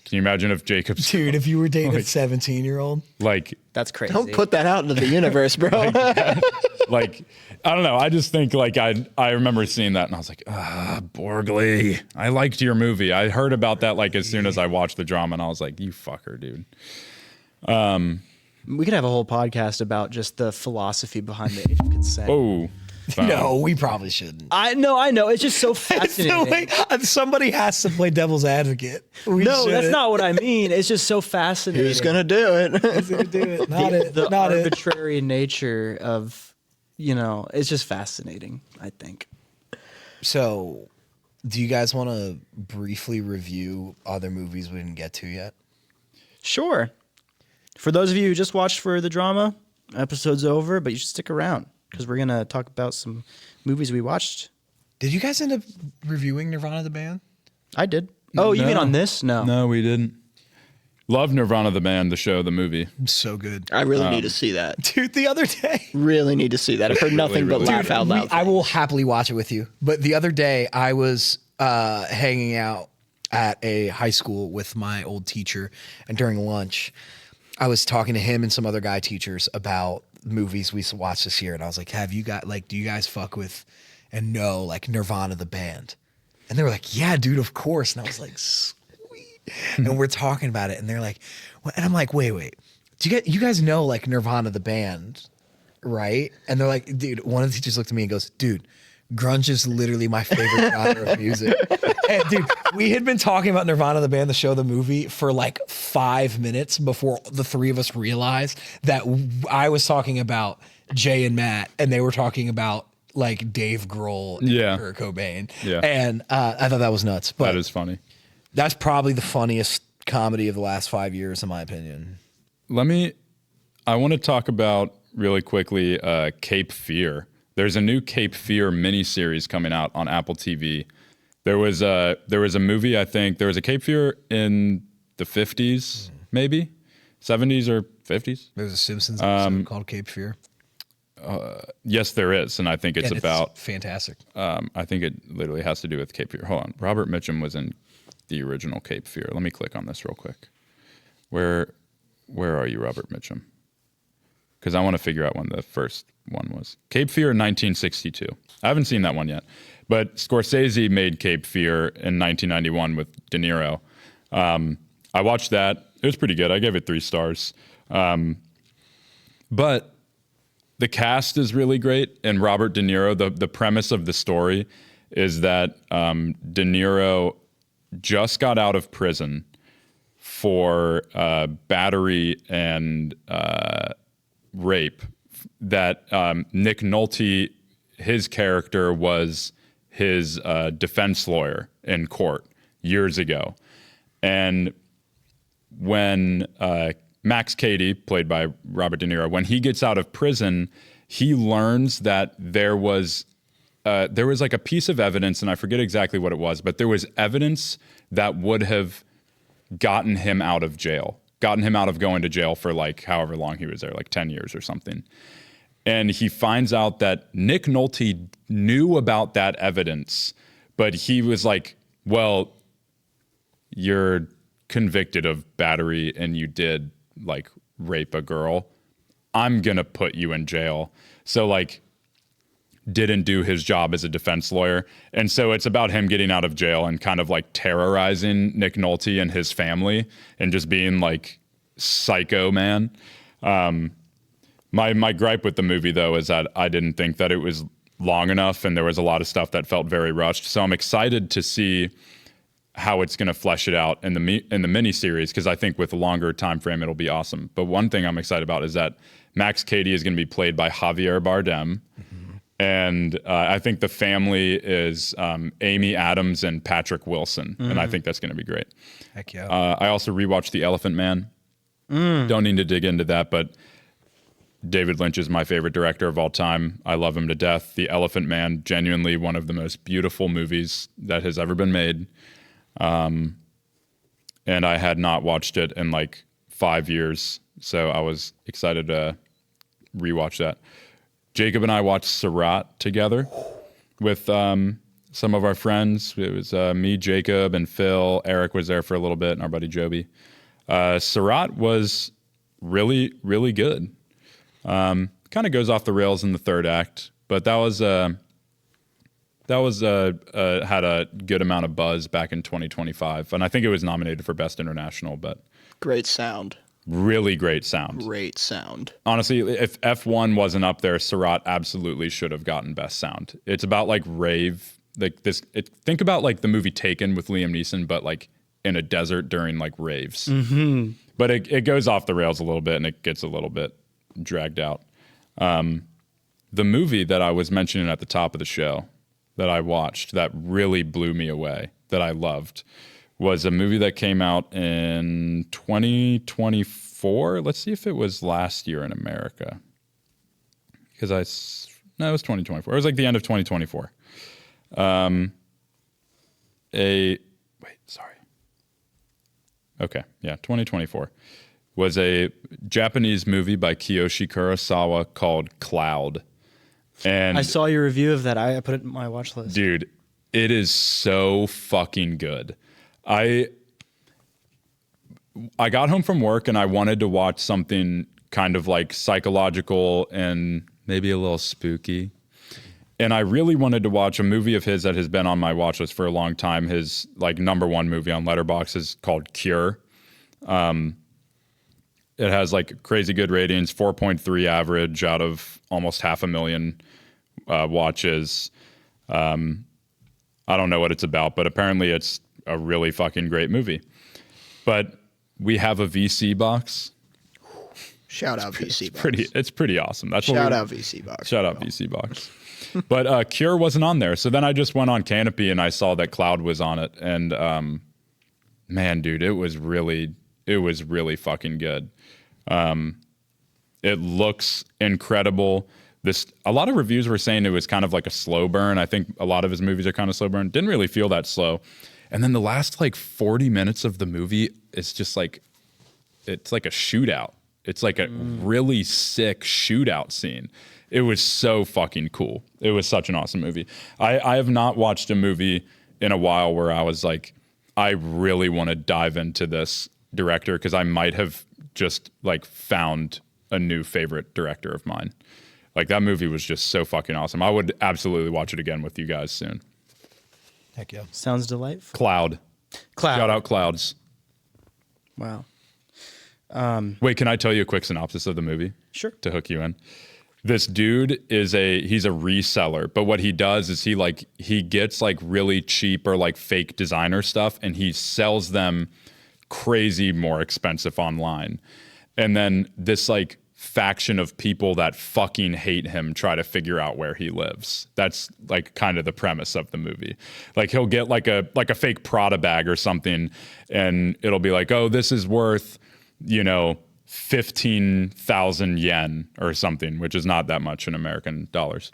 Speaker 3: Can you imagine if Jacob's
Speaker 1: dude, if you were dating a 17-year-old.
Speaker 3: like,
Speaker 2: That's crazy.
Speaker 4: Don't put that out into the universe, bro.
Speaker 3: like, I don't know. I just think like I remember seeing that and I was like, Borgli, I liked your movie. I heard about that like as soon as I watched the drama, and I was like, you fucker, dude.
Speaker 2: We could have a whole podcast about just the philosophy behind the age of consent.
Speaker 3: Oh,
Speaker 1: No, we probably shouldn't.
Speaker 2: I know. It's just so
Speaker 1: So,
Speaker 2: fascinating.
Speaker 1: wait, somebody has to play devil's advocate. We
Speaker 2: No, that's
Speaker 1: shouldn't.
Speaker 2: not what I mean. It's just so fascinating.
Speaker 4: Who's going to do it?
Speaker 1: Who's gonna do it. Not it.
Speaker 2: the
Speaker 1: Not it.
Speaker 2: arbitrary nature of, it's just fascinating, I think.
Speaker 1: So, do you guys want to briefly review other movies we didn't get to yet?
Speaker 2: Sure. For those of you who just watched for the drama, episode's over, but you should stick around because we're going to talk about some movies we watched.
Speaker 1: Did you guys end up reviewing Nirvana the band?
Speaker 2: I did. Oh, you mean
Speaker 3: No.
Speaker 2: on this? No.
Speaker 3: no, we didn't. Love Nirvana the band, the show, the movie.
Speaker 1: So good.
Speaker 4: I really need to see that.
Speaker 1: Dude, the other day.
Speaker 4: Really need to see that. I've heard nothing but
Speaker 3: really
Speaker 4: laugh out loud.
Speaker 1: I will happily watch it with you. But the other day, I was hanging out at a high school with my old teacher, and during lunch, I was talking to him and some other guy teachers about movies we watched this year, and I was like, do you guys fuck with and know like Nirvana the band? And they were like, yeah, dude, of course. And I was like, sweet. And we're talking about it, and they're like, what? And I'm like, wait. You guys know like Nirvana the band, right? And they're like, dude, one of the teachers looked at me and goes, dude, grunge is literally my favorite genre of music. And dude, we had been talking about Nirvana the band, the show, the movie for like 5 minutes before the three of us realized that I was talking about Jay and Matt, and they were talking about like Dave Grohl and Kurt Cobain.
Speaker 3: Yeah.
Speaker 1: And I thought that was nuts. But
Speaker 3: That is funny.
Speaker 1: that's probably the funniest comedy of the last 5 years, in my opinion.
Speaker 3: I want to talk about really quickly Cape Fear. There's a new Cape Fear miniseries coming out on Apple TV. There was a movie, I think. There was a Cape Fear in the 50s, maybe 70s or 50s.
Speaker 1: There's a Simpsons episode called Cape Fear.
Speaker 3: Yes, there is, and I think it's about
Speaker 1: fantastic.
Speaker 3: I think it literally has to do with Cape Fear. Hold on, Robert Mitchum was in the original Cape Fear. Let me click on this real quick. Where are you, Robert Mitchum? Because I want to figure out when the first one was. Cape Fear in 1962. I haven't seen that one yet. But Scorsese made Cape Fear in 1991 with De Niro. I watched that. It was pretty good. I gave it 3 stars. But the cast is really great. And Robert De Niro, the premise of the story is that De Niro just got out of prison for battery and rape, that Nick Nolte, his character, was his defense lawyer in court years ago. And when Max Cady, played by Robert De Niro, when he gets out of prison, he learns that there was like a piece of evidence, and I forget exactly what it was, but there was evidence that would have gotten him out of jail, gotten him out of going to jail for like however long he was there, like 10 years or something. And he finds out that Nick Nolte knew about that evidence, but he was like, well, you're convicted of battery and you did like rape a girl. I'm going to put you in jail. So like didn't do his job as a defense lawyer. And so it's about him getting out of jail and kind of like terrorizing Nick Nolte and his family and just being like psycho man. My gripe with the movie though is that I didn't think that it was long enough and there was a lot of stuff that felt very rushed. So I'm excited to see how it's going to flesh it out in the mini series, because I think with a longer time frame it'll be awesome. But one thing I'm excited about is that Max Cady is going to be played by Javier Bardem. And I think the family is Amy Adams and Patrick Wilson. And I think that's going to be great.
Speaker 1: Heck yeah.
Speaker 3: I also rewatched The Elephant Man. Don't need to dig into that, but David Lynch is my favorite director of all time. I love him to death. The Elephant Man, genuinely one of the most beautiful movies that has ever been made. And I had not watched it in like 5 years. So I was excited to rewatch that. Jacob and I watched Serrat together with some of our friends. It was me, Jacob, and Phil. Eric was there for a little bit, and our buddy Joby. Serrat was really, really good. Kind of goes off the rails in the third act, but that was had a good amount of buzz back in 2025, and I think it was nominated for Best International. But
Speaker 4: Great sound.
Speaker 3: really great sound.
Speaker 4: Great sound.
Speaker 3: Honestly, if F1 wasn't up there, Serrat absolutely should have gotten Best Sound. It's about like rave, like this. Think about like the movie Taken with Liam Neeson, but like in a desert during like raves. But it goes off the rails a little bit and it gets a little bit dragged out. The movie that I was mentioning at the top of the show that I watched that really blew me away, that I loved, was a movie that came out in 2024. Let's see if it was last year in America. Because no, it was 2024. It was like the end of 2024. Okay, yeah, 2024 was a Japanese movie by Kiyoshi Kurosawa called Cloud. And
Speaker 2: I saw your review of that. I put it in my watch list.
Speaker 3: dude, it is so fucking good. I got home from work and I wanted to watch something kind of like psychological and maybe a little spooky. And I really wanted to watch a movie of his that has been on my watch list for a long time. His like #1 movie on Letterboxd is called Cure. It has like crazy good ratings, 4.3 average out of almost 500,000 watches. I don't know what it's about, but apparently it's a really fucking great movie. But we have a VC box.
Speaker 4: Shout out VC Box.
Speaker 3: It's pretty awesome. That's
Speaker 4: Shout out VC Box.
Speaker 3: Shout out VC Box. But Cure wasn't on there. So then I just went on Canopy and I saw that Cloud was on it. And man, dude, it was really fucking good. It looks incredible. A lot of reviews were saying it was kind of like a slow burn. I think a lot of his movies are kind of slow burn. Didn't really feel that slow. And then the last like 40 minutes of the movie is just like, it's like a shootout. It's like a really sick shootout scene. It was so fucking cool. It was such an awesome movie. I have not watched a movie in a while where I was like, I really want to dive into this director because I might have just like found a new favorite director of mine. Like that movie was just so fucking awesome. I would absolutely watch it again with you guys soon.
Speaker 1: Heck yeah.
Speaker 2: Sounds delightful.
Speaker 3: Cloud. Shout out Clouds.
Speaker 2: Wow.
Speaker 3: Wait, can I tell you a quick synopsis of the movie?
Speaker 2: Sure.
Speaker 3: To hook you in. This dude he's a reseller, but what he does is he gets like really cheap or like fake designer stuff and he sells them crazy more expensive online. And then this like faction of people that fucking hate him try to figure out where he lives. That's like kind of the premise of the movie. Like he'll get like a fake Prada bag or something and it'll be like, oh, this is worth, 15,000 yen or something, which is not that much in American dollars.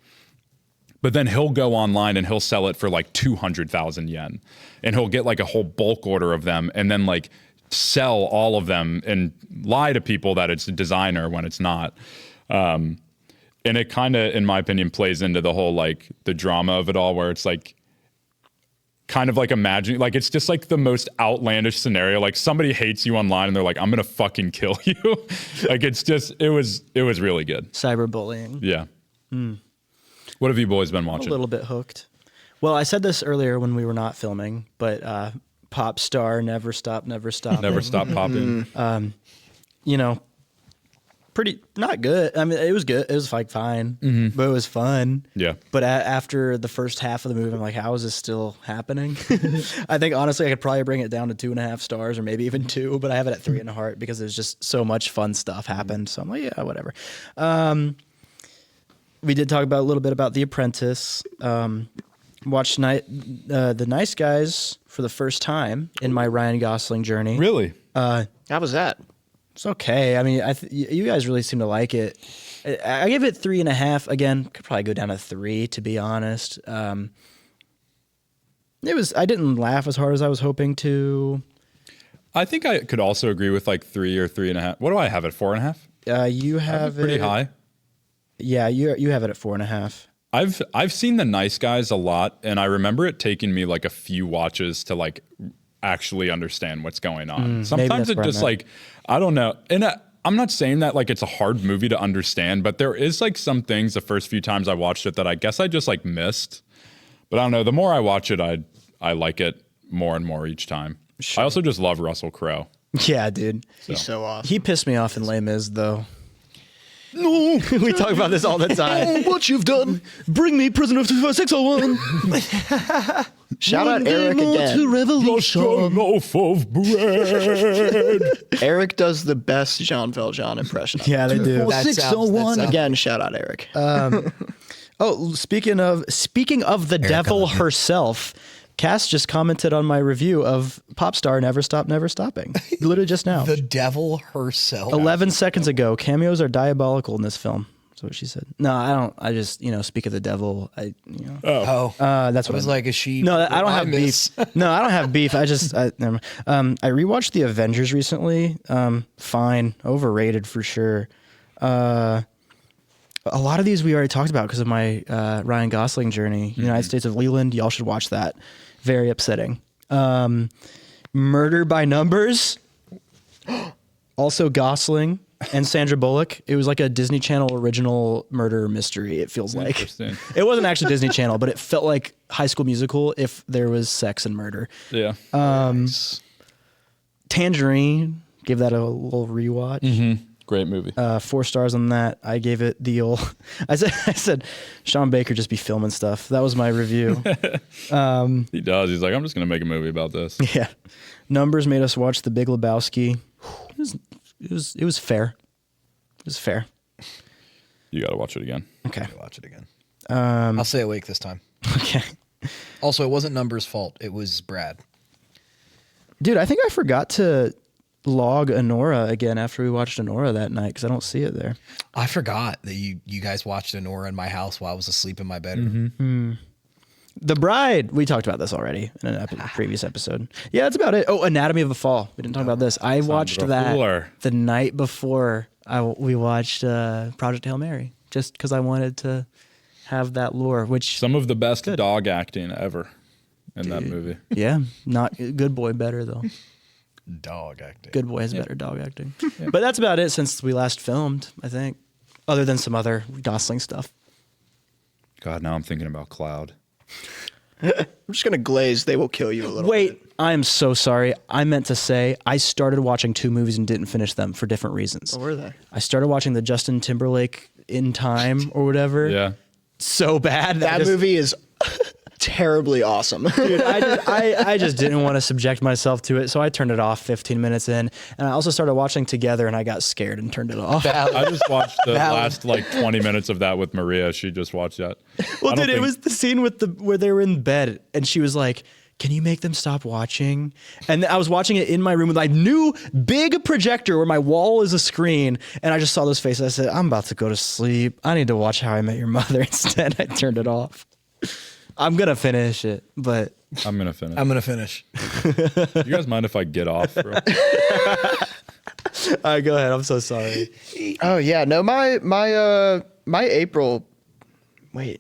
Speaker 3: But then he'll go online and he'll sell it for like 200,000 yen. And he'll get like a whole bulk order of them and then like sell all of them and lie to people that it's a designer when it's not. And it kind of, in my opinion, plays into the whole like the drama of it all where it's like, kind of like imagining, like it's just like the most outlandish scenario. Like somebody hates you online and they're like, I'm gonna fucking kill you. Like it's just, it was really good.
Speaker 2: Cyberbullying.
Speaker 3: Yeah. What have you boys been watching?
Speaker 2: A little bit hooked. Well, I said this earlier when we were not filming, but pop star, never stop.
Speaker 3: Never stop popping.
Speaker 2: Pretty not good. I mean, it was good. It was like fine, but it was fun.
Speaker 3: Yeah.
Speaker 2: But after the first half of the movie, I'm like, how is this still happening? I think honestly, I could probably bring it down to 2.5 stars or maybe even 2, but I have it at 3.5 because there's just so much fun stuff happened. So I'm like, yeah, whatever. We did talk about a little bit about The Apprentice. Watched The Nice Guys for the first time in my Ryan Gosling journey.
Speaker 3: Really?
Speaker 4: How was that?
Speaker 2: It's okay. I mean, you guys really seem to like it. I give it 3.5. Again, could probably go down to 3 to be honest. I didn't laugh as hard as I was hoping to.
Speaker 3: I think I could also agree with like 3 or 3.5. What do I have at 4.5?
Speaker 2: You have
Speaker 3: pretty
Speaker 2: it
Speaker 3: high.
Speaker 2: Yeah, you have it at 4.5.
Speaker 3: I've seen The Nice Guys a lot, and I remember it taking me like a few watches to like actually understand what's going on. Sometimes it just like, I don't know. And I'm not saying that like it's a hard movie to understand, but there is like some things the first few times I watched it that I guess I just like missed. But I don't know. The more I watch it, I like it more and more each time. Sure. I also just love Russell Crowe.
Speaker 2: Yeah, dude.
Speaker 4: He's so awesome.
Speaker 2: He pissed me off in Les Mis though.
Speaker 4: No,
Speaker 2: we talk about this all the time.
Speaker 4: What you've done.
Speaker 2: Bring me prisoner of 601.
Speaker 4: Shout out Eric again.
Speaker 3: Just a loaf of bread.
Speaker 4: Eric does the best Jean Valjean impression.
Speaker 2: Yeah, they do.
Speaker 4: 601. Again, shout out Eric.
Speaker 2: Speaking of the devil herself, Cass just commented on my review of Popstar Never Stop Never Stopping. Literally just now.
Speaker 1: The devil herself.
Speaker 2: 11 seconds ago. Cameos are diabolical in this film. That's what she said. No, I don't. I just, speak of the devil. That's what
Speaker 1: I was like, is she?
Speaker 2: No, I don't have beef. No, I don't have beef. I never mind. I rewatched The Avengers recently. Fine. Overrated for sure. A lot of these we already talked about because of my Ryan Gosling journey. United States of Leland. Y'all should watch that. Very upsetting. Murder by Numbers. Also Gosling and Sandra Bullock. It was like a Disney Channel original murder mystery, it feels like.
Speaker 3: Interesting.
Speaker 2: It wasn't actually Disney Channel, but it felt like High School Musical if there was sex and murder.
Speaker 3: Yeah.
Speaker 2: Tangerine, gave that a little rewatch.
Speaker 3: Great movie.
Speaker 2: 4 stars on that. I gave it the old. I said, Sean Baker just be filming stuff. That was my review.
Speaker 3: He does. He's like, I'm just gonna make a movie about this.
Speaker 2: Yeah, Numbers made us watch The Big Lebowski. It was fair. It was fair.
Speaker 3: You gotta watch it again.
Speaker 2: Okay.
Speaker 1: Watch it again. I'll stay awake this time.
Speaker 2: Okay.
Speaker 1: Also, it wasn't Numbers' fault. It was Brad.
Speaker 2: Dude, I think I forgot to log Anora again after we watched Anora that night because I don't see it there.
Speaker 1: I forgot that you guys watched Anora in my house while I was asleep in my bedroom.
Speaker 2: The Bride. We talked about this already in an previous episode. Yeah, that's about it. Oh, Anatomy of a Fall. We didn't talk about this. I watched that
Speaker 3: cooler.
Speaker 2: the night before we watched Project Hail Mary just because I wanted to have that lore, which...
Speaker 3: Some of the best dog acting ever in that movie.
Speaker 2: Yeah, not Good Boy better, though.
Speaker 1: Dog acting.
Speaker 2: Good Boy has better dog acting. But that's about it since we last filmed, I think, other than some other Gosling stuff.
Speaker 3: God, now I'm thinking about Cloud.
Speaker 4: I'm just gonna glaze. They will kill you a little.
Speaker 2: Wait,
Speaker 4: bit.
Speaker 2: I am so sorry. I meant to say I started watching 2 movies and didn't finish them for different reasons.
Speaker 4: What were they?
Speaker 2: I started watching the Justin Timberlake In Time or whatever.
Speaker 3: Yeah.
Speaker 2: So bad.
Speaker 4: That movie is terribly awesome.
Speaker 2: Dude, I just didn't want to subject myself to it, so I turned it off 15 minutes in. And I also started watching Together, and I got scared and turned it off.
Speaker 3: I just watched the last like 20 minutes of that with Maria. She just watched that.
Speaker 2: Well, dude, it was the scene with where they were in bed, and she was like, "Can you make them stop watching?" And I was watching it in my room with my new big projector where my wall is a screen, and I just saw those faces. I said, "I'm about to go to sleep. I need to watch How I Met Your Mother." Instead, I turned it off. I'm gonna finish it, but
Speaker 3: I'm gonna finish.
Speaker 1: I'm gonna finish.
Speaker 3: You guys mind if I get off? Bro?
Speaker 2: all right, go ahead. I'm so sorry.
Speaker 4: Oh yeah, no, my April. Wait,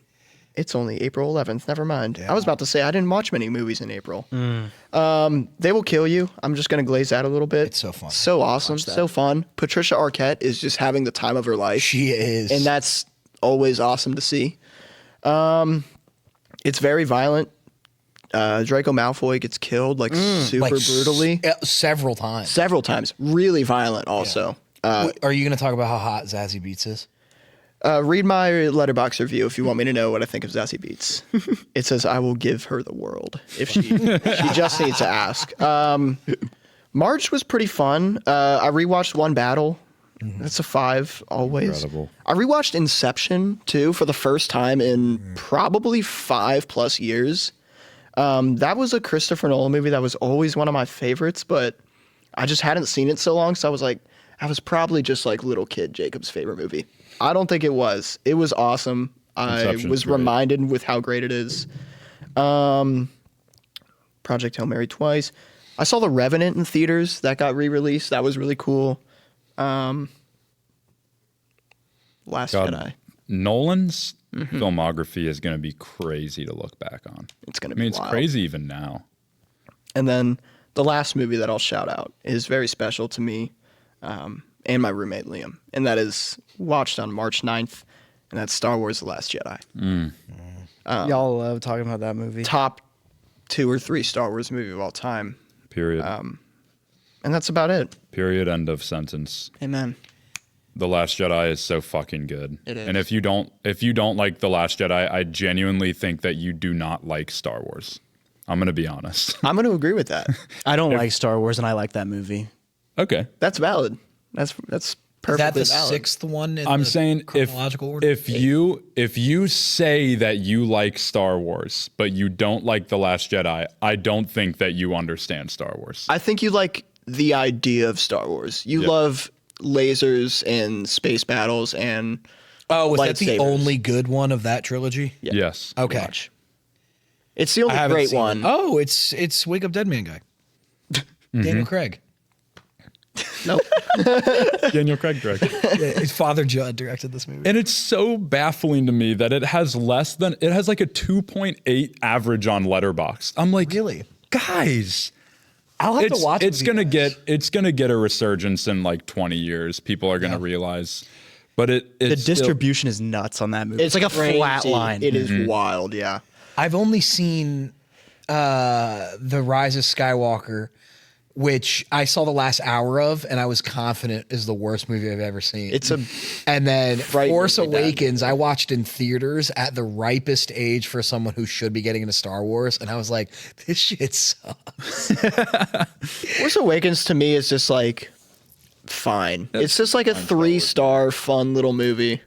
Speaker 4: it's only April 11th. Never mind.
Speaker 1: Yeah.
Speaker 4: I was about to say I didn't watch many movies in April. They Will Kill You. I'm just gonna glaze that a little bit.
Speaker 1: It's so fun.
Speaker 4: So awesome, so fun. Patricia Arquette is just having the time of her life.
Speaker 1: She is.
Speaker 4: And that's always awesome to see. It's very violent. Draco Malfoy gets killed like super brutally.
Speaker 1: Several times.
Speaker 4: Several times. Really violent also.
Speaker 1: Are you going to talk about how hot Zazie Beetz is?
Speaker 4: Read my Letterboxd review if you want me to know what I think of Zazie Beetz. It says, I will give her the world if she just needs to ask. March was pretty fun. I rewatched One Battle. That's a 5 always.
Speaker 3: Incredible.
Speaker 4: I rewatched Inception too for the first time in probably 5+ years. That was a Christopher Nolan movie that was always one of my favorites, but I just hadn't seen it so long. So I was like, I was probably just like little kid Jacob's favorite movie. I don't think it was. It was awesome. I
Speaker 3: Inception's
Speaker 4: was
Speaker 3: great.
Speaker 4: reminded with how great it is. Project Hail Mary twice. I saw The Revenant in theaters. That got re-released. That was really cool. Last
Speaker 3: God,
Speaker 4: Jedi.
Speaker 3: Nolan's filmography is going to be crazy to look back on.
Speaker 4: It's going to
Speaker 3: I mean,
Speaker 4: be
Speaker 3: it's
Speaker 4: wild.
Speaker 3: crazy even now.
Speaker 4: And then the last movie that I'll shout out is very special to me and my roommate Liam. And that is watched on March 9th. And that's Star Wars The Last Jedi.
Speaker 2: Y'all love talking about that movie.
Speaker 4: Top 2 or 3 Star Wars movie of all time.
Speaker 3: Period.
Speaker 4: And that's about it.
Speaker 3: Period. End of sentence.
Speaker 4: Amen.
Speaker 3: The Last Jedi is so fucking good.
Speaker 4: It is.
Speaker 3: And if you don't like The Last Jedi, I genuinely think that you do not like Star Wars. I'm going to be honest.
Speaker 4: I'm going to agree with that.
Speaker 2: I don't like Star Wars, and I like that movie.
Speaker 3: Okay.
Speaker 4: That's valid. That's
Speaker 1: Is
Speaker 4: perfectly
Speaker 1: that the
Speaker 4: valid.
Speaker 1: 6th one in
Speaker 3: I'm
Speaker 1: the
Speaker 3: saying
Speaker 1: chronological order?
Speaker 3: if you say that you like Star Wars, but you don't like The Last Jedi, I don't think that you understand Star Wars.
Speaker 4: I think you like the idea of Star Wars. You love lasers and space battles and
Speaker 1: Oh, was that the
Speaker 4: lightsabers.
Speaker 1: only good one of that trilogy?
Speaker 4: Yeah.
Speaker 3: Yes.
Speaker 1: Okay.
Speaker 4: Watch. It's the only
Speaker 1: I haven't
Speaker 4: great
Speaker 1: seen
Speaker 4: one.
Speaker 1: it. Oh, it's Wake Up Dead Man guy. Daniel Craig.
Speaker 4: Nope.
Speaker 3: Daniel Craig directed.
Speaker 1: Yeah, his father Judd directed this movie.
Speaker 3: And it's so baffling to me that it has like a 2.8 average on Letterboxd. I'm like,
Speaker 1: Really?
Speaker 3: guys,
Speaker 1: I'll have to watch.
Speaker 3: It's gonna get a resurgence in like 20 years. People are gonna realize, but it's
Speaker 2: the distribution is nuts on that movie. It's like a flat line.
Speaker 4: It is wild. Yeah.
Speaker 1: I've only seen The Rise of Skywalker, which I saw the last hour of, and I was confident is the worst movie I've ever seen. And then Force Awakens, I watched in theaters at the ripest age for someone who should be getting into Star Wars, and I was like, this shit sucks.
Speaker 4: Force Awakens to me is just like fine. It's just like a 3-star fun little movie.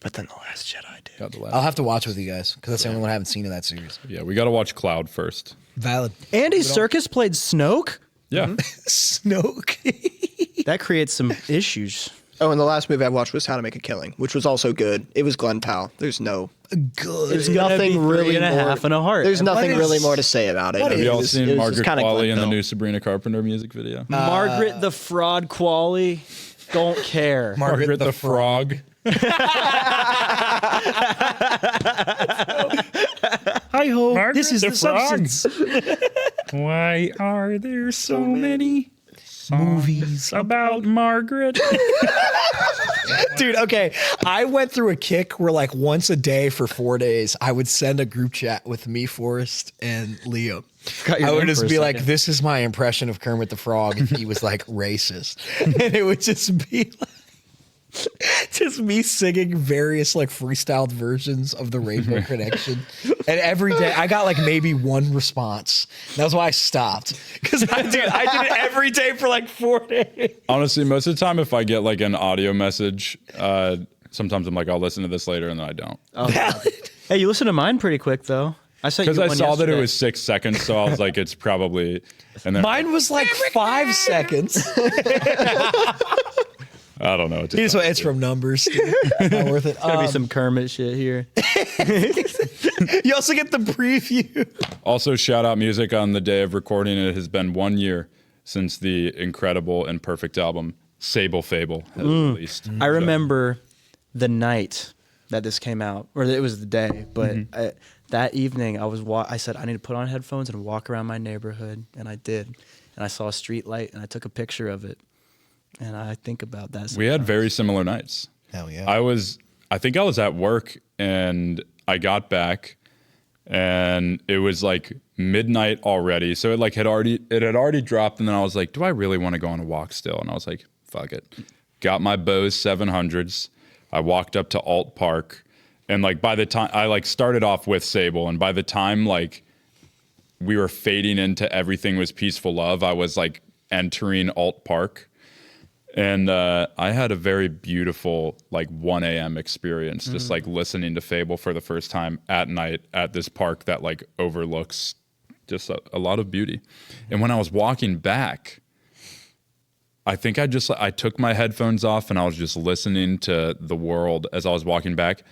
Speaker 4: But then The Last Jedi, dude.
Speaker 1: I'll have to watch with you guys because that's the only one I haven't seen in that series.
Speaker 3: Yeah, we got to watch Cloud first.
Speaker 1: Valid.
Speaker 2: Andy Serkis played Snoke.
Speaker 3: Yeah.
Speaker 1: Snoke.
Speaker 2: That creates some issues.
Speaker 4: Oh, and the last movie I watched was How to Make a Killing, which was also good. It was Glenn Powell. There's
Speaker 1: Good.
Speaker 4: nothing really
Speaker 2: and a
Speaker 4: more.
Speaker 2: half and a heart.
Speaker 4: There's nothing really more to say about it.
Speaker 3: Have y'all seen Margaret
Speaker 4: kinda
Speaker 3: Qualley in the
Speaker 4: Glenn
Speaker 3: new Sabrina Carpenter music video?
Speaker 2: Margaret the Fraud Qualley. Don't care.
Speaker 1: Margaret the
Speaker 3: Frog.
Speaker 1: Hi ho.
Speaker 3: Margaret
Speaker 1: This is
Speaker 3: the
Speaker 1: the
Speaker 3: Frog.
Speaker 1: substance.
Speaker 3: Why are there so many movies about Margaret?
Speaker 1: Dude, okay. I went through a kick where like once a day for 4 days, I would send a group chat with me, Forrest, and Leo. I would just be like, this is my impression of Kermit the Frog if he was like racist. And it would just be like just me singing various like freestyled versions of the Rainbow Connection. And every day I got like maybe one response. That's why I stopped. Because I did it every day for like 4 days.
Speaker 3: Honestly, most of the time if I get like an audio message, sometimes I'm like, I'll listen to this later, and then I don't.
Speaker 2: Hey, you listen to mine pretty quick though.
Speaker 3: Because I saw that it was 6 seconds, so I was like, it's probably. And then
Speaker 1: Mine was like 5 seconds.
Speaker 3: I don't know.
Speaker 1: It's from numbers. Dude. Not worth it.
Speaker 2: Gotta be some Kermit shit here.
Speaker 1: You also get the preview.
Speaker 3: Also, shout out music on the day of recording. It has been 1 year since the incredible and perfect album Sable Fable has released.
Speaker 2: I remember the night that this came out, or it was the day, but that evening I said I need to put on headphones and walk around my neighborhood, and I did. And I saw a street light, and I took a picture of it. And I think about that sometimes.
Speaker 3: We had very similar nights.
Speaker 1: Hell yeah.
Speaker 3: I think I was at work, and I got back, and it was like midnight already. So it had already dropped, and then I was like, do I really want to go on a walk still? And I was like, fuck it. Got my Bose 700s. I walked up to Alt Park, and like by the time I like started off with Sable, and by the time like we were fading into Everything Was Peaceful Love, I was like entering Alt Park. And I had a very beautiful like 1 a.m. experience, just like listening to Fable for the first time at night at this park that like overlooks just a lot of beauty. And when I was walking back, I think I took my headphones off and I was just listening to the world as I was walking back.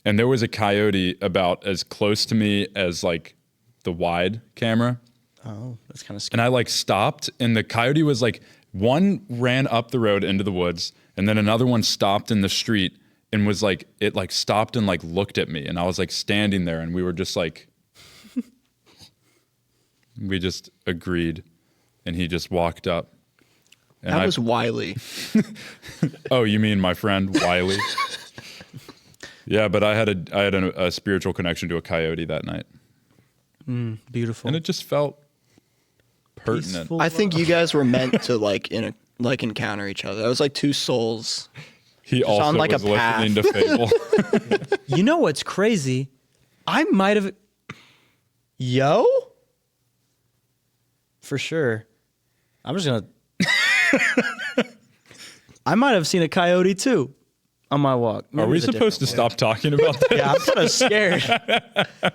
Speaker 3: And there was a coyote about as close to me as like the wide camera.
Speaker 2: Oh, that's kind of scary.
Speaker 3: And I like stopped, and the coyote was like, one ran up the road into the woods, and then another one stopped in the street and was like, it like stopped and like looked at me, and I was like standing there, and we were just like, we just agreed, and he just walked up. And
Speaker 4: That was Wiley.
Speaker 3: Oh, you mean my friend Wiley? Yeah, but I had a spiritual connection to a coyote that night,
Speaker 2: Beautiful.
Speaker 3: and it just felt pertinent.
Speaker 2: Peaceful.
Speaker 4: I think you guys were meant to encounter each other. That was like two souls.
Speaker 3: He also
Speaker 4: on, like,
Speaker 3: was
Speaker 4: a path.
Speaker 3: listening to Fable.
Speaker 2: You know what's crazy? I might have. Yo? For sure. I'm just going to. I might have seen a coyote too on my walk.
Speaker 3: Are we supposed to stop talking about that?
Speaker 2: Yeah, I'm kind of scared.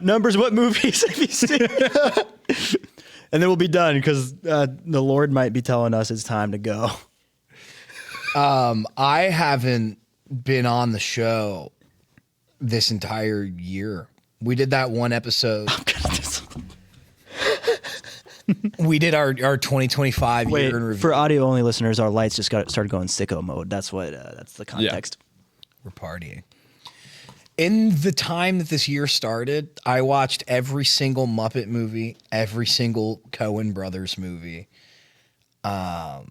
Speaker 2: Numbers, what movies have you seen? And then we'll be done because the Lord might be telling us it's time to go.
Speaker 1: I haven't been on the show this entire year. We did that one episode. We did our 2025
Speaker 2: Wait,
Speaker 1: year in review.
Speaker 2: for audio only listeners, our lights just started going sicko mode. That's what. That's the context.
Speaker 1: We're partying. in the time that this year started, I watched every single Muppet movie, every single Coen Brothers movie, and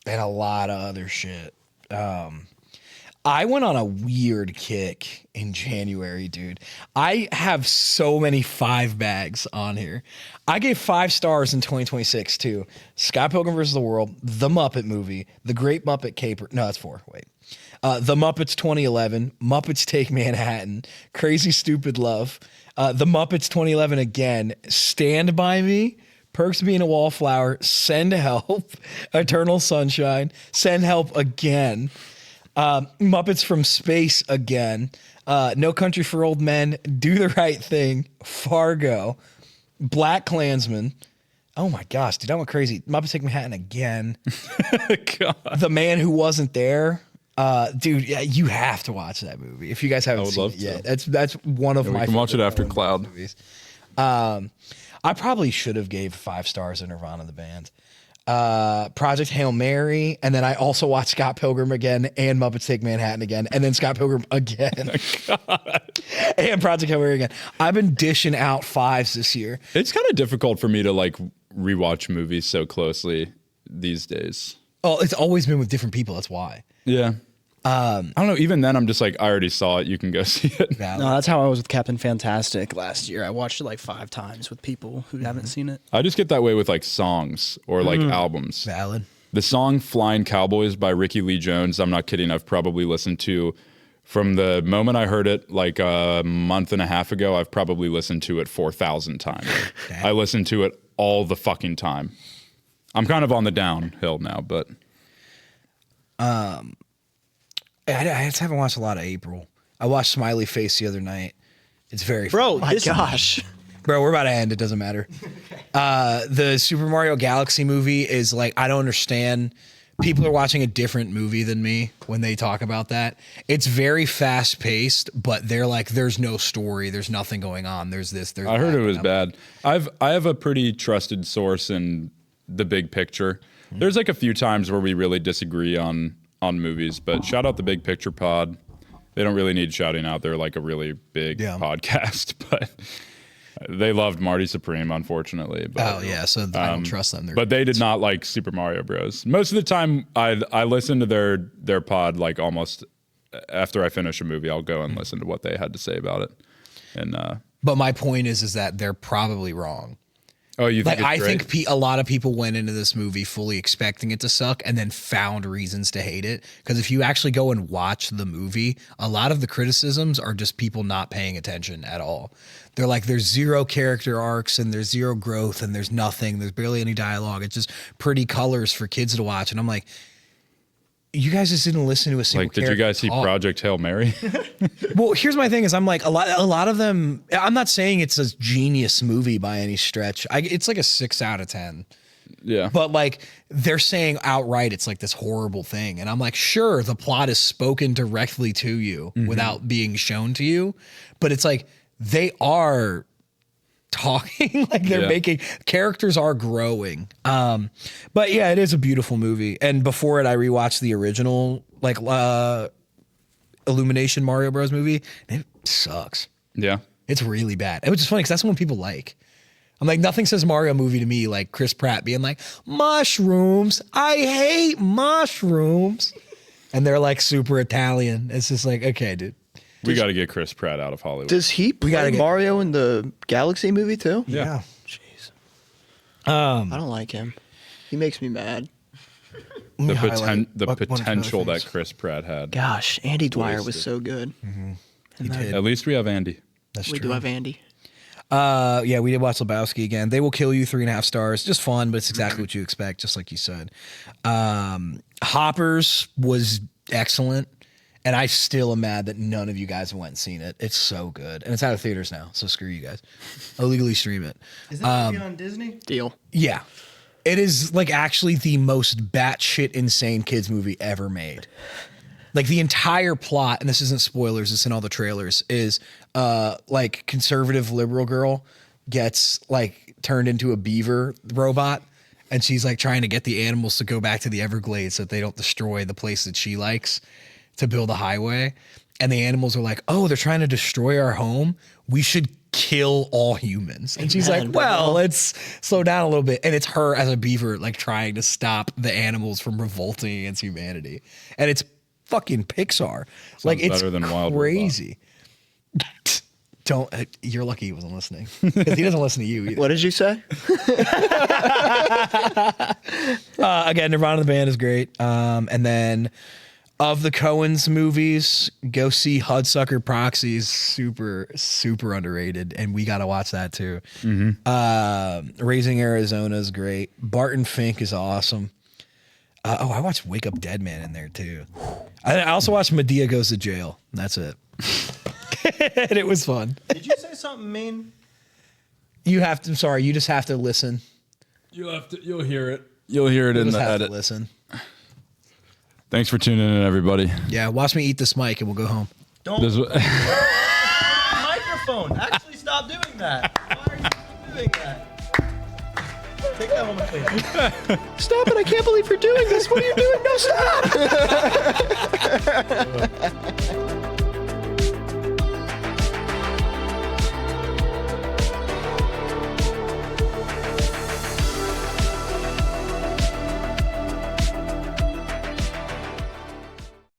Speaker 1: a lot of other shit. I went on a weird kick in January, dude. I have so many 5 bags on here. I gave 5 stars in 2026 to Scott Pilgrim vs. the World, The Muppet Movie, The Great Muppet Caper. No, that's 4. Wait. The Muppets 2011, Muppets Take Manhattan, Crazy Stupid Love, The Muppets 2011 again, Stand By Me, Perks of Being a Wallflower, Send Help, Eternal Sunshine, Send Help again, Muppets from Space again, No Country for Old Men, Do the Right Thing, Fargo, Black Klansman. Oh my gosh, dude, I went crazy. Muppets Take Manhattan again.
Speaker 3: God.
Speaker 1: The Man Who Wasn't There. Dude, yeah, you have to watch that movie if you guys haven't seen it yet. That's one of my.
Speaker 3: We can watch it after Cloud.
Speaker 1: Movies. I probably should have gave 5 stars to Nirvana the band. Project Hail Mary, and then I also watched Scott Pilgrim again and Muppets Take Manhattan again, and then Scott Pilgrim again, and Project Hail Mary again. I've been dishing out 5s this year.
Speaker 3: It's kind of difficult for me to like rewatch movies so closely these days.
Speaker 1: Oh, it's always been with different people. That's why.
Speaker 3: Yeah. I don't know. Even then, I'm just like, I already saw it. You can go see it.
Speaker 1: Valid.
Speaker 2: No, that's how I was with Captain Fantastic last year. I watched it like 5 times with people who haven't seen it.
Speaker 3: I just get that way with like songs or like albums.
Speaker 1: Valid.
Speaker 3: The song Flying Cowboys by Ricky Lee Jones, I'm not kidding. I've probably listened to from the moment I heard it like a month and a half ago. I've probably listened to it 4,000 times. I listen to it all the fucking time. I'm kind of on the downhill now, but.
Speaker 1: I just haven't watched a lot of April. I watched Smiley Face the other night. It's very
Speaker 2: Bro,
Speaker 4: My gosh.
Speaker 1: Bro, we're about to end. It doesn't matter. The Super Mario Galaxy movie is like, I don't understand. People are watching a different movie than me when they talk about that. It's very fast paced, but they're like, there's no story. There's nothing going on. There's this. There's
Speaker 3: I heard
Speaker 1: that.
Speaker 3: it was bad. I have a pretty trusted source in the big picture. There's like a few times where we really disagree on movies, but shout out the Big Picture Pod. They don't really need shouting out. They're like a really big podcast, but they loved Marty Supreme, unfortunately. But,
Speaker 1: Oh yeah, so I don't trust them.
Speaker 3: but they did not like Super Mario Bros. Most of the time, I listen to their pod like almost after I finish a movie. I'll go and listen to what they had to say about it. And
Speaker 1: But my point is that they're probably wrong.
Speaker 3: oh, you think
Speaker 1: Like
Speaker 3: it's
Speaker 1: I
Speaker 3: great?
Speaker 1: think a lot of people went into this movie fully expecting it to suck and then found reasons to hate it. Because if you actually go and watch the movie, a lot of the criticisms are just people not paying attention at all. They're like, there's 0 character arcs and there's 0 growth and there's nothing. There's barely any dialogue. It's just pretty colors for kids to watch. And I'm like, you guys just didn't listen to a single
Speaker 3: Like, did you
Speaker 1: character
Speaker 3: guys see
Speaker 1: talk.
Speaker 3: Project Hail Mary?
Speaker 1: Well, here's my thing: is I'm like a lot of them. I'm not saying it's a genius movie by any stretch. It's like a 6 out of 10.
Speaker 3: Yeah.
Speaker 1: But like they're saying outright, it's like this horrible thing, and I'm like, sure, the plot is spoken directly to you without being shown to you, but it's like they are talking like they're making characters are growing. But yeah, it is a beautiful movie. And before it, I rewatched the original like Illumination Mario Bros movie, and it sucks.
Speaker 3: Yeah.
Speaker 1: It's really bad. It was just funny because that's what people like. I'm like, nothing says Mario movie to me like Chris Pratt being like, mushrooms. I hate mushrooms. And they're like super Italian. It's just like, okay, dude.
Speaker 3: We got to get Chris Pratt out of Hollywood.
Speaker 4: Does he play
Speaker 1: gotta get-
Speaker 4: Mario in the Galaxy movie too?
Speaker 3: Yeah.
Speaker 4: Jeez. I don't like him. He makes me mad.
Speaker 3: The
Speaker 1: What-
Speaker 3: potential
Speaker 1: one of the
Speaker 3: that Chris Pratt had.
Speaker 4: Gosh, Andy Dwyer was
Speaker 3: Wasted.
Speaker 4: so good.
Speaker 1: He did.
Speaker 3: At least we have Andy.
Speaker 1: That's
Speaker 4: We
Speaker 1: true.
Speaker 4: do have Andy.
Speaker 1: Yeah, we did watch Lebowski again. They Will Kill You, 3.5 stars. Just fun, but it's exactly what you expect, just like you said. Hoppers was excellent, and I still am mad that none of you guys went and seen it. It's so good, and it's out of theaters now, so screw you guys. Illegally stream it.
Speaker 2: Is that on Disney?
Speaker 4: Deal.
Speaker 1: Yeah, it is like actually the most batshit insane kids movie ever made. Like the entire plot, and this isn't spoilers, it's in all the trailers, is like conservative liberal girl gets like turned into a beaver robot, and she's like trying to get the animals to go back to the Everglades so that they don't destroy the place that she likes to build a highway. and the animals are like, oh, they're trying to destroy our home. We should kill all humans. And she's like, well, let's slow down a little bit. And it's her as a beaver, like trying to stop the animals from revolting against humanity. And it's fucking Pixar. Like, it's
Speaker 3: better than Wild
Speaker 1: crazy. Don't, you're lucky he wasn't listening, because he doesn't listen to you either.
Speaker 4: What did you say?
Speaker 1: Again, Nirvana the band is great. And then of the Coens movies, go see Hudsucker Proxy's super, super underrated, and we got to watch that too. Raising Arizona is great. Barton Fink is awesome. I watched Wake Up Dead Man in there too. I also watched Medea Goes to Jail. That's it. And it was fun.
Speaker 2: Did you say something mean?
Speaker 1: You have to. I'm sorry. You just have to listen.
Speaker 3: You'll hear it. You'll hear it in the edit.
Speaker 1: Listen.
Speaker 3: Thanks for tuning in, everybody.
Speaker 1: Yeah, watch me eat this mic, and we'll go home.
Speaker 2: Don't. Microphone. Actually, stop doing that. Why are you doing that? Take that home and clean it.
Speaker 4: Stop it! I can't believe you're doing this. What are you doing? No, stop!